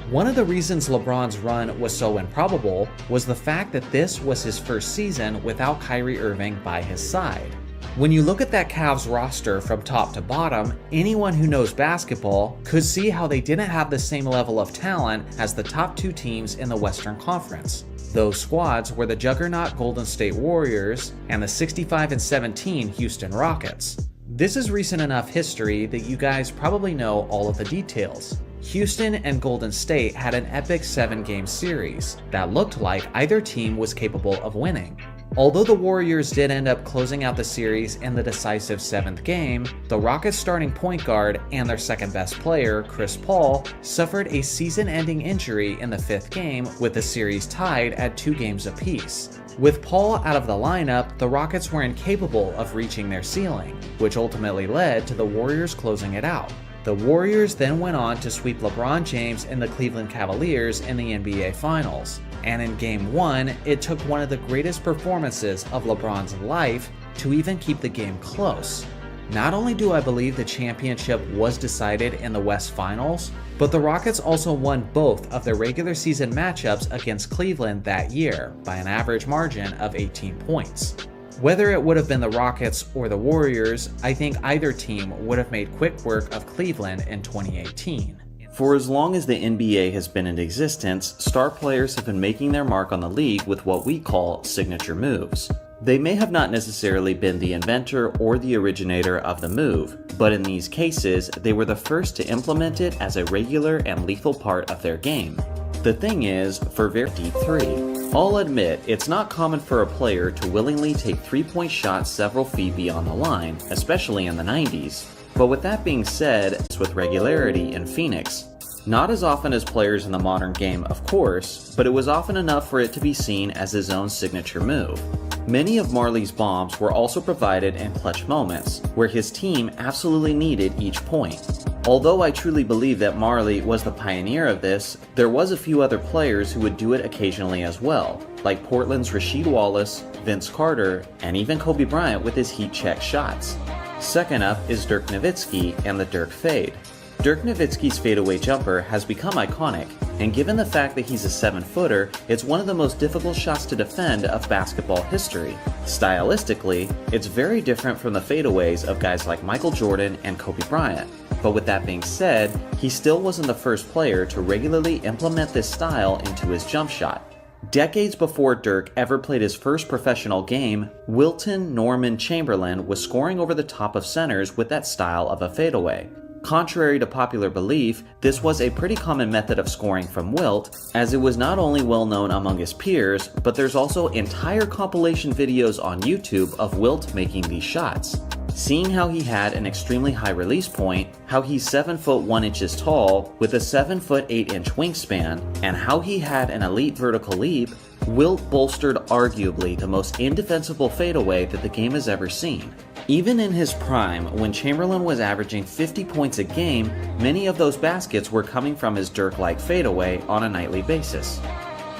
One of the reasons LeBron's run was so improbable was the fact that this was his first season without Kyrie Irving by his side. When you look at that Cavs roster from top to bottom, anyone who knows basketball could see how they didn't have the same level of talent as the top 2 teams in the Western Conference. Those squads were the juggernaut Golden State Warriors and the 65-17 Houston Rockets. This is recent enough history that you guys probably know all of the details. Houston and Golden State had an epic 7-game series that looked like either team was capable of winning. Although the Warriors did end up closing out the series in the decisive 7th game, the Rockets' starting point guard and their second best player, Chris Paul, suffered a season-ending injury in the 5th game with the series tied at 2 games apiece. With Paul out of the lineup, the Rockets were incapable of reaching their ceiling, which ultimately led to the Warriors closing it out. The Warriors then went on to sweep LeBron James and the Cleveland Cavaliers in the NBA Finals. And in Game 1, it took one of the greatest performances of LeBron's life to even keep the game close. Not only do I believe the championship was decided in the West Finals, but the Rockets also won both of their regular season matchups against Cleveland that year by an average margin of 18 points. Whether it would have been the Rockets or the Warriors, I think either team would have made quick work of Cleveland in 2018. For as long as the NBA has been in existence, star players have been making their mark on the league with what we call signature moves. They may have not necessarily been the inventor or the originator of the move, but in these cases, they were the first to implement it as a regular and lethal part of their game. The thing is, for very deep three, I'll admit it's not common for a player to willingly take three-point shots several feet beyond the line, especially in the 90s. But with that being said, it's with regularity in Phoenix. Not as often as players in the modern game, of course, but it was often enough for it to be seen as his own signature move. Many of Marley's bombs were also provided in clutch moments, where his team absolutely needed each point. Although I truly believe that Marley was the pioneer of this, there was a few other players who would do it occasionally as well, like Portland's Rasheed Wallace, Vince Carter, and even Kobe Bryant with his heat check shots. Second up is Dirk Nowitzki and the Dirk Fade. Dirk Nowitzki's fadeaway jumper has become iconic, and given the fact that he's a 7-footer, it's one of the most difficult shots to defend of basketball history. Stylistically, it's very different from the fadeaways of guys like Michael Jordan and Kobe Bryant. But with that being said, he still wasn't the first player to regularly implement this style into his jump shot. Decades before Dirk ever played his first professional game, Wilton Norman Chamberlain was scoring over the top of centers with that style of a fadeaway. Contrary to popular belief, this was a pretty common method of scoring from Wilt, as it was not only well known among his peers, but there's also entire compilation videos on YouTube of Wilt making these shots. Seeing how he had an extremely high release point, how he's 7 foot 1 inches tall with a 7 foot 8 inch wingspan, and how he had an elite vertical leap, Wilt bolstered arguably the most indefensible fadeaway that the game has ever seen. Even in his prime, when Chamberlain was averaging 50 points a game, many of those baskets were coming from his Dirk-like fadeaway on a nightly basis.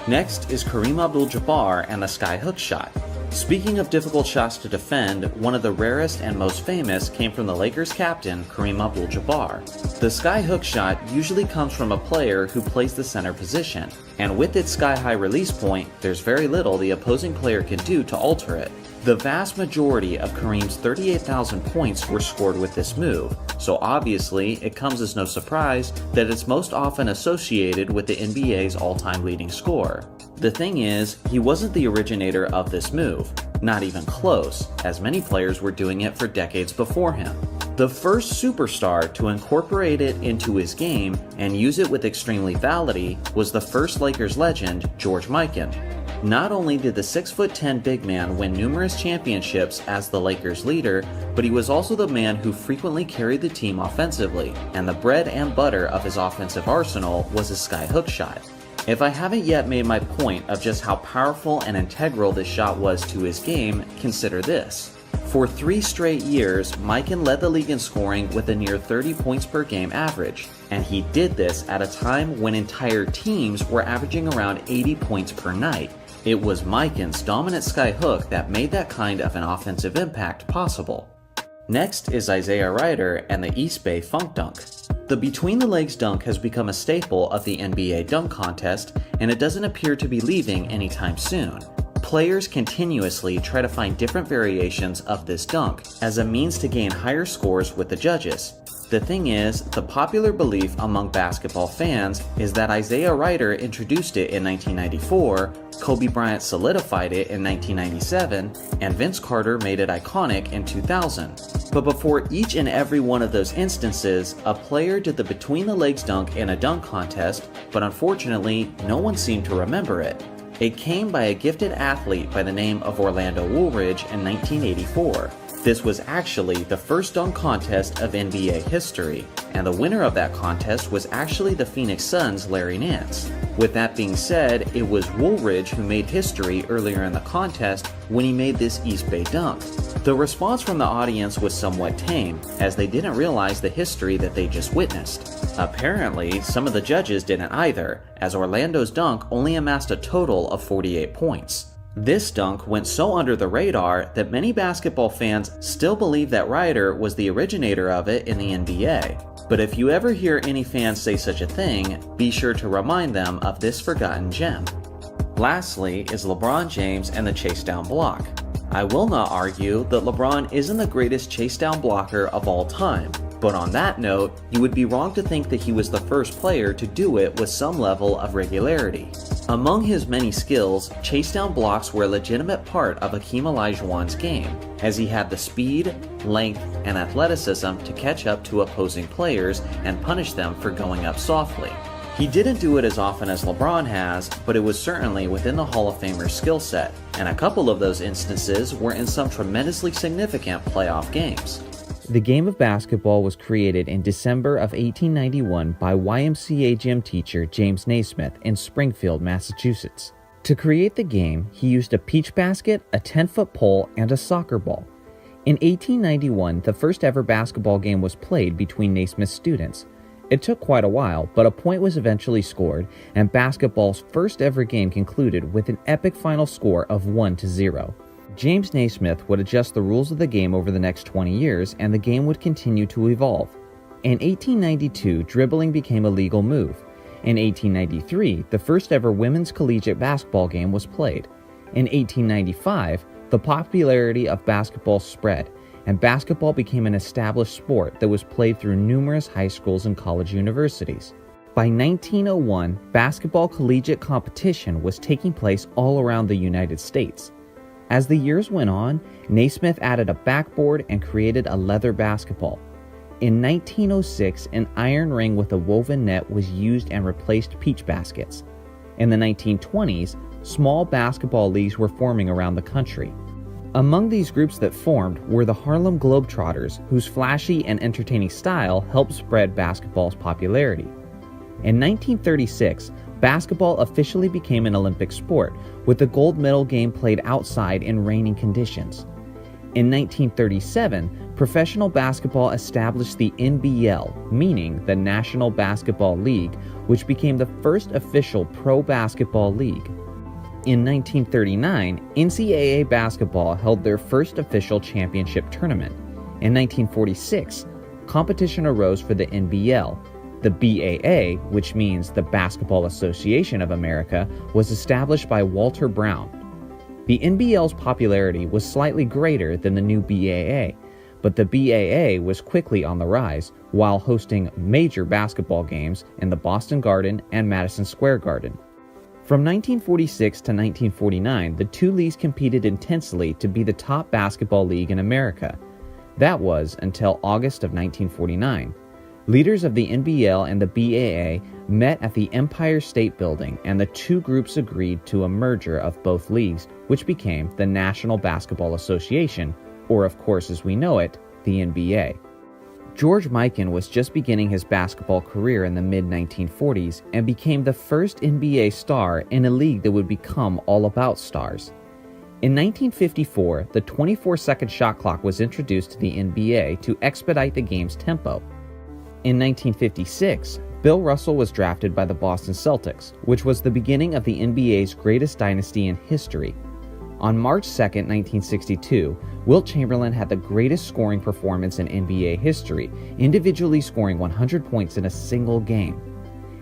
Next is Kareem Abdul-Jabbar and the skyhook shot. Speaking of difficult shots to defend, one of the rarest and most famous came from the Lakers captain, Kareem Abdul-Jabbar. The skyhook shot usually comes from a player who plays the center position, and with its sky-high release point, there's very little the opposing player can do to alter it. The vast majority of Kareem's 38,000 points were scored with this move, so obviously it comes as no surprise that it's most often associated with the NBA's all-time leading scorer. The thing is, he wasn't the originator of this move, not even close, as many players were doing it for decades before him. The first superstar to incorporate it into his game and use it with extreme lethality was the first Lakers legend, George Mikan. Not only did the 6'10" big man win numerous championships as the Lakers' leader, but he was also the man who frequently carried the team offensively, and the bread and butter of his offensive arsenal was his skyhook shot. If I haven't yet made my point of just how powerful and integral this shot was to his game, consider this. For 3 straight years, Mikan led the league in scoring with a near 30 points per game average, and he did this at a time when entire teams were averaging around 80 points per night. It was Mikan's dominant skyhook that made that kind of an offensive impact possible. Next is Isaiah Ryder and the East Bay Funk Dunk. The between-the-legs dunk has become a staple of the NBA dunk contest, and it doesn't appear to be leaving anytime soon. Players continuously try to find different variations of this dunk as a means to gain higher scores with the judges. The thing is, the popular belief among basketball fans is that Isaiah Ryder introduced it in 1994, Kobe Bryant solidified it in 1997, and Vince Carter made it iconic in 2000. But before each and every one of those instances, a player did the between-the-legs dunk in a dunk contest, but unfortunately, no one seemed to remember it. It came by a gifted athlete by the name of Orlando Woolridge in 1984. This was actually the first dunk contest of NBA history, and the winner of that contest was actually the Phoenix Suns' Larry Nance. With that being said, it was Woolridge who made history earlier in the contest when he made this East Bay dunk. The response from the audience was somewhat tame, as they didn't realize the history that they just witnessed. Apparently, some of the judges didn't either, as Orlando's dunk only amassed a total of 48 points. This dunk went so under the radar that many basketball fans still believe that Ryder was the originator of it in the NBA. But if you ever hear any fans say such a thing, be sure to remind them of this forgotten gem. Lastly is LeBron James and the chase down block. I will not argue that LeBron isn't the greatest chase down blocker of all time, but on that note, you would be wrong to think that he was the first player to do it with some level of regularity. Among his many skills, chase down blocks were a legitimate part of Hakeem Olajuwon's game, as he had the speed, length, and athleticism to catch up to opposing players and punish them for going up softly. He didn't do it as often as LeBron has, but it was certainly within the Hall of Famer's skill set, and a couple of those instances were in some tremendously significant playoff games. The game of basketball was created in December of 1891 by YMCA gym teacher James Naismith in Springfield, Massachusetts. To create the game, he used a peach basket, a 10-foot pole, and a soccer ball. In 1891, the first ever basketball game was played between Naismith's students. It took quite a while, but a point was eventually scored, and basketball's first ever game concluded with an epic final score of 1-0. James Naismith would adjust the rules of the game over the next 20 years, and the game would continue to evolve. In 1892, dribbling became a legal move. In 1893, the first ever women's collegiate basketball game was played. In 1895, the popularity of basketball spread, and basketball became an established sport that was played through numerous high schools and college universities. By 1901, basketball collegiate competition was taking place all around the United States. As the years went on, Naismith added a backboard and created a leather basketball. In 1906, an iron ring with a woven net was used and replaced peach baskets. In the 1920s, small basketball leagues were forming around the country. Among these groups that formed were the Harlem Globetrotters, whose flashy and entertaining style helped spread basketball's popularity. In 1936, basketball officially became an Olympic sport, with the gold medal game played outside in raining conditions. In 1937, professional basketball established the NBL, meaning the National Basketball League, which became the first official pro basketball league. In 1939, NCAA basketball held their first official championship tournament. In 1946, competition arose for the NBL. The BAA, which means the Basketball Association of America, was established by Walter Brown. The NBL's popularity was slightly greater than the new BAA, but the BAA was quickly on the rise, while hosting major basketball games in the Boston Garden and Madison Square Garden. From 1946 to 1949, the two leagues competed intensely to be the top basketball league in America. That was until August of 1949. Leaders of the NBL and the BAA met at the Empire State Building, and the two groups agreed to a merger of both leagues, which became the National Basketball Association, or of course as we know it, the NBA. George Mikan was just beginning his basketball career in the mid-1940s and became the first NBA star in a league that would become all about stars. In 1954, the 24-second shot clock was introduced to the NBA to expedite the game's tempo. In 1956, Bill Russell was drafted by the Boston Celtics, which was the beginning of the NBA's greatest dynasty in history. On March 2, 1962, Wilt Chamberlain had the greatest scoring performance in NBA history, individually scoring 100 points in a single game.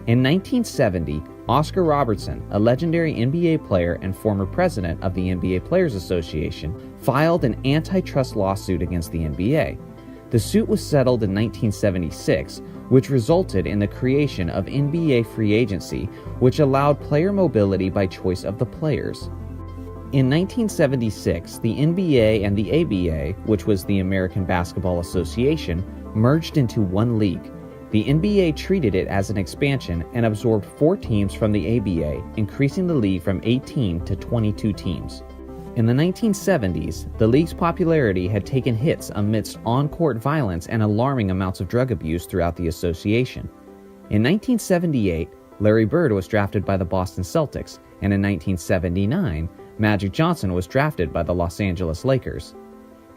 In 1970, Oscar Robertson, a legendary NBA player and former president of the NBA Players Association, filed an antitrust lawsuit against the NBA. The suit was settled in 1976, which resulted in the creation of NBA free agency, which allowed player mobility by choice of the players. In 1976, the NBA and the ABA, which was the American Basketball Association, merged into one league. The NBA treated it as an expansion and absorbed 4 teams from the ABA, increasing the league from 18 to 22 teams. In the 1970s, the league's popularity had taken hits amidst on-court violence and alarming amounts of drug abuse throughout the association. In 1978, Larry Bird was drafted by the Boston Celtics, and in 1979, Magic Johnson was drafted by the Los Angeles Lakers.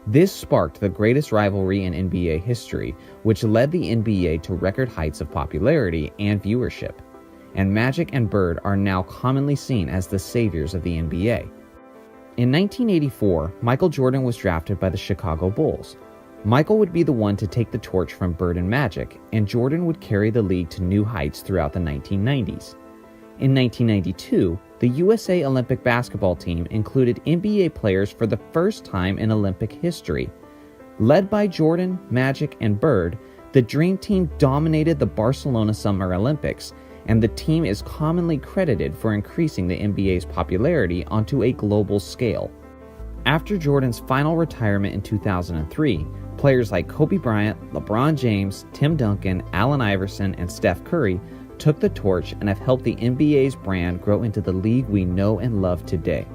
This sparked the greatest rivalry in NBA history, which led the NBA to record heights of popularity and viewership. And Magic and Bird are now commonly seen as the saviors of the NBA. In 1984, Michael Jordan was drafted by the Chicago Bulls. Michael would be the one to take the torch from Bird and Magic, and Jordan would carry the league to new heights throughout the 1990s. In 1992, the USA Olympic basketball team included NBA players for the first time in Olympic history. Led by Jordan, Magic, and Bird, the Dream Team dominated the Barcelona Summer Olympics, and the team is commonly credited for increasing the NBA's popularity onto a global scale. After Jordan's final retirement in 2003, players like Kobe Bryant, LeBron James, Tim Duncan, Allen Iverson, and Steph Curry took the torch and have helped the NBA's brand grow into the league we know and love today.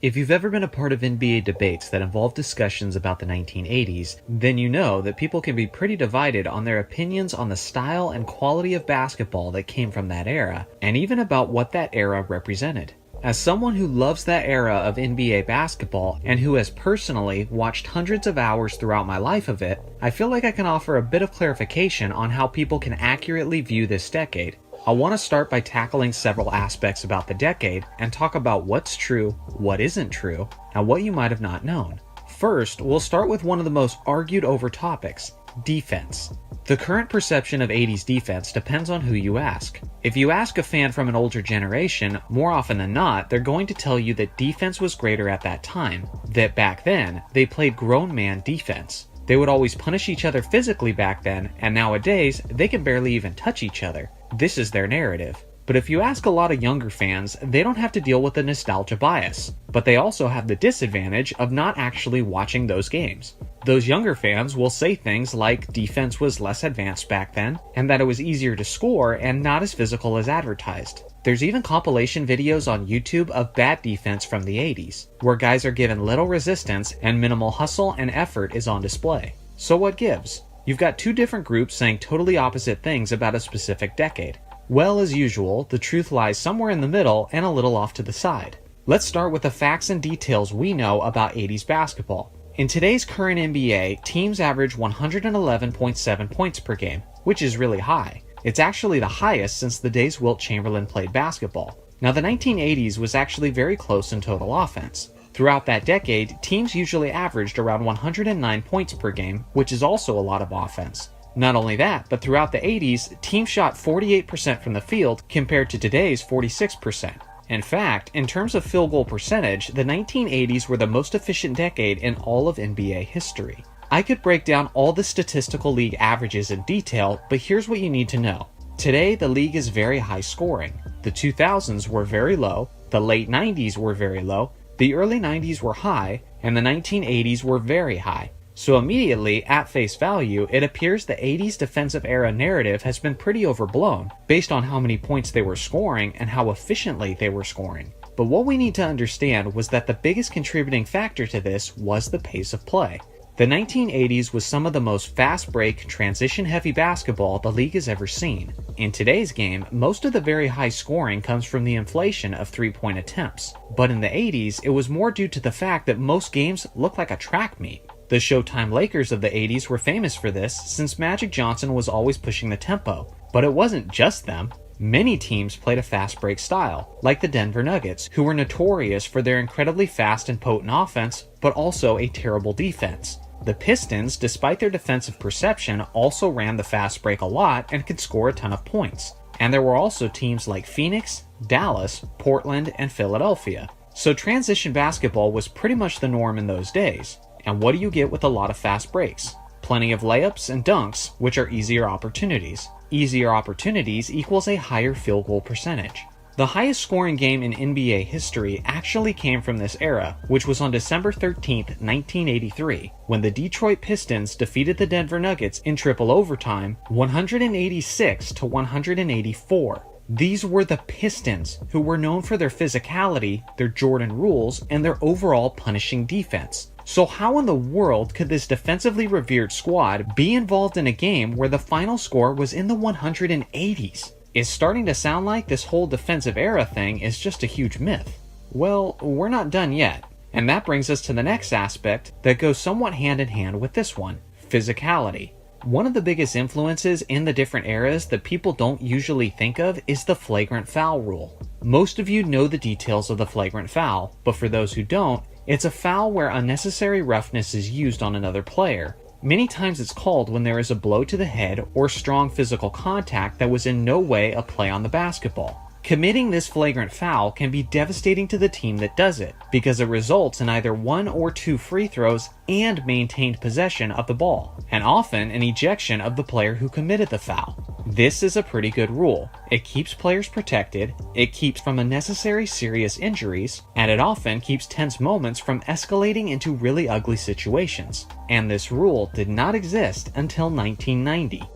If you've ever been a part of NBA debates that involve discussions about the 1980s, then you know that people can be pretty divided on their opinions on the style and quality of basketball that came from that era, and even about what that era represented. As someone who loves that era of NBA basketball and who has personally watched hundreds of hours throughout my life of it, I feel like I can offer a bit of clarification on how people can accurately view this decade. I want to start by tackling several aspects about the decade and talk about what's true, what isn't true, and what you might have not known. First, we'll start with one of the most argued over topics, defense. The current perception of 80s defense depends on who you ask. If you ask a fan from an older generation, more often than not, they're going to tell you that defense was greater at that time, that back then, they played grown man defense. They would always punish each other physically back then, and nowadays, they can barely even touch each other. This is their narrative. But if you ask a lot of younger fans, they don't have to deal with the nostalgia bias, but they also have the disadvantage of not actually watching those games. Those younger fans will say things like defense was less advanced back then, and that it was easier to score and not as physical as advertised. There's even compilation videos on YouTube of bad defense from the 80s, where guys are given little resistance and minimal hustle and effort is on display. So what gives? You've got two different groups saying totally opposite things about a specific decade. Well, as usual, the truth lies somewhere in the middle and a little off to the side. Let's start with the facts and details we know about 80s basketball. In today's current NBA, teams average 111.7 points per game, which is really high. It's actually the highest since the days Wilt Chamberlain played basketball. Now, the 1980s was actually very close in total offense. Throughout that decade, teams usually averaged around 109 points per game, which is also a lot of offense. Not only that, but throughout the 80s, teams shot 48% from the field compared to today's 46%. In fact, in terms of field goal percentage, the 1980s were the most efficient decade in all of NBA history. I could break down all the statistical league averages in detail, but here's what you need to know. Today, the league is very high scoring. The 2000s were very low, the late 90s were very low, the early 90s were high, and the 1980s were very high. So immediately, at face value, it appears the 80s defensive era narrative has been pretty overblown, based on how many points they were scoring and how efficiently they were scoring. But what we need to understand was that the biggest contributing factor to this was the pace of play. The 1980s was some of the most fast-break, transition-heavy basketball the league has ever seen. In today's game, most of the very high scoring comes from the inflation of three-point attempts. But in the 80s, it was more due to the fact that most games looked like a track meet. The Showtime Lakers of the 80s were famous for this since Magic Johnson was always pushing the tempo. But it wasn't just them. Many teams played a fast break style, like the Denver Nuggets, who were notorious for their incredibly fast and potent offense, but also a terrible defense. The Pistons, despite their defensive perception, also ran the fast break a lot and could score a ton of points. And there were also teams like Phoenix, Dallas, Portland, and Philadelphia. So transition basketball was pretty much the norm in those days. And what do you get with a lot of fast breaks? Plenty of layups and dunks, which are easier opportunities. Easier opportunities equals a higher field goal percentage. The highest scoring game in NBA history actually came from this era, which was on December 13th, 1983, when the Detroit Pistons defeated the Denver Nuggets in triple overtime, 186 to 184. These were the Pistons, who were known for their physicality, their Jordan rules, and their overall punishing defense. So how in the world could this defensively revered squad be involved in a game where the final score was in the 180s? It's starting to sound like this whole defensive era thing is just a huge myth. Well, we're not done yet, and that brings us to the next aspect that goes somewhat hand in hand with this one, physicality. One of the biggest influences in the different eras that people don't usually think of is the flagrant foul rule. Most of you know the details of the flagrant foul, but for those who don't, It's a foul where unnecessary roughness is used on another player. Many times it's called when there is a blow to the head or strong physical contact that was in no way a play on the basketball. Committing this flagrant foul can be devastating to the team that does it, because it results in either 1 or 2 free throws and maintained possession of the ball, and often an ejection of the player who committed the foul. This is a pretty good rule. It keeps players protected, it keeps from unnecessary serious injuries, and it often keeps tense moments from escalating into really ugly situations. And this rule did not exist until 1990.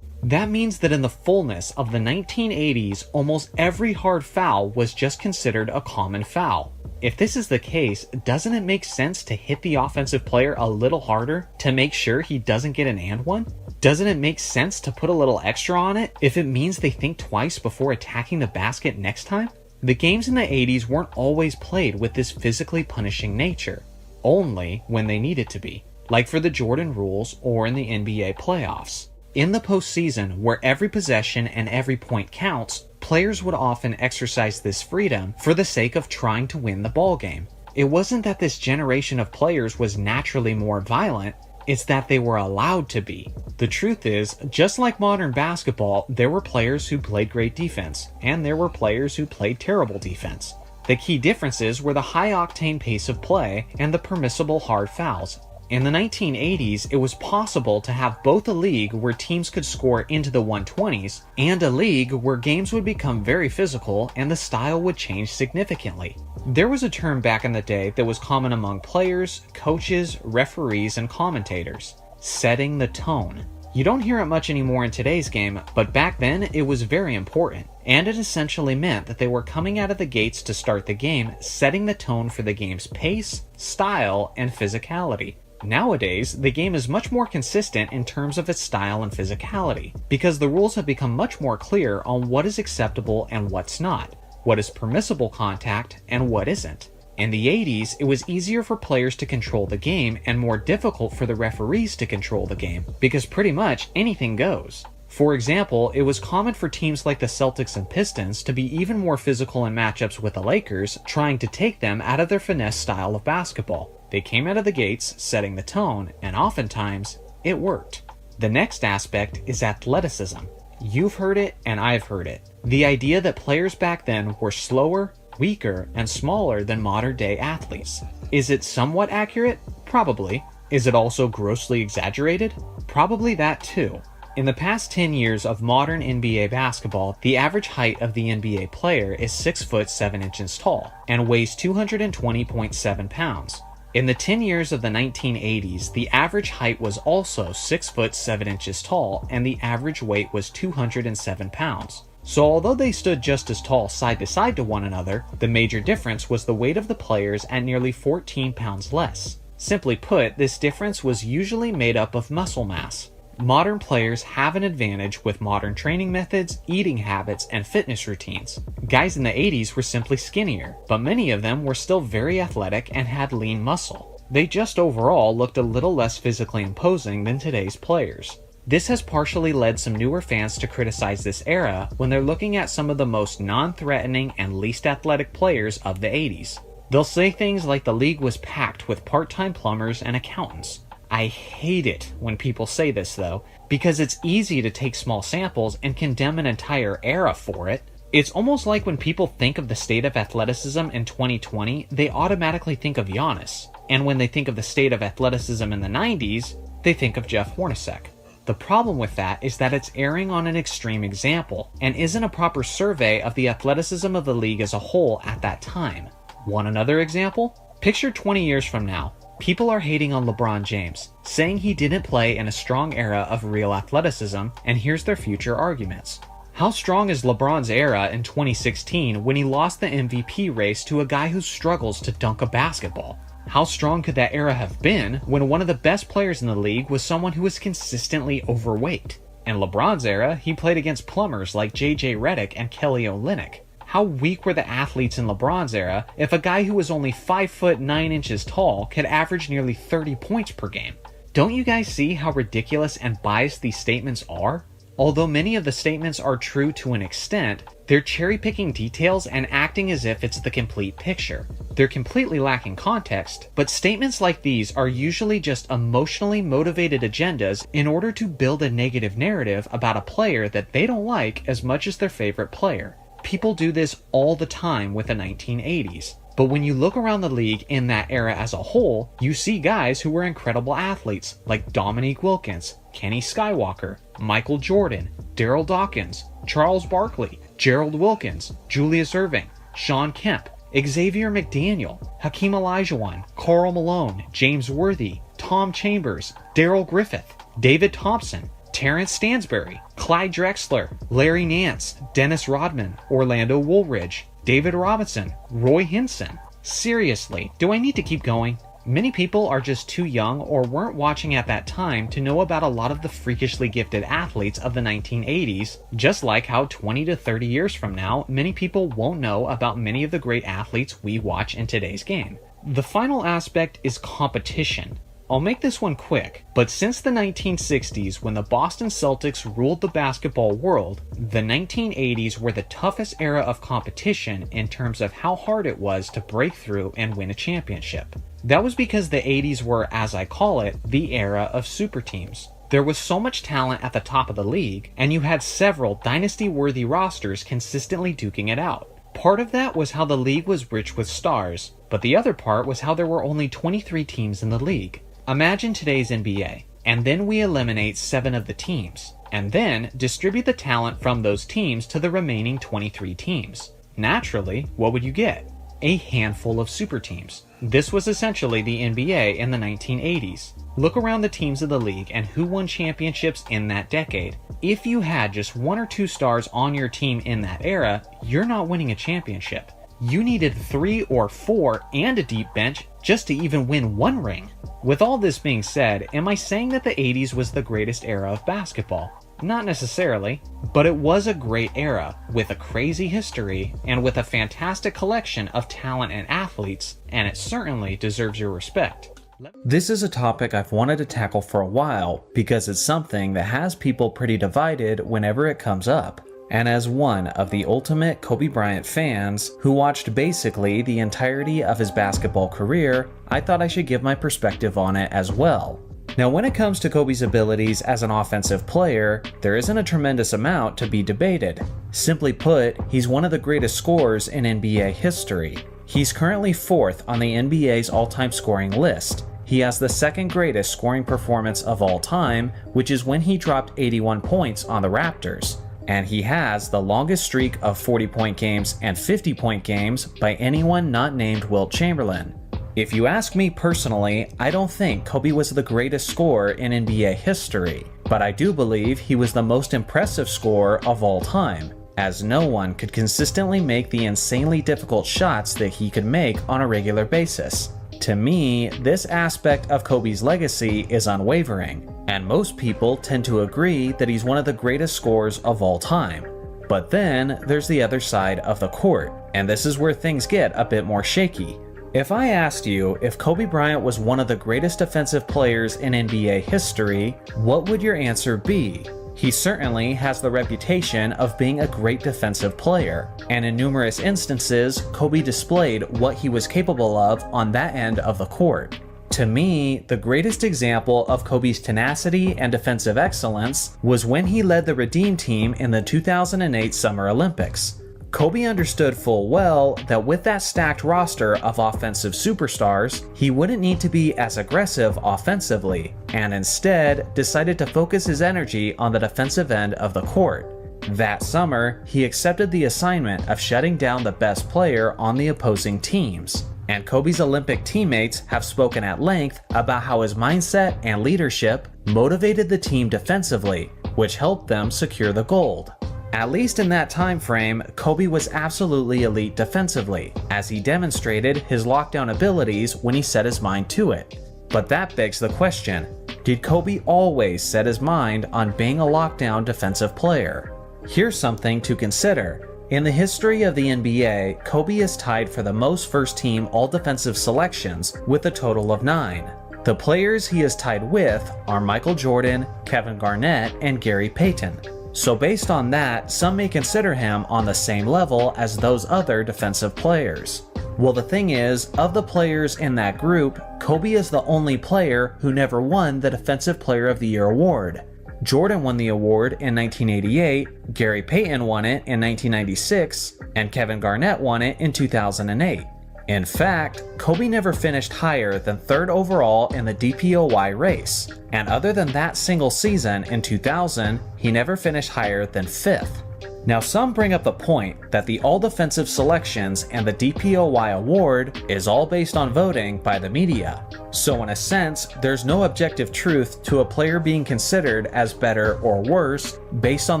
That means that in the fullness of the 1980s, almost every hard foul was just considered a common foul. If this is the case, doesn't it make sense to hit the offensive player a little harder to make sure he doesn't get an and one? Doesn't it make sense to put a little extra on it if it means they think twice before attacking the basket next time? The games in the 80s weren't always played with this physically punishing nature, only when they needed to be, like for the Jordan rules or in the NBA playoffs. In the postseason, where every possession and every point counts, players would often exercise this freedom for the sake of trying to win the ball game. It wasn't that this generation of players was naturally more violent, it's that they were allowed to be. The truth is, just like modern basketball, there were players who played great defense, and there were players who played terrible defense. The key differences were the high-octane pace of play and the permissible hard fouls. In the 1980s, it was possible to have both a league where teams could score into the 120s and a league where games would become very physical and the style would change significantly. There was a term back in the day that was common among players, coaches, referees, and commentators: setting the tone. You don't hear it much anymore in today's game, but back then it was very important, and it essentially meant that they were coming out of the gates to start the game, setting the tone for the game's pace, style, and physicality. Nowadays, the game is much more consistent in terms of its style and physicality, because the rules have become much more clear on what is acceptable and what's not, what is permissible contact and what isn't. In the 80s, it was easier for players to control the game and more difficult for the referees to control the game, because pretty much anything goes. For example, it was common for teams like the Celtics and Pistons to be even more physical in matchups with the Lakers, trying to take them out of their finesse style of basketball. They came out of the gates setting the tone, and oftentimes, it worked. The next aspect is athleticism. You've heard it, and I've heard it. The idea that players back then were slower, weaker, and smaller than modern-day athletes. Is it somewhat accurate? Probably. Is it also grossly exaggerated? Probably that too. In the past 10 years of modern NBA basketball, the average height of the NBA player is 6 foot 7 inches tall and weighs 220.7 pounds. In the 10 years of the 1980s, the average height was also 6 foot 7 inches tall and the average weight was 207 pounds. So although they stood just as tall side to side to one another, the major difference was the weight of the players at nearly 14 pounds less. Simply put, this difference was usually made up of muscle mass. Modern players have an advantage with modern training methods, eating habits, and fitness routines. Guys in the 80s were simply skinnier, but many of them were still very athletic and had lean muscle. They just overall looked a little less physically imposing than today's players. This has partially led some newer fans to criticize this era when they're looking at some of the most non-threatening and least athletic players of the 80s. They'll say things like the league was packed with part-time plumbers and accountants. I hate it when people say this though, because it's easy to take small samples and condemn an entire era for it. It's almost like when people think of the state of athleticism in 2020, they automatically think of Giannis. And when they think of the state of athleticism in the 90s, they think of Jeff Hornacek. The problem with that is that it's erring on an extreme example, and isn't a proper survey of the athleticism of the league as a whole at that time. Want another example? Picture 20 years from now. People are hating on LeBron James, saying he didn't play in a strong era of real athleticism, and here's their future arguments. How strong is LeBron's era in 2016 when he lost the MVP race to a guy who struggles to dunk a basketball? How strong could that era have been when one of the best players in the league was someone who was consistently overweight? In LeBron's era, he played against plumbers like J.J. Redick and Kelly Olynyk. How weak were the athletes in LeBron's era if a guy who was only 5 foot 9 inches tall could average nearly 30 points per game? Don't you guys see how ridiculous and biased these statements are? Although many of the statements are true to an extent, they're cherry-picking details and acting as if it's the complete picture. They're completely lacking context, but statements like these are usually just emotionally motivated agendas in order to build a negative narrative about a player that they don't like as much as their favorite player. People do this all the time with the 1980s. But when you look around the league in that era as a whole, you see guys who were incredible athletes like Dominique Wilkins, Kenny Skywalker, Michael Jordan, Daryl Dawkins, Charles Barkley, Gerald Wilkins, Julius Erving, Shawn Kemp, Xavier McDaniel, Hakeem Olajuwon, Karl Malone, James Worthy, Tom Chambers, Darrell Griffith, David Thompson, Terrence Stansbury, Clyde Drexler, Larry Nance, Dennis Rodman, Orlando Woolridge, David Robinson, Roy Hinson. Seriously, do I need to keep going? Many people are just too young or weren't watching at that time to know about a lot of the freakishly gifted athletes of the 1980s, just like how 20 to 30 years from now, many people won't know about many of the great athletes we watch in today's game. The final aspect is competition. I'll make this one quick, but since the 1960s when the Boston Celtics ruled the basketball world, the 1980s were the toughest era of competition in terms of how hard it was to break through and win a championship. That was because the 80s were, as I call it, the era of super teams. There was so much talent at the top of the league, and you had several dynasty-worthy rosters consistently duking it out. Part of that was how the league was rich with stars, but the other part was how there were only 23 teams in the league. Imagine today's NBA, and then we eliminate 7 of the teams, and then distribute the talent from those teams to the remaining 23 teams. Naturally, what would you get? A handful of super teams. This was essentially the NBA in the 1980s. Look around the teams of the league and who won championships in that decade. If you had just 1 or 2 stars on your team in that era, you're not winning a championship. You needed 3 or 4 and a deep bench just to even win 1 ring. With all this being said, am I saying that the 80s was the greatest era of basketball? Not necessarily, but it was a great era, with a crazy history, and with a fantastic collection of talent and athletes, and it certainly deserves your respect. This is a topic I've wanted to tackle for a while because it's something that has people pretty divided whenever it comes up. And as one of the ultimate Kobe Bryant fans who watched basically the entirety of his basketball career, I thought I should give my perspective on it as well. Now, when it comes to Kobe's abilities as an offensive player, there isn't a tremendous amount to be debated. Simply put, he's one of the greatest scorers in NBA history. He's currently 4th on the NBA's all-time scoring list. He has the 2nd greatest scoring performance of all time, which is when he dropped 81 points on the Raptors. And he has the longest streak of 40-point games and 50-point games by anyone not named Wilt Chamberlain. If you ask me personally, I don't think Kobe was the greatest scorer in NBA history, but I do believe he was the most impressive scorer of all time, as no one could consistently make the insanely difficult shots that he could make on a regular basis. To me, this aspect of Kobe's legacy is unwavering, and most people tend to agree that he's one of the greatest scorers of all time. But then there's the other side of the court, and this is where things get a bit more shaky. If I asked you if Kobe Bryant was one of the greatest defensive players in NBA history, what would your answer be? He certainly has the reputation of being a great defensive player, and in numerous instances, Kobe displayed what he was capable of on that end of the court. To me, the greatest example of Kobe's tenacity and defensive excellence was when he led the Redeem team in the 2008 Summer Olympics. Kobe understood full well that with that stacked roster of offensive superstars, he wouldn't need to be as aggressive offensively, and instead decided to focus his energy on the defensive end of the court. That summer, he accepted the assignment of shutting down the best player on the opposing teams. And Kobe's Olympic teammates have spoken at length about how his mindset and leadership motivated the team defensively, which helped them secure the gold. At least in that time frame, Kobe was absolutely elite defensively, as he demonstrated his lockdown abilities when he set his mind to it. But that begs the question, did Kobe always set his mind on being a lockdown defensive player? Here's something to consider. In the history of the NBA, Kobe is tied for the most first-team all-defensive selections with a total of 9. The players he is tied with are Michael Jordan, Kevin Garnett, and Gary Payton. So based on that, some may consider him on the same level as those other defensive players. Well, the thing is, of the players in that group, Kobe is the only player who never won the Defensive Player of the Year award. Jordan won the award in 1988, Gary Payton won it in 1996, and Kevin Garnett won it in 2008. In fact, Kobe never finished higher than 3rd overall in the DPOY race, and other than that single season in 2000, he never finished higher than 5th. Now, some bring up the point that the all-defensive selections and the DPOY award is all based on voting by the media. So in a sense, there's no objective truth to a player being considered as better or worse based on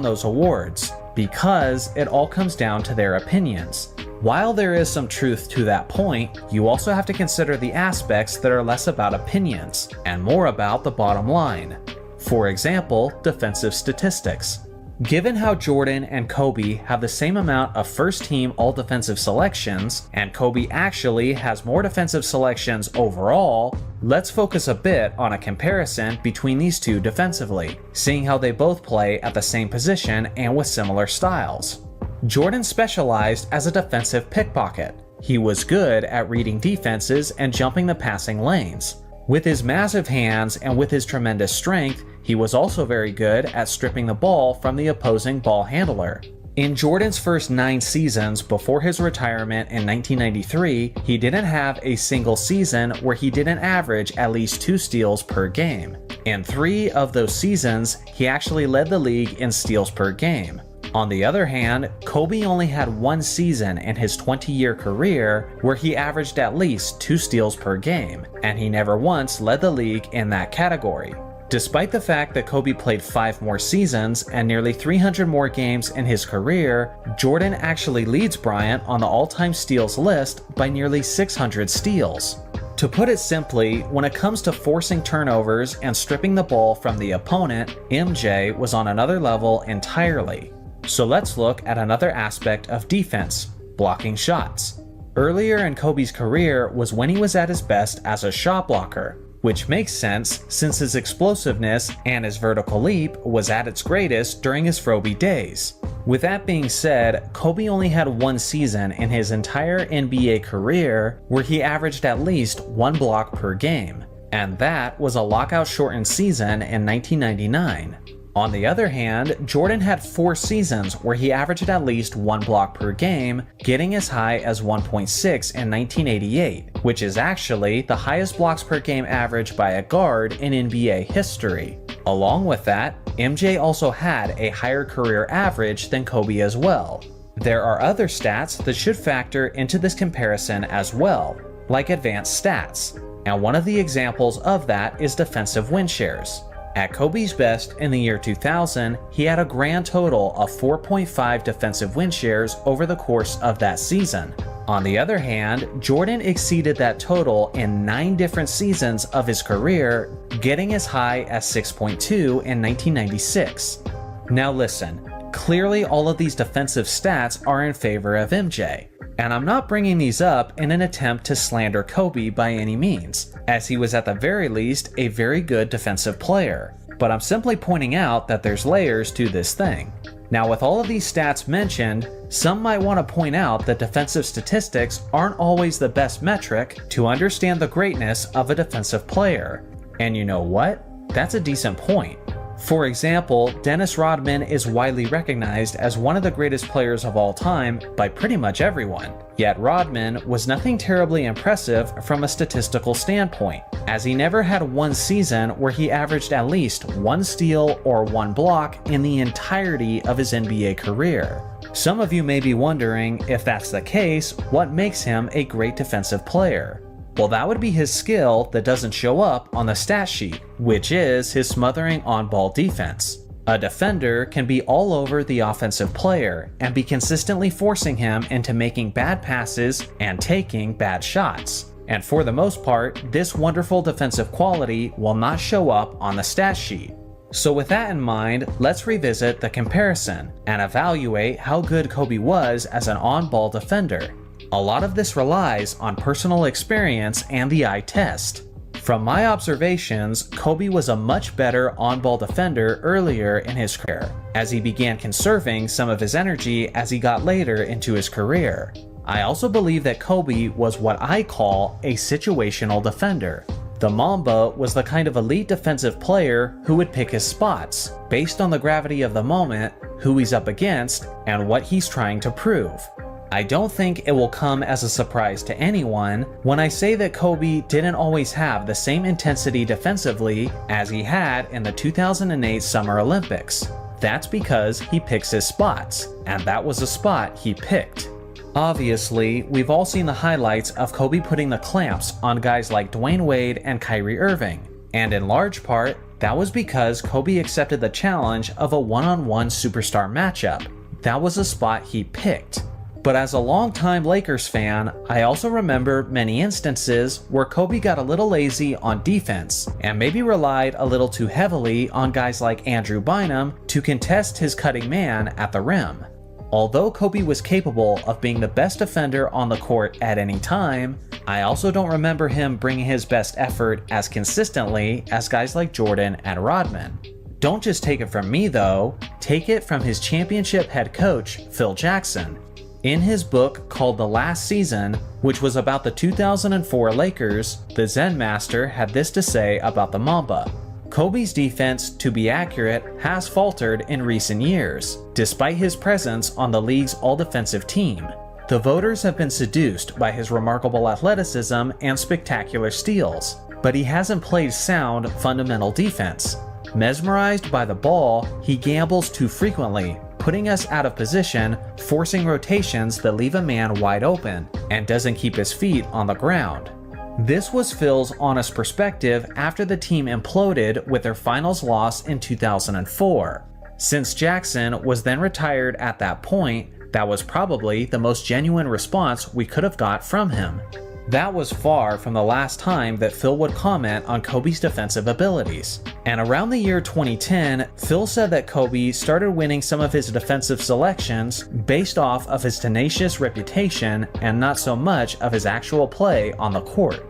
those awards, because it all comes down to their opinions. While there is some truth to that point, you also have to consider the aspects that are less about opinions and more about the bottom line. For example, defensive statistics. Given how Jordan and Kobe have the same amount of first-team all-defensive selections, and Kobe actually has more defensive selections overall, let's focus a bit on a comparison between these two defensively, seeing how they both play at the same position and with similar styles. Jordan specialized as a defensive pickpocket. He was good at reading defenses and jumping the passing lanes. With his massive hands and with his tremendous strength, he was also very good at stripping the ball from the opposing ball handler. In Jordan's first 9 seasons before his retirement in 1993, he didn't have a single season where he didn't average at least 2 steals per game. In 3 of those seasons, he actually led the league in steals per game. On the other hand, Kobe only had 1 season in his 20-year career where he averaged at least 2 steals per game, and he never once led the league in that category. Despite the fact that Kobe played 5 more seasons and nearly 300 more games in his career, Jordan actually leads Bryant on the all-time steals list by nearly 600 steals. To put it simply, when it comes to forcing turnovers and stripping the ball from the opponent, MJ was on another level entirely. So let's look at another aspect of defense, blocking shots. Earlier in Kobe's career was when he was at his best as a shot blocker, which makes sense since his explosiveness and his vertical leap was at its greatest during his Froby days. With that being said, Kobe only had 1 season in his entire NBA career where he averaged at least 1 block per game, and that was a lockout-shortened season in 1999. On the other hand, Jordan had 4 seasons where he averaged at least 1 block per game, getting as high as 1.6 in 1988, which is actually the highest blocks per game average by a guard in NBA history. Along with that, MJ also had a higher career average than Kobe as well. There are other stats that should factor into this comparison as well, like advanced stats, and one of the examples of that is defensive win shares. At Kobe's best in the year 2000, he had a grand total of 4.5 defensive win shares over the course of that season. On the other hand, Jordan exceeded that total in 9 different seasons of his career, getting as high as 6.2 in 1996. Now listen, clearly all of these defensive stats are in favor of MJ. And I'm not bringing these up in an attempt to slander Kobe by any means, as he was at the very least a very good defensive player, but I'm simply pointing out that there's layers to this thing. Now, with all of these stats mentioned, some might want to point out that defensive statistics aren't always the best metric to understand the greatness of a defensive player. And you know what? That's a decent point. For example, Dennis Rodman is widely recognized as one of the greatest players of all time by pretty much everyone. Yet Rodman was nothing terribly impressive from a statistical standpoint, as he never had 1 season where he averaged at least 1 steal or 1 block in the entirety of his NBA career. Some of you may be wondering, if that's the case, what makes him a great defensive player? Well, that would be his skill that doesn't show up on the stat sheet, which is his smothering on-ball defense. A defender can be all over the offensive player and be consistently forcing him into making bad passes and taking bad shots. And for the most part, this wonderful defensive quality will not show up on the stat sheet. So with that in mind, let's revisit the comparison and evaluate how good Kobe was as an on-ball defender. A lot of this relies on personal experience and the eye test. From my observations, Kobe was a much better on-ball defender earlier in his career, as he began conserving some of his energy as he got later into his career. I also believe that Kobe was what I call a situational defender. The Mamba was the kind of elite defensive player who would pick his spots, based on the gravity of the moment, who he's up against, and what he's trying to prove. I don't think it will come as a surprise to anyone when I say that Kobe didn't always have the same intensity defensively as he had in the 2008 Summer Olympics. That's because he picks his spots, and that was a spot he picked. Obviously, we've all seen the highlights of Kobe putting the clamps on guys like Dwayne Wade and Kyrie Irving, and in large part, that was because Kobe accepted the challenge of a one-on-one superstar matchup. That was a spot he picked. But as a longtime Lakers fan, I also remember many instances where Kobe got a little lazy on defense and maybe relied a little too heavily on guys like Andrew Bynum to contest his cutting man at the rim. Although Kobe was capable of being the best defender on the court at any time, I also don't remember him bringing his best effort as consistently as guys like Jordan and Rodman. Don't just take it from me though, take it from his championship head coach, Phil Jackson. In his book called The Last Season, which was about the 2004 Lakers, the Zen Master had this to say about the Mamba. Kobe's defense, to be accurate, has faltered in recent years, despite his presence on the league's all-defensive team. The voters have been seduced by his remarkable athleticism and spectacular steals, but he hasn't played sound, fundamental defense. Mesmerized by the ball, he gambles too frequently, putting us out of position, forcing rotations that leave a man wide open, and doesn't keep his feet on the ground. This was Phil's honest perspective after the team imploded with their finals loss in 2004. Since Jackson was then retired at that point, that was probably the most genuine response we could have got from him. That was far from the last time that Phil would comment on Kobe's defensive abilities. And around the year 2010, Phil said that Kobe started winning some of his defensive selections based off of his tenacious reputation and not so much of his actual play on the court.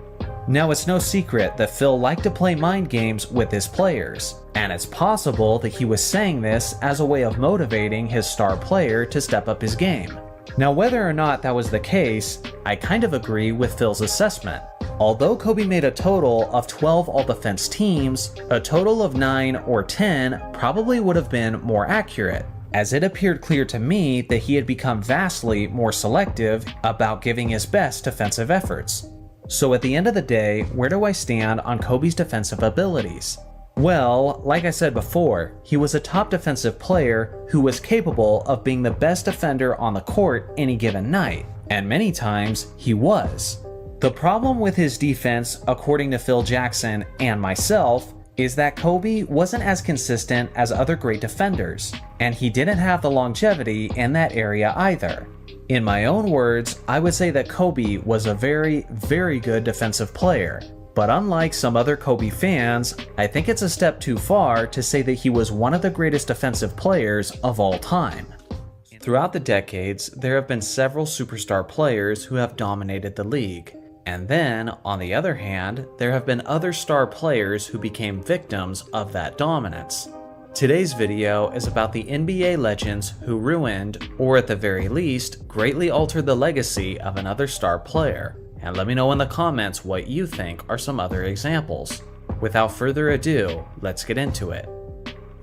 Now, it's no secret that Phil liked to play mind games with his players, and it's possible that he was saying this as a way of motivating his star player to step up his game. Now, whether or not that was the case, I kind of agree with Phil's assessment. Although Kobe made a total of 12 all-defense teams, a total of 9 or 10 probably would have been more accurate, as it appeared clear to me that he had become vastly more selective about giving his best defensive efforts. So at the end of the day, where do I stand on Kobe's defensive abilities? Well, like I said before, he was a top defensive player who was capable of being the best defender on the court any given night, and many times he was. The problem with his defense, according to Phil Jackson and myself, is that Kobe wasn't as consistent as other great defenders, and he didn't have the longevity in that area either. In my own words, I would say that Kobe was a very, very good defensive player. But unlike some other Kobe fans, I think it's a step too far to say that he was one of the greatest defensive players of all time. Throughout the decades, there have been several superstar players who have dominated the league. And then, on the other hand, there have been other star players who became victims of that dominance. Today's video is about the NBA legends who ruined, or at the very least, greatly altered the legacy of another star player. And let me know in the comments what you think are some other examples. Without further ado, let's get into it.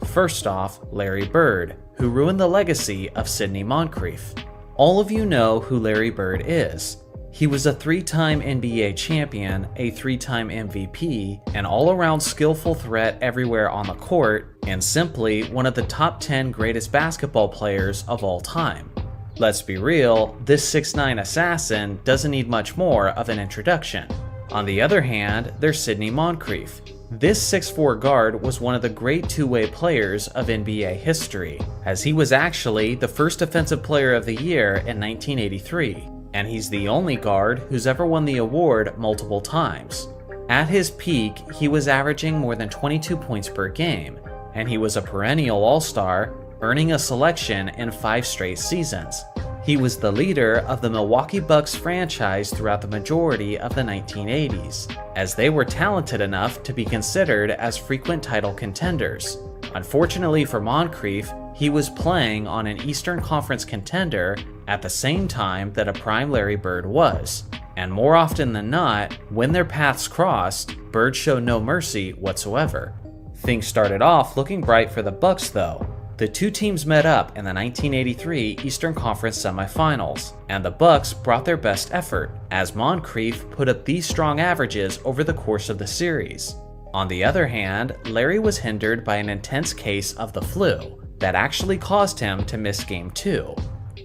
First off, Larry Bird, who ruined the legacy of Sidney Moncrief. All of you know who Larry Bird is. He was a 3-time NBA champion, a 3-time MVP, an all-around skillful threat everywhere on the court, and simply one of the top 10 greatest basketball players of all time. Let's be real, this 6'9" assassin doesn't need much more of an introduction. On the other hand, there's Sidney Moncrief. This 6'4" guard was one of the great two-way players of NBA history, as he was actually the first Defensive Player of the Year in 1983. And he's the only guard who's ever won the award multiple times. At his peak, he was averaging more than 22 points per game, and he was a perennial all-star, earning a selection in 5 straight seasons. He was the leader of the Milwaukee Bucks franchise throughout the majority of the 1980s, as they were talented enough to be considered as frequent title contenders. Unfortunately for Moncrief, he was playing on an Eastern Conference contender at the same time that a prime Larry Bird was. And more often than not, when their paths crossed, Bird showed no mercy whatsoever. Things started off looking bright for the Bucks though. The two teams met up in the 1983 Eastern Conference semifinals, and the Bucks brought their best effort, as Moncrief put up these strong averages over the course of the series. On the other hand, Larry was hindered by an intense case of the flu that actually caused him to miss Game 2.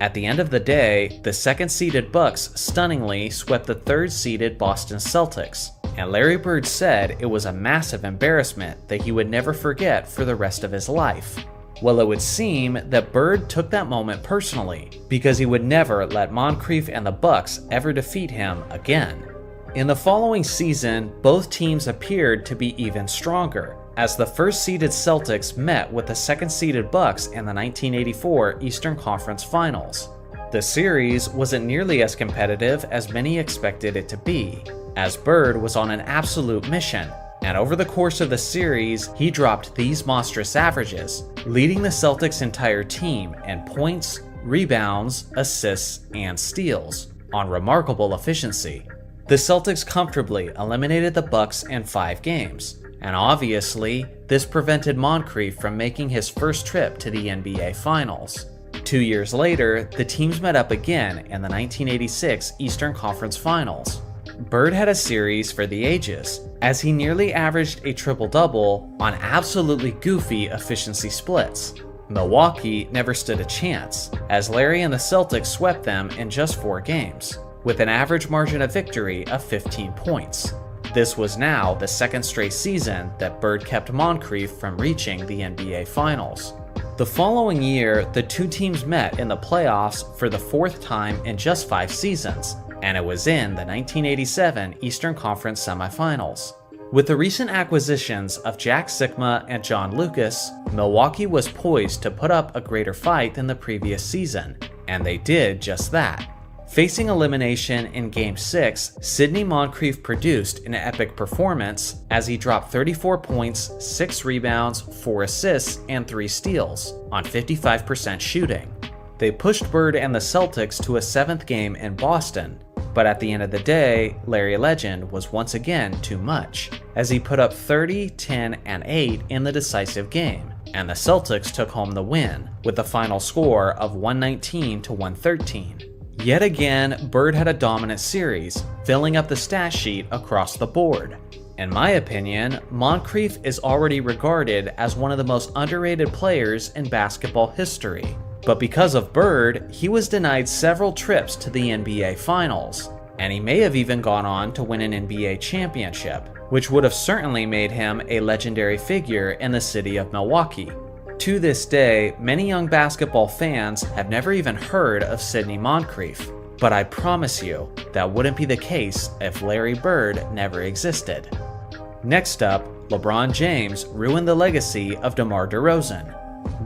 At the end of the day, the second-seeded Bucks stunningly swept the third-seeded Boston Celtics, and Larry Bird said it was a massive embarrassment that he would never forget for the rest of his life. Well, it would seem that Bird took that moment personally, because he would never let Moncrief and the Bucks ever defeat him again. In the following season, both teams appeared to be even stronger, as the first-seeded Celtics met with the second-seeded Bucks in the 1984 Eastern Conference Finals. The series wasn't nearly as competitive as many expected it to be, as Bird was on an absolute mission, and over the course of the series, he dropped these monstrous averages, leading the Celtics' entire team in points, rebounds, assists, and steals, on remarkable efficiency. The Celtics comfortably eliminated the Bucks in 5 games, and obviously, this prevented Moncrief from making his first trip to the NBA Finals. 2 years later, the teams met up again in the 1986 Eastern Conference Finals. Bird had a series for the ages, as he nearly averaged a triple-double on absolutely goofy efficiency splits. Milwaukee never stood a chance, as Larry and the Celtics swept them in just 4 games, with an average margin of victory of 15 points. This was now the second straight season that Bird kept Moncrief from reaching the NBA Finals. The following year, the two teams met in the playoffs for the 4th time in just 5 seasons, and it was in the 1987 Eastern Conference semifinals. With the recent acquisitions of Jack Sikma and John Lucas, Milwaukee was poised to put up a greater fight than the previous season, and they did just that. Facing elimination in Game 6, Sidney Moncrief produced an epic performance as he dropped 34 points, 6 rebounds, 4 assists, and 3 steals on 55% shooting. They pushed Bird and the Celtics to a 7th game in Boston, but at the end of the day, Larry Legend was once again too much, as he put up 30, 10, and 8 in the decisive game, and the Celtics took home the win, with the final score of 119 to 113. Yet again, Bird had a dominant series, filling up the stat sheet across the board. In my opinion, Moncrief is already regarded as one of the most underrated players in basketball history. But because of Bird, he was denied several trips to the NBA Finals, and he may have even gone on to win an NBA championship, which would have certainly made him a legendary figure in the city of Milwaukee. To this day, many young basketball fans have never even heard of Sidney Moncrief, but I promise you that wouldn't be the case if Larry Bird never existed. Next up, LeBron James ruined the legacy of DeMar DeRozan.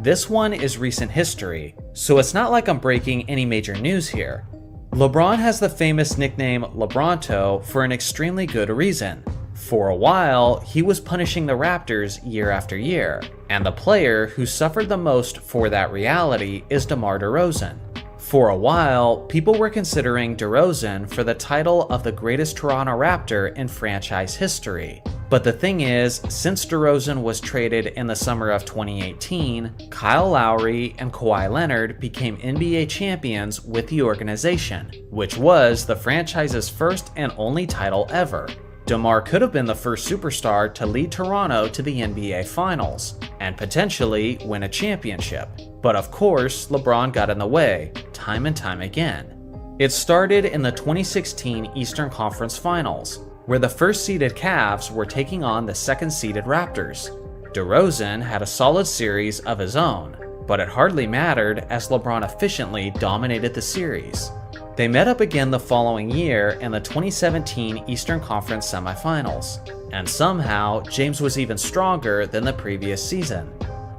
This one is recent history, so it's not like I'm breaking any major news here. LeBron has the famous nickname LeBronto for an extremely good reason. For a while, he was punishing the Raptors year after year, and the player who suffered the most for that reality is DeMar DeRozan. For a while, people were considering DeRozan for the title of the greatest Toronto Raptor in franchise history. But the thing is, since DeRozan was traded in the summer of 2018, Kyle Lowry and Kawhi Leonard became NBA champions with the organization, which was the franchise's first and only title ever. DeMar could have been the first superstar to lead Toronto to the NBA Finals, and potentially win a championship. But of course, LeBron got in the way, time and time again. It started in the 2016 Eastern Conference Finals, where the first-seeded Cavs were taking on the second-seeded Raptors. DeRozan had a solid series of his own, but it hardly mattered as LeBron efficiently dominated the series. They met up again the following year in the 2017 Eastern Conference semifinals, and somehow James was even stronger than the previous season.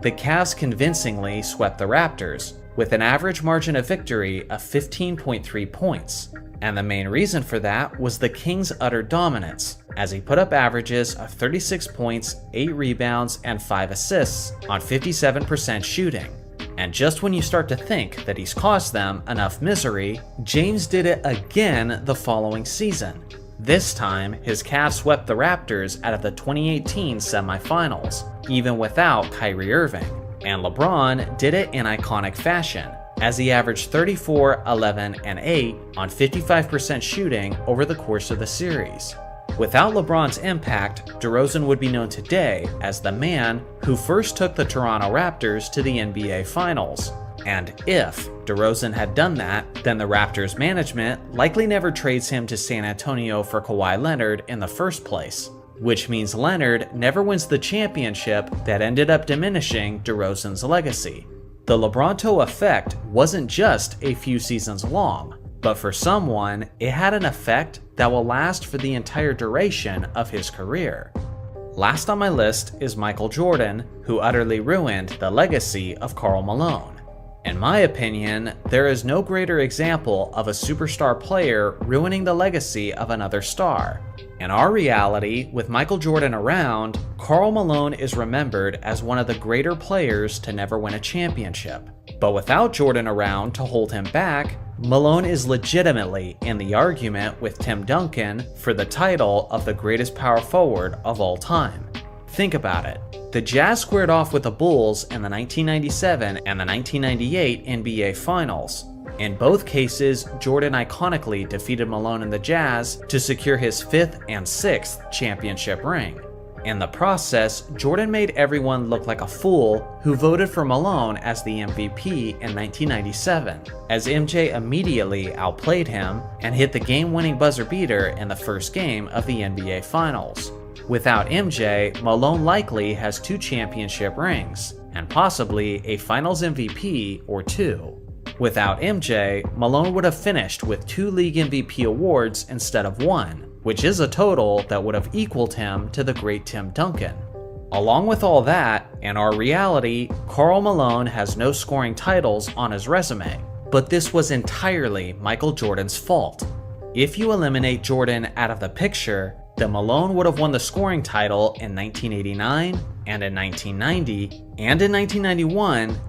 The Cavs convincingly swept the Raptors, with an average margin of victory of 15.3 points, and the main reason for that was the Kings' utter dominance, as he put up averages of 36 points, 8 rebounds, and 5 assists on 57% shooting. And just when you start to think that he's caused them enough misery, James did it again the following season. This time, his Cavs swept the Raptors out of the 2018 semifinals, even without Kyrie Irving. And LeBron did it in iconic fashion, as he averaged 34, 11, and 8 on 55% shooting over the course of the series. Without LeBron's impact, DeRozan would be known today as the man who first took the Toronto Raptors to the NBA Finals. And if DeRozan had done that, then the Raptors management likely never trades him to San Antonio for Kawhi Leonard in the first place, which means Leonard never wins the championship that ended up diminishing DeRozan's legacy. The LeBronto effect wasn't just a few seasons long, but for someone, it had an effect that will last for the entire duration of his career. Last on my list is Michael Jordan, who utterly ruined the legacy of Karl Malone. In my opinion, there is no greater example of a superstar player ruining the legacy of another star. In our reality, with Michael Jordan around, Karl Malone is remembered as one of the greater players to never win a championship. But without Jordan around to hold him back, Malone is legitimately in the argument with Tim Duncan for the title of the greatest power forward of all time. Think about it. The Jazz squared off with the Bulls in the 1997 and the 1998 NBA Finals. In both cases, Jordan iconically defeated Malone and the Jazz to secure his 5th and 6th championship ring. In the process, Jordan made everyone look like a fool who voted for Malone as the MVP in 1997, as MJ immediately outplayed him and hit the game-winning buzzer beater in the first game of the NBA Finals. Without MJ, Malone likely has 2 championship rings, and possibly a Finals MVP or 2. Without MJ, Malone would have finished with 2 league MVP awards instead of 1, which is a total that would have equaled him to the great Tim Duncan. Along with all that, in our reality, Karl Malone has no scoring titles on his resume, but this was entirely Michael Jordan's fault. If you eliminate Jordan out of the picture, then Malone would have won the scoring title in 1989, and in 1990, and in 1991,